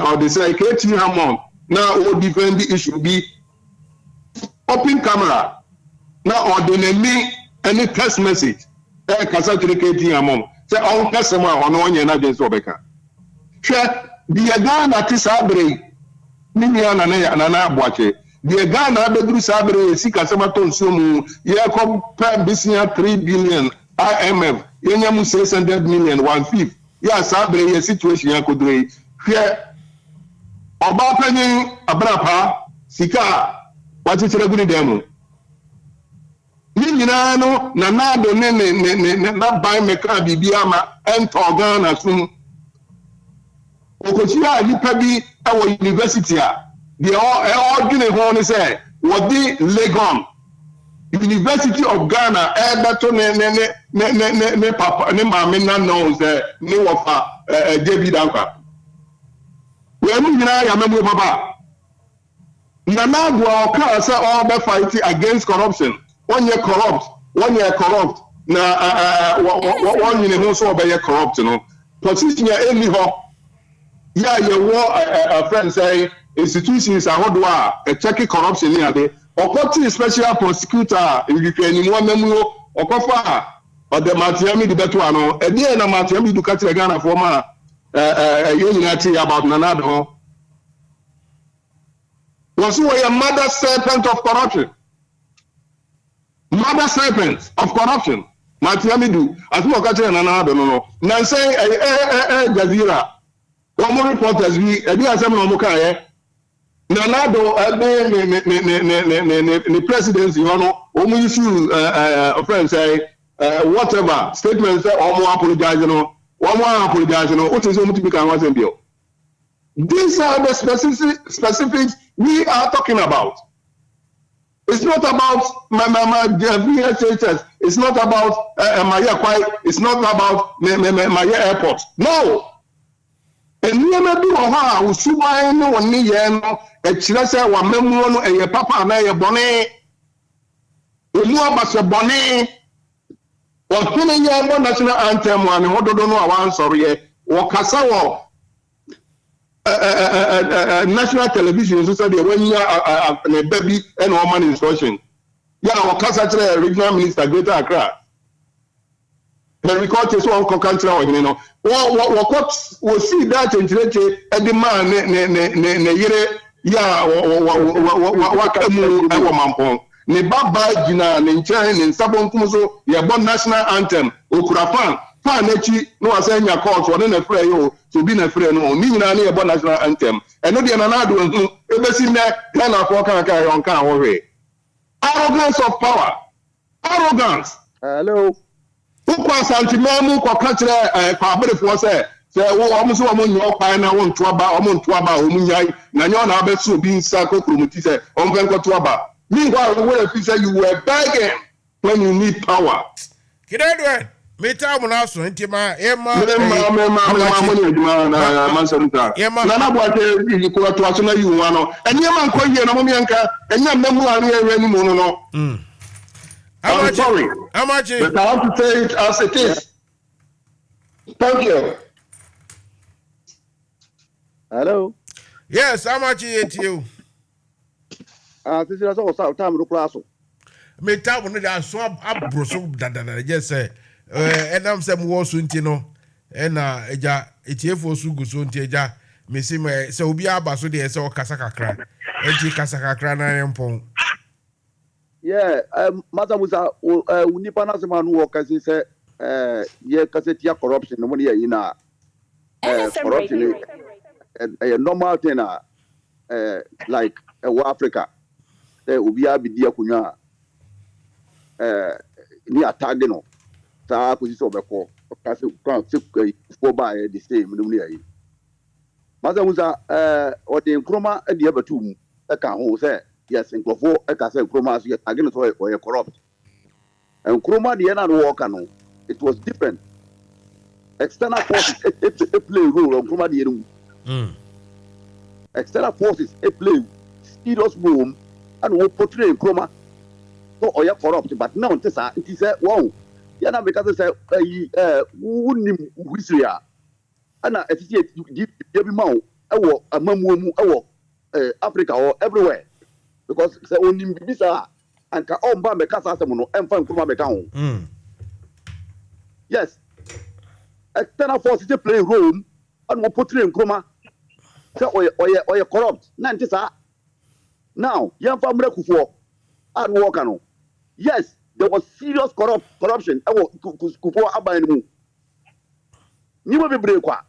or they say KT Hammond now all defend the issue be open camera now or they me any text message kasa to KT Hammond say on customer on one year na just obeka share the Ghana ti sabre ni na boache the Ghana bedru sabre si customer to nso mu ye come pay business 3 billion IMF yenya mu 600 million 1/5 ya sabre ye situation ya kodre share Obapenyin abrapa sika wachichere guni demu ni nyina no na nado ne na ban meka bibia ma ento Ghana sum okochi a nipa bi awo university a de all gine ho ne say wodi Legon University of Ghana beto ne papa ne mama na no say ni wofa David Anka when you are member Baba Nanagwa can say all be fighting against corruption. One year corrupt na one year no so be corrupt no position ya any ho ya war a friend say institutions are hodwa a check corruption here dey okoti special prosecutor if you any one memu okofa or the Matiami the better one e dey na Matiami do catch Ghana for ma you about Nanado was who a mother serpent of corruption. Mother serpent of corruption. Matiamidu, as more catching Nanado no. Nancy Jazira. One more reporters we do some Momuka. Nanado the presidency, you know, only issue a friend say whatever statements say or more apologize, you know. One more apologize, you know, what is going to become one bill. These are the specifics we are talking about. It's not about my VHHS. It's not about it's not about my airport. No. And we never do how we should buy no one near a chilasa or memory and your papa and your bonnet. We know about your bonnet. Or killing your national anthem one, what don't know one sorry, or Kasawa national television, so say when you are a baby and woman instruction. Yeah, or Kasachre regional minister, Greater Accra. The record is one country, you know. What we see that in Chile, and the man, ne baba jina ne nchen ne nsabon kumso ye bon national anthem okurafan fa nachi no asenya court won na frɛ yo so bi na frɛ no ni nyina ne ye bon national anthem eno de na ado hu ebesi me Ghana for kan yon kan wo hwe arrogance of power arrogance hello ukwa santimamu kwa kachire kwa aberefo se wo omuso wo nyo kwa na wo ntoaba o munyai na nyo na abeso bi nsa kokromuti se onfen ko toaba. Meanwhile, what if you say you were begging when you need power. Kidedwe, me tell mo na so ntima Mansa Musa. Nana boate you ko to aso na you no. Enye man ko ye na mo mianka, enye mmemu anu ye ni mo no. I'm sorry. But I have to say it as it is. Thank you. Hello. Yes, how much is you? This is also time to class. Me tell mo na so abroso dada just say enam se mo so ntino na eja etiefo so guso nti eja me se me se obi aba so de se o kasa kakra enti kasa kakra na empon. Yeah, Mansa Musa unipa na se manu o kasi se ye kasi tia corruption no mo ye ina corruption a normal thing like Africa obi abidi akunya ni atage no ta position obeko kasi kan se for by the same no ni ayi Mansa Musa o de nkroma e de abatum e kan ho se yes nkrofo e ka se nkroma so atage no so e corrupt nkroma de na no work no it was different external forces it play role nkroma de no external forces it play serious role and we portray nkroma so oya corrupt but now it is wow ya na because say wunim wisria ana etiti di bi ma o ewo amamuo mu ewo Africa or everywhere because say onim bibisa anka omba meka asem no emfa nkroma meka ho yes external forces they play role and we portray nkroma so oya corrupt na it is now ya fa mrakufo and work no yes there was serious corruption kufo aban mu ni mo bebre kwa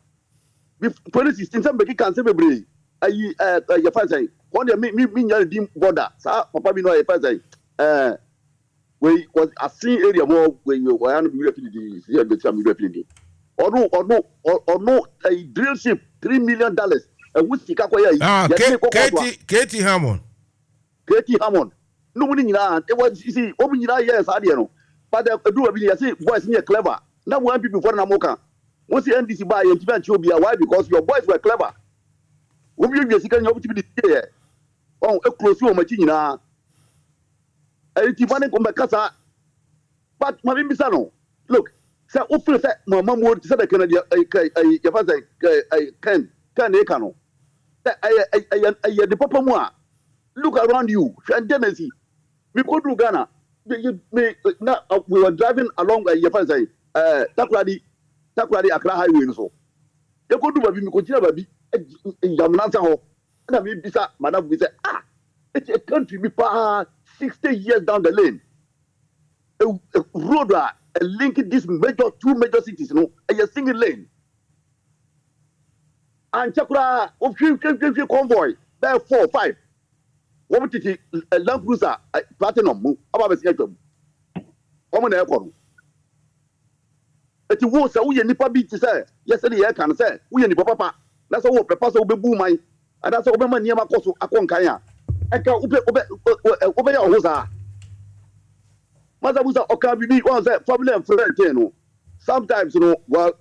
2016 some beki kan se bebre ayi ya fa say kon me nyare dim border sa papa bi no ya fa say we was a sea area more when you were an be refugee here be some refugee or no a drill ship $3 million and we sika kwa ya Katie Hammond no money nyina e was see obi nyina yes ade no but do abi say boys near clever now one people for na moka won see NDC buy you be anchi obi why because your boys were clever obi you sika nya obi be there oh e close you machi nyina e ti bane ko mbekasa but ma bi bisa no look say o feel say mama mo say the Canada ya fa say can e kanu ay the papa mu a look around you and then see we go to Ghana we were driving along Takoradi Accra highway so you go to baby me continue baby jamnansa ho na me bisa madam we say it's a country be 60 years down the lane a road linking this two major cities no a single lane and Chakura of convoy there 4 or 5 what titi Land Cruiser platinum mu aba be se atwam omo na ekọ no eti wo se wo ye nipa bi ti se yes dey ye kan se wo ye nipa papa na so wo prepare so wo be bu man ada so wo be ma niam akoso akonkan a eka obe ya ohoza Mansa Musa oka bibi won say family and friend no sometimes you know well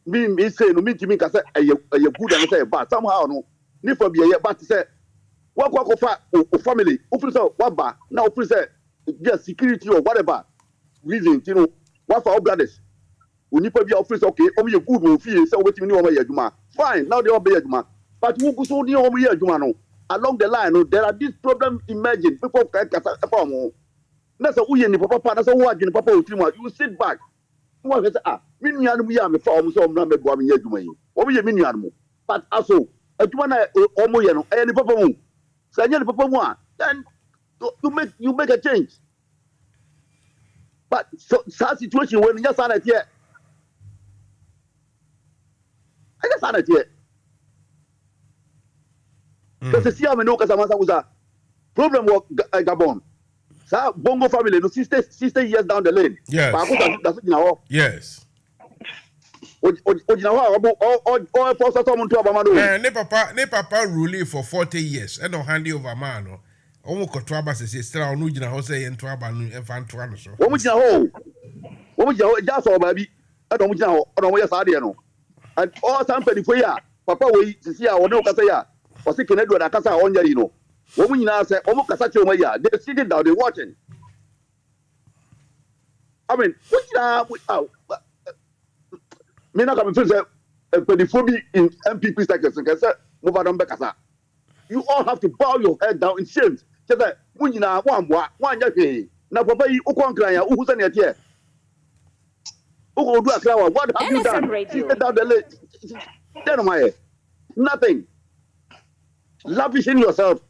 me say no me timi ka say eye good and say bad somehow no ni for be ye but say what fa o family o free say what ba now free say just security or whatever reason you know what for our brothers we need to be office okay o me good o feel say o betimi ni o ma ye adwuma fine now they all be adwuma but who go so ni o ma ye adwuma no along the line no there are these problems emerging people can kasa for mo na say uye ni papa na say wo adwene papa o tirimu you sit back mo say me nuanu ya me fa o mo so o na me bo me ye adwuma yi o me ye me nuanu but also adwuma na o mo ye no e ni papa mo say ni papa mo a then you make a change but so situation when you just stand here I just stand here because see how me know because Mansa Musa problem was Gabon sa Bongo family no 60 years down the lane yes that's you know yes o for so someone to Obama do ne papa rule for 40 years and no hand over man no Omo koto aba se stra onu gina ho se yento aba no efa nto ano so. Omo gina ho ja so ba bi ado omo gina ho ado omo ya sa de no. And all some pedifo ya papa we sisi a wona okasa ya o se Kennedy na kasa on yari no. Omo nyina se omo kasa che omo ya they sitting down they watching. I mean, me na come feel say pedifo bi in MPP sectors can say move on back kasa. You all have to bow your head down in shame. Say that when you na one ya na papa yi ukonkran ya uhu se na tie. Uko do akra what have you done? Sit down the list. Then my nothing. Lavishing yourself,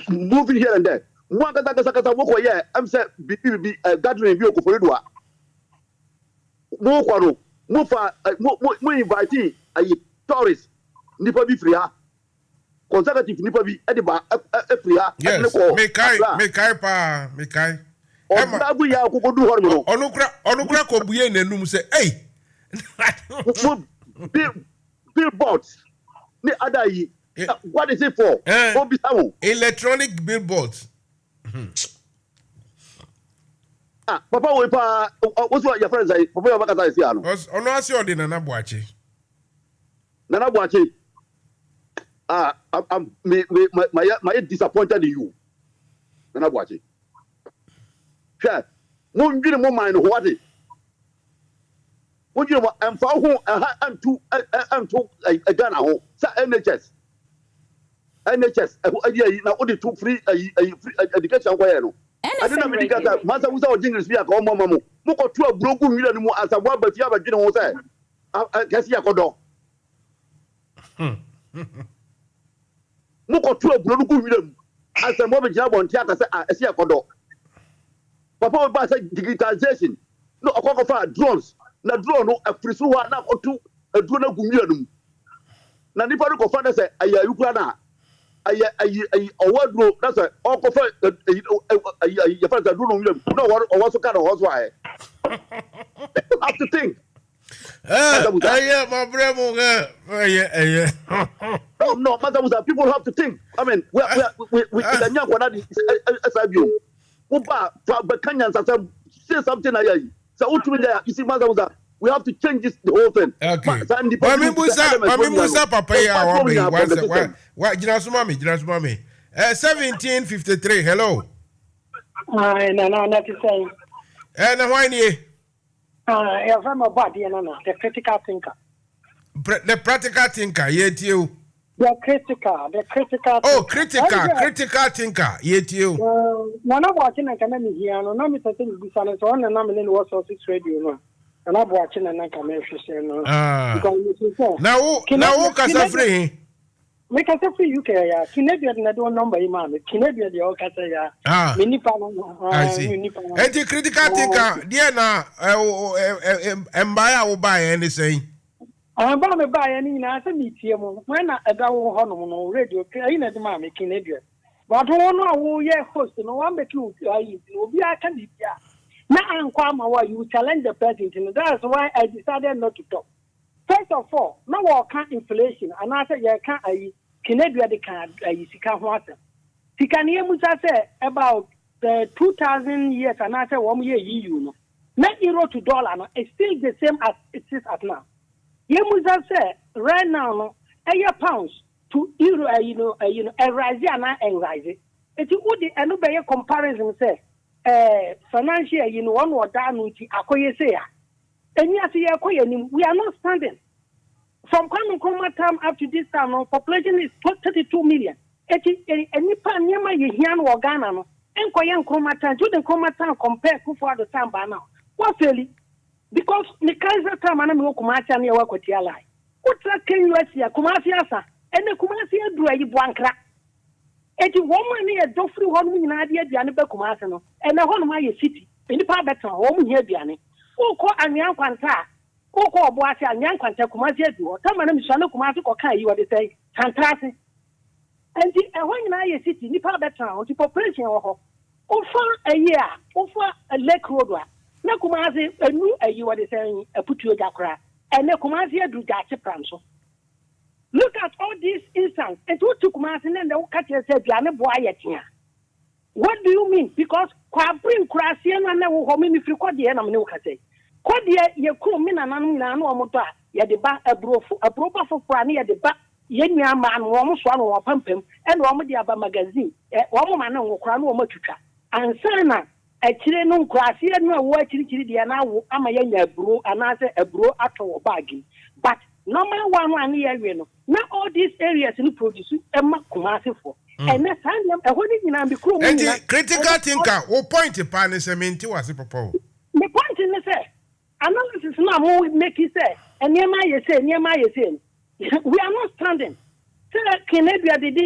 moving here and there. One kata woko ye am say be gathering bi okoforidoa. Mo kwaro, mo fa mo invite ayi tourists nipa bi free ha. Conservative nipa bi e de ba free ha. Yes, me kai pa. Obrabu ya kokodu hormo no. Onukra kobuye nenum say, "Hey." Billboards. Ni adayi. What is it for? Electronic billboards. Papa we pa what's what your friends say? Papa you bakata isi ano. Ono asi odi Nana Boachi. Nana Boachi. I'm my disappointed in you. Nana Boachi. Sure. Mo ndwire mo mind what it. Mo ndwire mo emfa ho antu Ghana ho. Sa NHS na odi to free education kwa no. I didn't mean that Mansa Musa or English be a common mamu. Moko to a broken million more as a one, but you have a general say. I guess you could. Moko to a broken million as a moment job on theater. I see a condo. Papa will say digitization. No, a cock of drones. Na drone, a frisuwa na or two a drone of million. Nanipa ko father say, Aya Ukrana. Wardrobe, that's a all prefer your friends are doing no what or what's kind of horse why. People have to think. My brother, no, Mansa Musa, people have to think. I mean, we the young one SIBU. Uba, but Kenyans say something like so you see, Mansa Musa, we have to change this the whole thing. Okay. Mami Musa papa ya wa jina sumami 1753 hello. Na to say. Na why ni? Ya from a body the critical thinker. The practical thinker yet you. The critical. Oh, critical thinker yet you. No watching and coming here no me something be silent on and I'm in was 6 radio no. And I'm watching and I come no. Now kasa free. Me kasa free UK ya. Kinebia na do number imam. Kinebia de o kasa ya. Mini pa no. I see. Enti critical thinker dia na embaya wo buy anything. Ba me buy any na asa mi tie mo. When na eda wo ho no no radio ayi na de ma me Kinebia. But wo no wo ye host no one make you ayi obi aka ni bia. Na ankwama wa you challenge the president and that's why I decided not to talk. First of all, now we can't inflation and I said you can't Canada the can sika ho asa. Sika ne Musa say about 2000 years and I said 1 year EU no. Net euro to dollar no it's still the same as it is at now. Ye Musa say right now no pounds to euro rise and rise. It would the no be comparison say financial, one or down with Akoye say, and yes, we are not standing. From Kwame time up to this time, our population is 32 million. Any pan near my Yan or Ghana, and Koyan Komatan, Jordan Komatan compare to for the time by now. What really? Because the Kaiser time and I'm Komatan, you work with your life. What's that can you see a Kumasiasa and the Kumasia do a Buankra? Eti woman ni e do free hon nyina de aduane be Kumase no e na hon ma ye city nipa betan wo mu hia aduane ukọ anyan kwanta ukọ obo ase anyan kwanta Kumase adu ta ma na misua na Kumase ko kan yi wo de say tantrase enti e hon nyina ye city nipa betan o ti population wo ho ofa ayi a ofa lake road wa na Kumase anu ayi wo de say aputuo jakora e na Kumase adu jache pranso. Look at all these instances. It would took Martin and the catcher said, Piano boy yet here. What do you mean? Because Quabrin Crasian and I will home if you call the enemy. Kodia, you cool min and no motor, ya the back a proper for Prani at the back, Yenya man, one swan or pump him, and one with the other magazine, one man or crown or motuka. And Sana, a chileno Crasian, no watching the now, I'm a young bro, and I say a bro after or bagging. But no man 1 year, you know, not all these areas in produce a Kumasi for. And that's how I'm the critical thinker, what point upon is a minty was a proposal. The point in the say. Analysis now more make you say, and near my say, we are not standing. So Canada did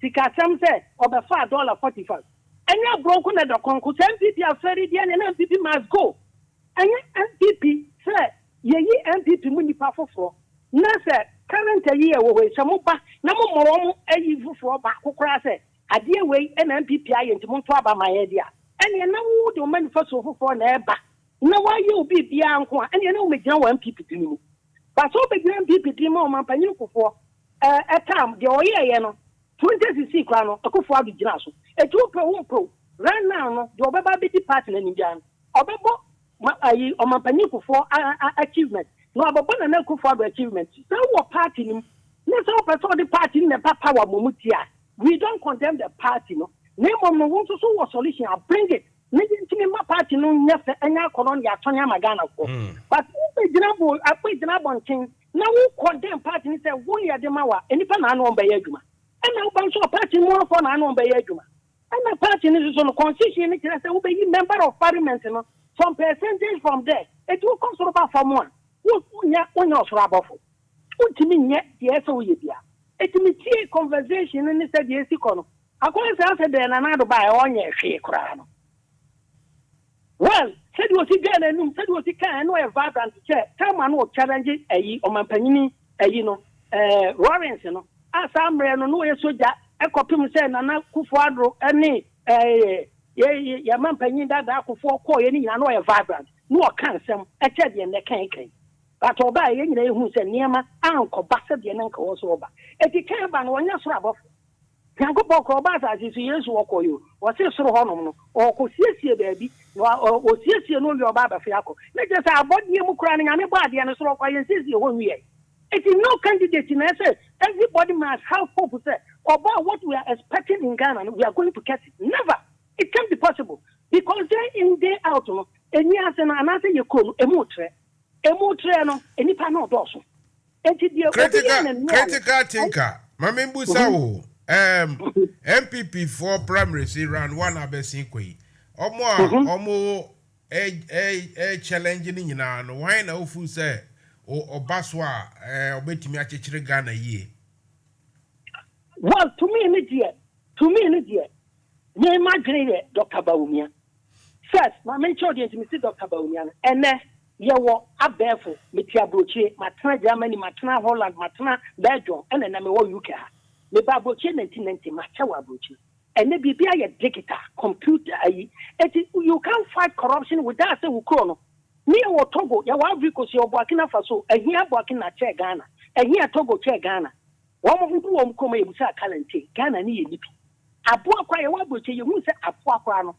Sikasam said of a $5.45. And you're broken at the concourse, MPP are very dear and MPP must go. And MPP said, ye MPP money powerful for. No, sir, current year away, some no more a evil for back who crash it. A dear way, and MPP and Montaba my idea. And you know, the manifest for an air back. No, why you be beyond one, and you know, make no one people to you. But so big people to more man for a time, the oil, 20 crown, a coup for the Ginasso, a 2 pro. Right now, the Obaba party in Indian, Obabo, or Mampanico for achievement. No, but one and for the achievement. So, what party? Let's hope the party in the power Mumutia. We don't condemn the party, no. Name of no one to solve a solution, I'll bring it. My party no never any colony at Tonya Magana for. But if I put the number king, now we condemn party and say, we are the Mawa, and if I know by Yaguma. And now bunch of party more for I know by Yaguma. And the party is on the constitution, it will be member of parliament, some percentage from there. It will come sort of from one. One of Rabofo. What to me yet, yes, so you be. It will be a conversation and it said, yes, you can. I can't answer then another by on your share crown. Well, said was he again and said was he can no vibrant chair. Come on, challenge a or my penny, Lawrence, as I'm no soldier, a copy say, Nana Kufuadro, any a man penny that I could for any, I know a vibrant, no cancer, a cheddy and the can't. But obey any who said Niama, Uncle Bassett, and Uncle was over. If you can't ban one, yes, Rabov. Can't go about as is years walk or you, or say so honor, or could see baby, or see no your baba fiaco. Let us have body you crying on a body and a stroke I insist you 1 year. It is no candidate in essence. Everybody must have hope about what we are expecting in Ghana and we are going to get it. Never. It can't be possible. Because day in, day out, and yes, and another you call a mutre, no, any panel dorsal. Critical thinker, Mamimbu Sao. MPP for primary see round 1 abesinque. Omo a challenging in an wine of who say or Baswa obetimi achire Ghana ye. Well, to me in it, near my great Dr. Baumia. First, my main audience, Mr. Dr. Baumia, and then you were up there for Mitia Broche, Matana Germany, Matana Holland, Matana Belgium, and then I'm all UK. The Baboche 1990 Machawa Broche. And maybe be a digital computer. You can't fight corruption without a Ukrono. Near what Togo, your wife because you're Burkina Faso, and here Burkina Chair Ghana, and here Togo Chair Ghana. One of whom come with Calente, Ghana near Nipi. A poor quiet Wabuche, you won't say a poor crano.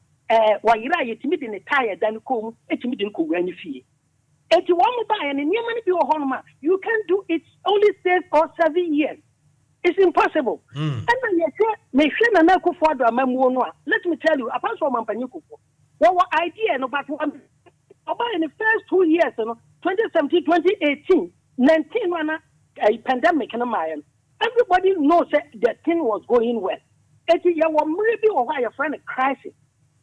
While you're right, it's in a tire than come, it's in Kugan fee. If you want to buy and in Yemen, you can do it only 6 or 7 years. It's impossible. And then you say, let me tell you, apart from Mampanyuku, what idea about in the first 2 years, 2017, 2018, 19 a pandemic in Mayan. Everybody knows that the thing was going well. It's maybe or your friend a crisis.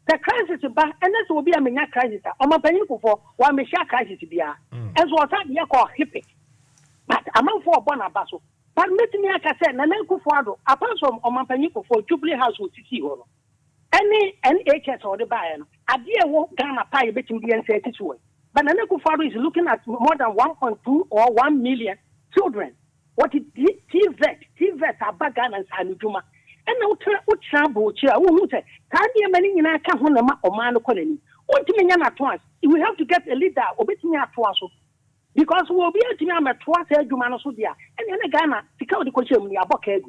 The crisis is back, and this will be a mini crisis. Mampanyuku for one Misha crisis to be. And so what's that you call hippie. But I'm not for Bonabaso. But let me like I said, Nanako Fado, apart from Omampanico for Jubilee House with CC Holo. Any NHS or the Bayern, a dear won't Ghana pie betting the NCT way. But Nanako Fado is looking at more than 1.2 or 1 million children. What it TVET are Bagan and Sanujuma. And no Chambo chair, who say, can't be a man in a Kahunama or Mano colony. What do you mean at once? We have to get a leader or betting at once. Because we will be able to name a twice a Jumanosudia, and in Ghana, to come to Cochum, Abokeg.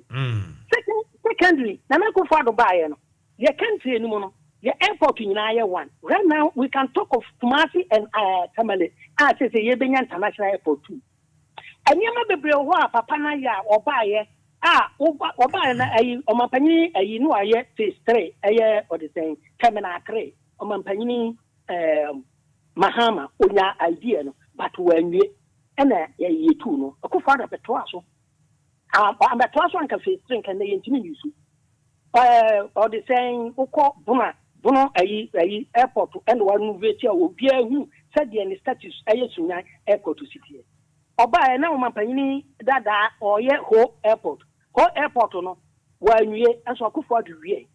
Secondly, Nanako Fado Bayern, your country anymore. Your airport in one. Right now, we can talk of Kumasi and Tamale. I say Yebenya International Airport too. And you remember Brewa, Papana ya, or buy or buy a Omampani, a you know, a year phase 3, a year or the same, Kamena 3, Omampani, Mahama, Unya idea, but when you and a year two, no, a good father Petroaso. I'm a class one can face drink and they intimidate you. Or the saying, Oko Buna. Bono ayi airport and one movie will be a who said the status ayesuna airport to city. Oba na mampani dada or ye ho airport. Ho airport no wa nwie aso akufo adu wie.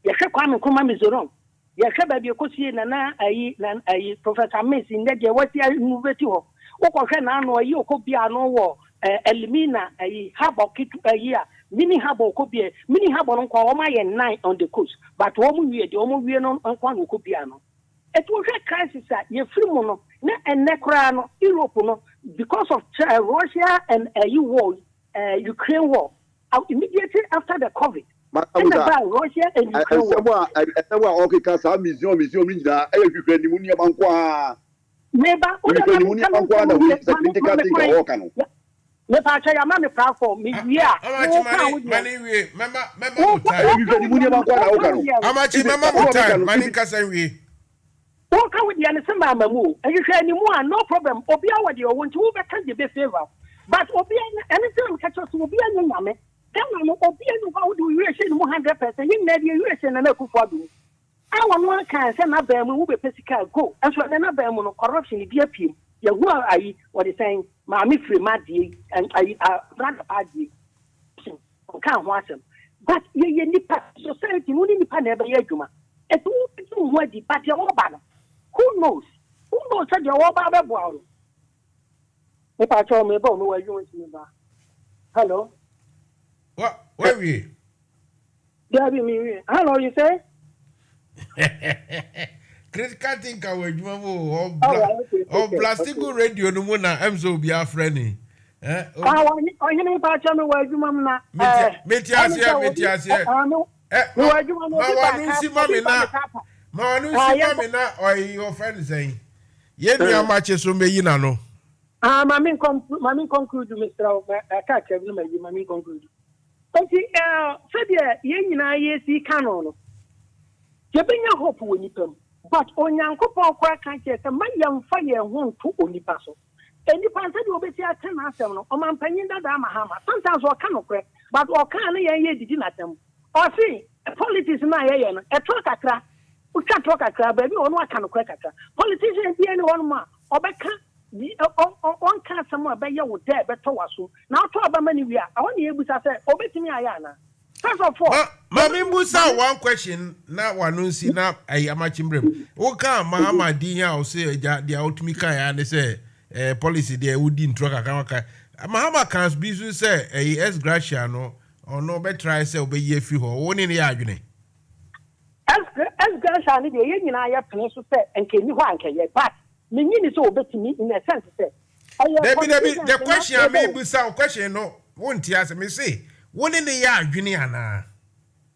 Ye hwe kwame kuma mizoron. Ye hwe ba bi ekosie na ayi Professor Messi ndege wati movie ho. Oko hwe na no ayi okobia no wo elimina ayi habokitu ayi a mini habo kopie mini habo no kwa oma ye 9 on the coast but omo wie de omo wie no kwa no kopia no it was a crisis ye free mo no na enekra no Europe no because of Russia and war Ukraine war immediately after the COVID Russia and Ukraine war okay ka sa mission minja e hwehwe ni muni abankwa neba o de muni abankwa na we critical thing ka work no me pa cha ya ma me platform me wi a mani wi mama amachi mama mutan mani kasa wi o ka wi ya ne se ma mamu ehwe ni mu a no problem obi a wode o wonti wo be ka je be favor but obi anything ka cho so obi anya nyame kan no obi anya wa wo do wi ehwe ni mu 100% yin na die wi ehwe na na kufu adu awa no kan se na ba mu wo be physical go enso na ba mu no corruption bi apiem ya hu ayi what they saying Mammy free Maddy and I brother Paddy. Can't watch them. But ye nipa society, no nipa never yajuma. And who what the party or banner? Who knows? Who knows that you're all about wow? If I told me about where you want to about. Hello? What? Where are you? Hello, you say? Critical thinker we juma o plastic radio no mo na emzo bia freni o hini pa cha me wa juma na meti asie ma wanu si mami na o your friend say ye nua ma che so meyi na no mami conclude Mr. Akacha bi mami conclude enti se dia ye nyina ye si kano no je benya hope woni pam but onyankopon kwa kan che se mayam fa ye ho to onipa so enipa se de obeti aka na asem no o mampanyin dada mahama sometimes o kan okre but o kan na ye didi na tem o see politics na ye no e to kakra o twa to kakra ba bi o no aka no kra kakra politicians bi any one ma obeka on kan some be ye wo there be to waso na to aba mani wi a won ye busa se obetimi aya na. First of all, Mami Musa, one question na wanunsi na amachimbrem. Oka Mahama dinya o say dia ultimika ya ne say policy there wudi ntroka kanaka. Mahama can be so say S gratia no or no be try say obe ye fi ho. Woni ne ya adwene. S gratia ne de ye nyina ya pene so say enke ni ho anke ye but me nyini so obetimi in a sense say. The question I may Musa question no won't ask me say one in the yard, Juniana.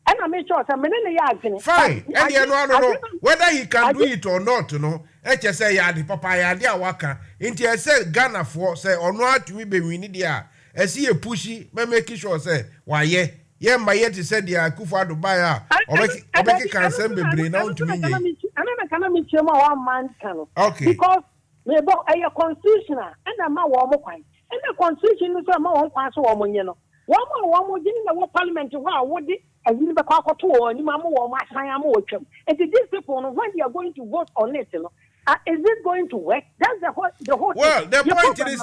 And I make sure some men in the yard. Fine, and you know whether he can do it or not, you know. Let's say, the papaya, dear waka, into I said Ghana for say, or not to be we need ya. I see a pushy, may make sure say, why, yeah, my yet said, yeah, Kufa to buy her, or make it can send me brain out to me. I cannot meet you one man can. Okay. Because we bought a constitutional and a man warm and the constitution is a more pass woman, you know. One more didn't know what parliament would it and you never call to or any mamma or my time or chum. And these people when you are going to vote on it, you know, is it going to work? That's the whole well, the point is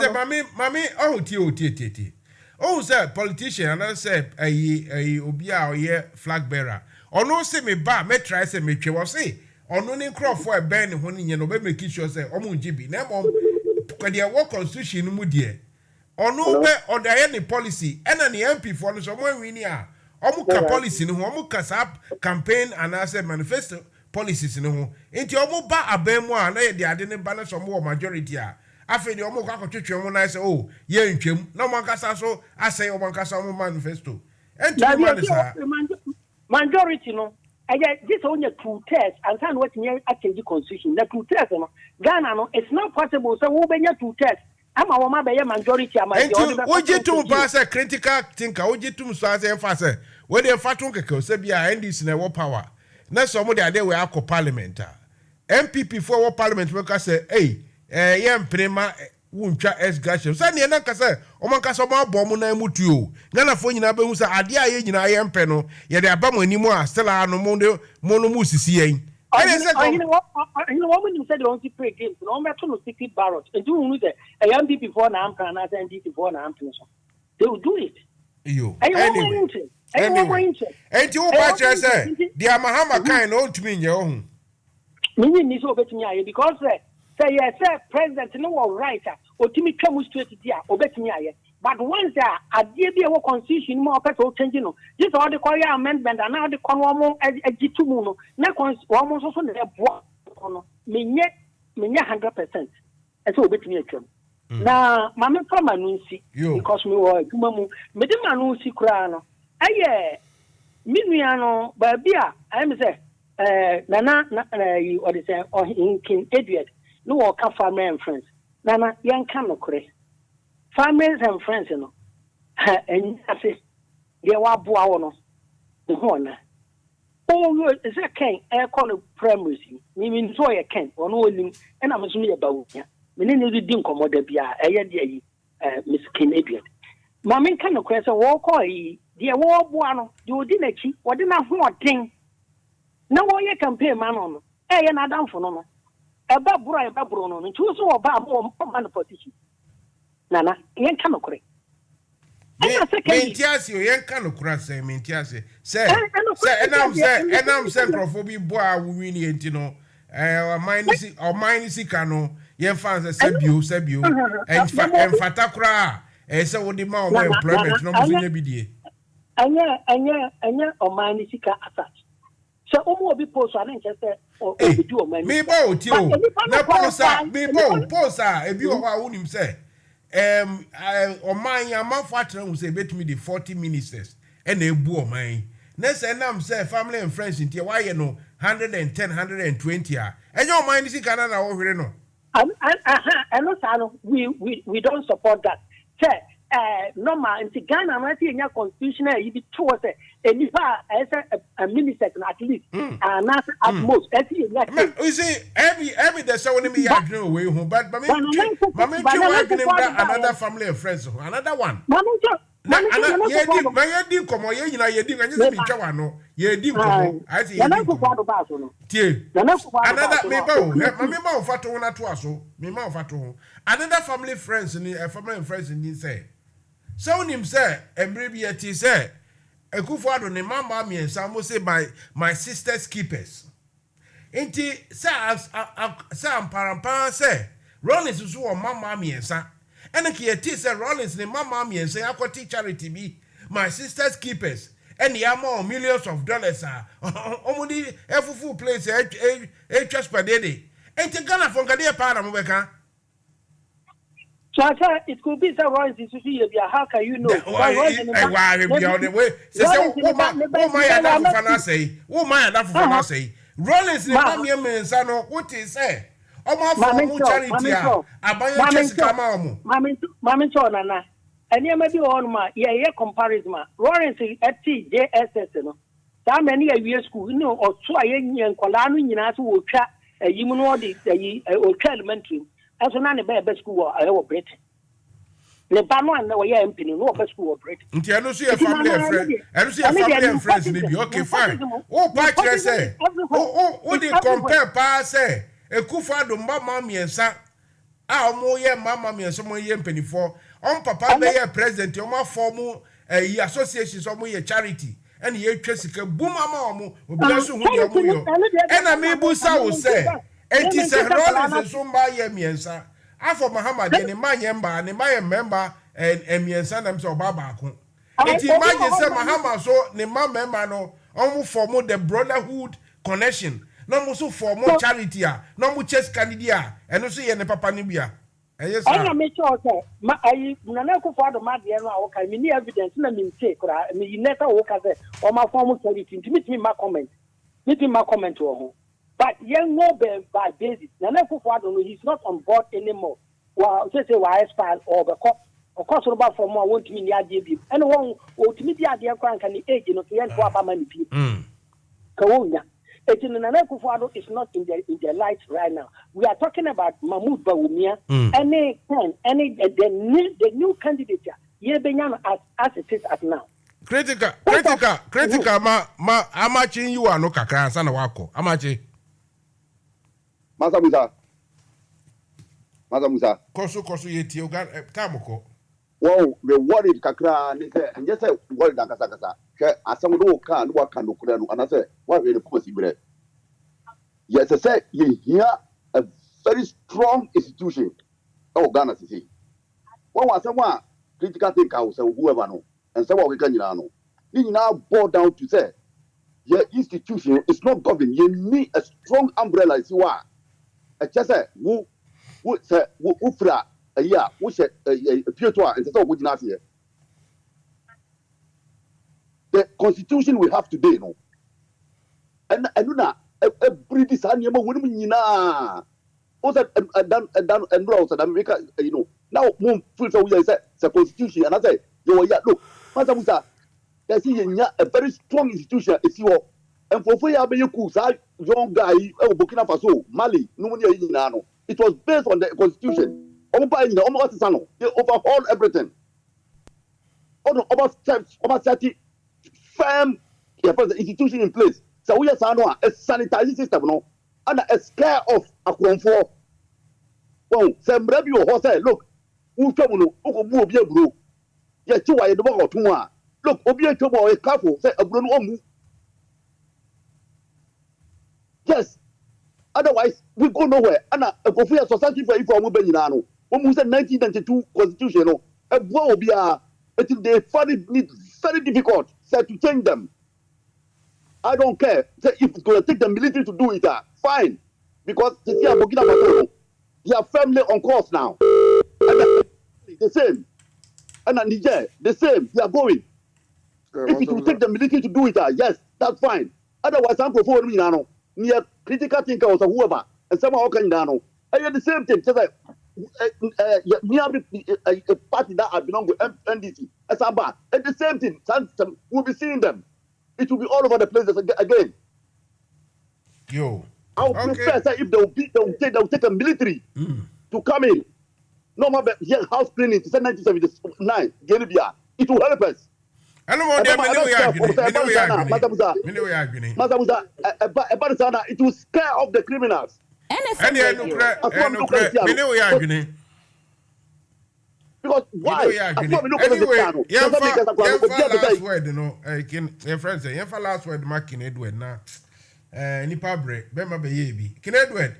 mommy, oh, T. Oh, sir, politician, and I said, a Ubia or ye flag bearer. Or no, say me ba, me try say me was say, or no name crop for a band when you know, make sure say, Omunjibi, never, because they work constitution, Mudia. Or no be or the any policy and any MP for someone we near omuka policy no omuka sap campaign and as a manifesto policies no enti omu ba abemu a na ye de ade ne ba na some majority a afi de omu ka twetwe omu na say oh ye ntwem na omu kasa so asay omu kasa omu manifesto enti man sa majority no This only 2 tests, and can what near a change the constitution. The 2 tests, Ghana, no, it's not possible. So, we'll be 2 tests. I'm a woman by a majority. I'm a would you to pass a critical thinker? Would you to say and faster? When they're fatunka, Sabia, and this in a war power. Now, somebody are there, we are co-parliament. MPP for parliament workers say, hey, yam prima. Wuncha esgashe sa ne na kasa o man kasa ma bom na mutuo Ghana fo nyina be hu sa ade a ye nyina ye mpe no ye de aba manimu a stella no mo no mu sisi yen ene se ko you know what when you said you want to play games no me to no secret ballot and you know the MPP before na am plan na NDP before na am plan so they will do it yo anyway enti wo ba chere say dia mahama kan no ntumi nye ho me ni so obetumi aye because say yes president no all right otimi twamu straight dia obetumi aye but once adie bi e wo constitution mo person change no this all the call amendment and now the conwo agitu mu no na wo so na ebo no menye 100% eso obetumi atwam na mame kama no nsi because me wo aduma mu me de ma no nsi kura no aye minua no ba bia I me say nana what is say or in King Edward no walk family and friends nana yan kan no kore families and friends no and say they wa boa wo no ho na oh is a ken e call no primaries ni mean so ye ken ono onim e na me so me ba wo ya me ne ni di nkomoda bia e ye de yi Miss King Edward ma men kan no kore say wo call yi de wo boa no de odi na chi wo de na ho odin na wo ye campaign man no e ye na damfo no eba bro no ntu so oba mo man position nana yen kan okure mentiasi yen kan okura say mentiasi say enam say crofobia boa wi ni enti no minus kano yen fans say bio en fatakura say wo di ma o employment no mo nya bidie anya o minus ka attach so omo obi post an say o do o man me bo ti o na posa me bo posa e bi o wa wonim say o man ya man for atran say betumi the 40 ministers e na ebu o man na say nam say family and friends ntie why no 110 120 a enyo o man ni sika na wo hwere no we don't support that say normal in Ghana na see nya constitutional you be to say enipa a minister at least and at most you see every the so when me agree we who but me another family and friends another one na ye di komo ye nyina ye di anyi se mi twa wano ye di komo I see tie another me ba fato na to aso me ma fato another family friends ni family and friends ni say so him say embre bi ati say Ekufuado ne mama miensa mo say my sister's keepers enti say amparampa say Rollins so o mama miensa ene ki ati say Rollins ne mama miensa akoti charity bi my sister's keepers and yama millions of dollars omudi efufu place just per day enti Ghana for ngade pa na mo beka. So I said it could be the Royals institution. How can you know? Why the way? Say, Rollins the Mamiya Mensano, what is say? Oma for charity. Abaya Jessica Mamu. Mammy Nana. And you may be on my comparison. Rollins at JSS. That many a year school, you know, or so I and Colano, you know, will chat a human or elementary. As an best school, I operate. The Bano and the way I'm pinning, no best school operate. I don't see a family and friend. I don't see a family and friends. Okay, fine. Oh, Patrick say, oh, they compare pa say, a Kufado, Mamma, and son. Our more year, Mamma, and some year penny for. On Papa, they are president, your more formal associations of your charity. And here, Jessica, boom, Mamma, will be also who you are. And I may Busa will say. It is a Rollins and Sumba Yemiensa. After Muhammad, and my member, and my member, and Miensa, and so Babako. It imagines some Muhammad so, the member no, almost for more the brotherhood connection, no more so for more charity, no more chess candidia, and also in the Papa Nibia. Yes, I make sure I Nanako for the Madiana, I mean evidence, and I mean, take, I mean, you never walk as or my former charity to meet me my comment. Meeting my comment to home. But young no by basis. He's not on board anymore. Well, say why expire or the cost. Of course, about for more won't mean the idea. And one will to meet the idea can the age in the end for many people. Kawonya. It's not in the light right now. We are talking about Mahmoud Bawumia. The new candidate here, as it is at now. Critical. Ma amachi you are no kakra sana wako. Amachi. Mansa Musa. Kosu yeti oga kamoko. Wow, the worried kakra and just say worried kasa. Asam do kan do kan do kura no and I say what we come see bread. Yes, I say you hear a very strong institution. Oh, Ghana say. One was someone critical thinker say whoever no and someone we can know. You now boil down to say your institution is not governed. You need a strong umbrella. See why? I just say who say who fra a year who say a pure and so good enough here. The constitution we have today, no. And I do not a British animal women na. Also, and Rose and America, you know. Now, moon feels we say the constitution, and I say, you look, Mansa Musa, there's a very strong institution. It's your and for you young guy, Burkina Faso, Mali, no, it was based on the constitution. They overhauled everything. Over 30 firm institution in place. So we are a sanitizing system, no, and a scare of a conform. Well, some review horse, look, who come on, who be a bro. Yes, two I the or two. Look, Obia Tobo, a couple, say a bruno. Yes, otherwise, we go nowhere. And a Kofia society for Benino, almost a 1992 constitution, a blow be a. They find it very difficult to change them. I don't care. If it's going to take the military to do it, fine. Because they are Burkina Faso. They are firmly on course now. And the same. And Niger, the same. They are going. If it will take the military to do it, yes, that's fine. Otherwise, I'm performing near critical thinker or whoever. And somehow can down. And the same thing. Just like a party that I belong to NDC, Asamba, and the same thing. We'll be seeing them. It will be all over the place again. Yo, I would prefer say if they'll take a military to come in. No more house cleaning to 1979. It will help us. It will scare off the criminals. Because why? Last word, you know, your friends say, last word, Mark Edward now. Nipa break, Bema baby. Kin Edward?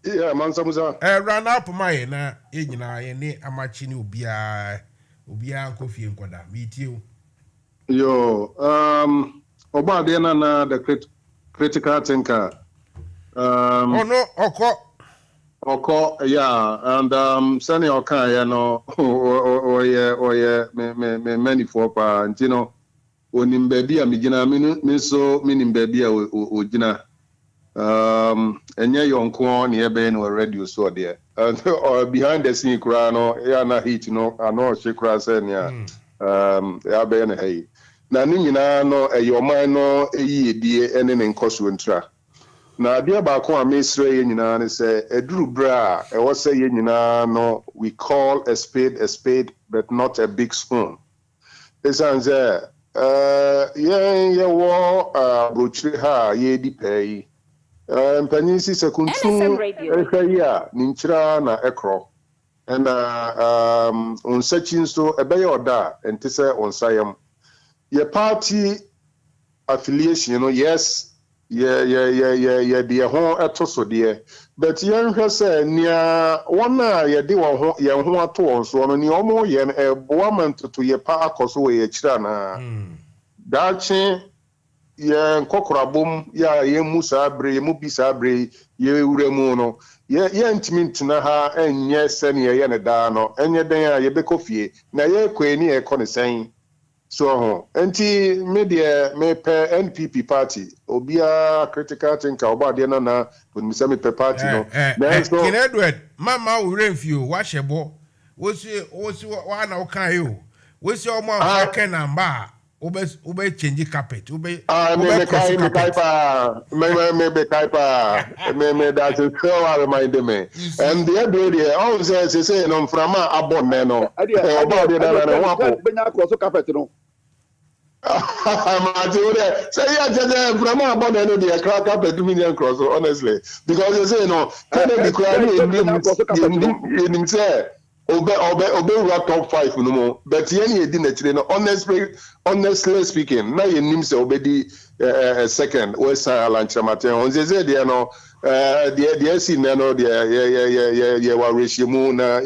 Yeah, Mansa Musa. Run up my na, any amachini ubia coffee and quada. Meet you. Yo, Obadiana na the critical thinker. Oh no, Oko, yeah, and Sunny Oka, you know, many for pa, and you know, when in baby, I'm beginning, so meaning baby, ujina, and yeah, your uncle near Ben or radio so there, or behind the scene, crano, yeah, na heat, you know, I know she cries, and yeah, Ben, hey, Nanina, no, your mind, no, dear, and then in Coswintra. Na adia ba ko amesre ye nyina ne se eduru bra e wo se ye nyina no we call a spade but not a big spoon. Esanze ye wo brochire ha ye di pay mpanyisi sekuntu ehya ninchira na ekro and on searching so ebeye oda entise on sayam ye party affiliation, you know, yes. Yeah, dear home at Tosso, dear. But young her said, near one night, ye do young home at all, so on your more yen a woman to your park or so a chana. Dachi, ye cockra ya ye musa bre, mupisa bre, ye uremono, ye intimate na ha, and yes, send ye yanadano, and ye day ye be coffee, na ye queenie a connoissance. So anti media me pe NPP party obia critical thinker oba de na when me say me pe party no then so King Edward mama we refuse washebo wo si wa na kan yo wo si o mo afake na mba ube change carpet ube me kai pa me that is so remind me and the other day all say no from abon me no oba de na wa po benya cross carpet no I'm say yeah, from about no the crack up a 2 million cross, honestly. Because you say no, Kennedy in say obey top 5 no more. But any didn't honestly speaking, now you name say obey second West Island Chamatin. On say there no the SC no the wa ratio na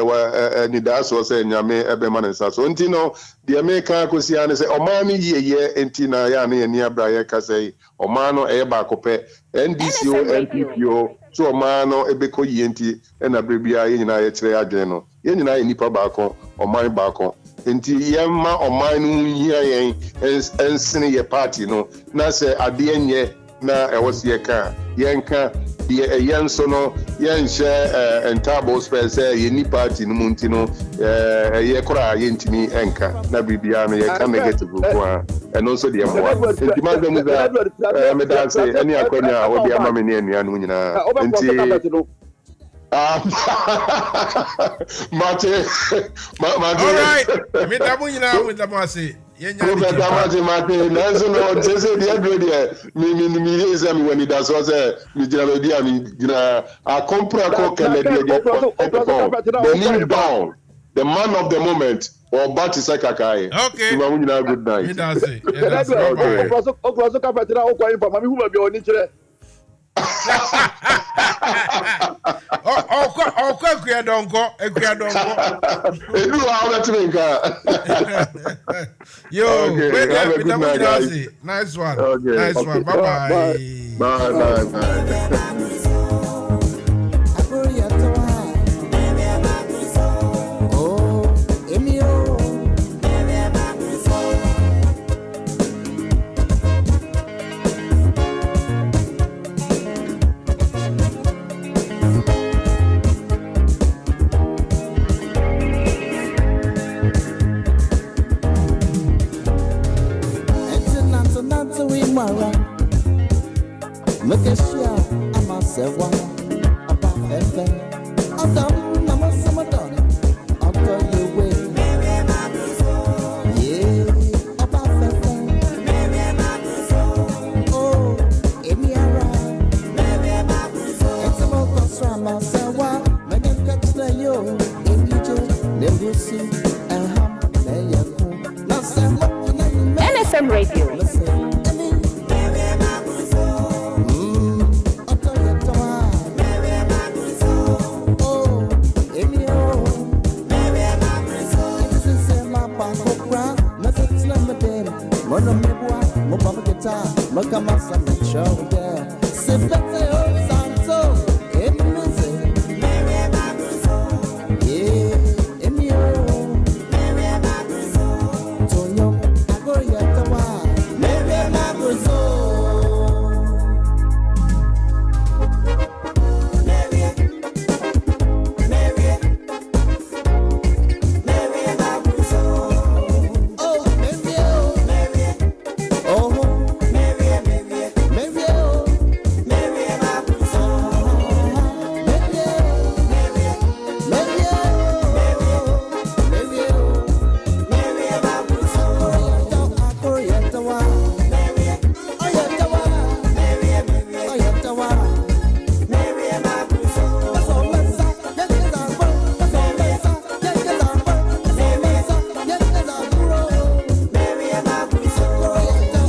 wa ni da so say nyame ebe man so ntino the American Christian say omani ye entina ya na ni abra ye ka say omano e ba kope NDCO NPPO so omano ebeko ye enti na brebia ye nyina ye kire adwen no ye nyina ye nipa ba ko oman ba ko enti ye ma oman no hia yen ensene ye party no na say ade enye na was ye ka yenka ye yenso no yenhye entabo space ye ni party no muntino ye kora ye ntimi enka na bibia no ye ka negative ko and also the amwa enti magam da me da say any akwanya wo dia ma me ne anua no nyina enti Mate. All right. Me da mo nyina mo da mo say Mate, nanso no tese dia grade me is am when it does was me jira be am jira a compra ko kele dia the kneel down the man of the moment or bat is akakai okay ma nyina good night me da say okay okroso ka patira o kwa info ma mi hu ma bi oni kire Ekuyadonko. Edu wa tinka. Yo, okay, have a good night, guys. Nice one. Okay. Nice one. Bye. Bye. Look at you, I'm a sewa, about FM. I'm done, I'm a summer done. I'll tell you where. Yeah, about FM. Oh, Amy Ara. It's a more constraint, sewa. When you catch the yo, in you never see a ham, there you go. NFM Radio. Mama guitar, Maka Masa, show there.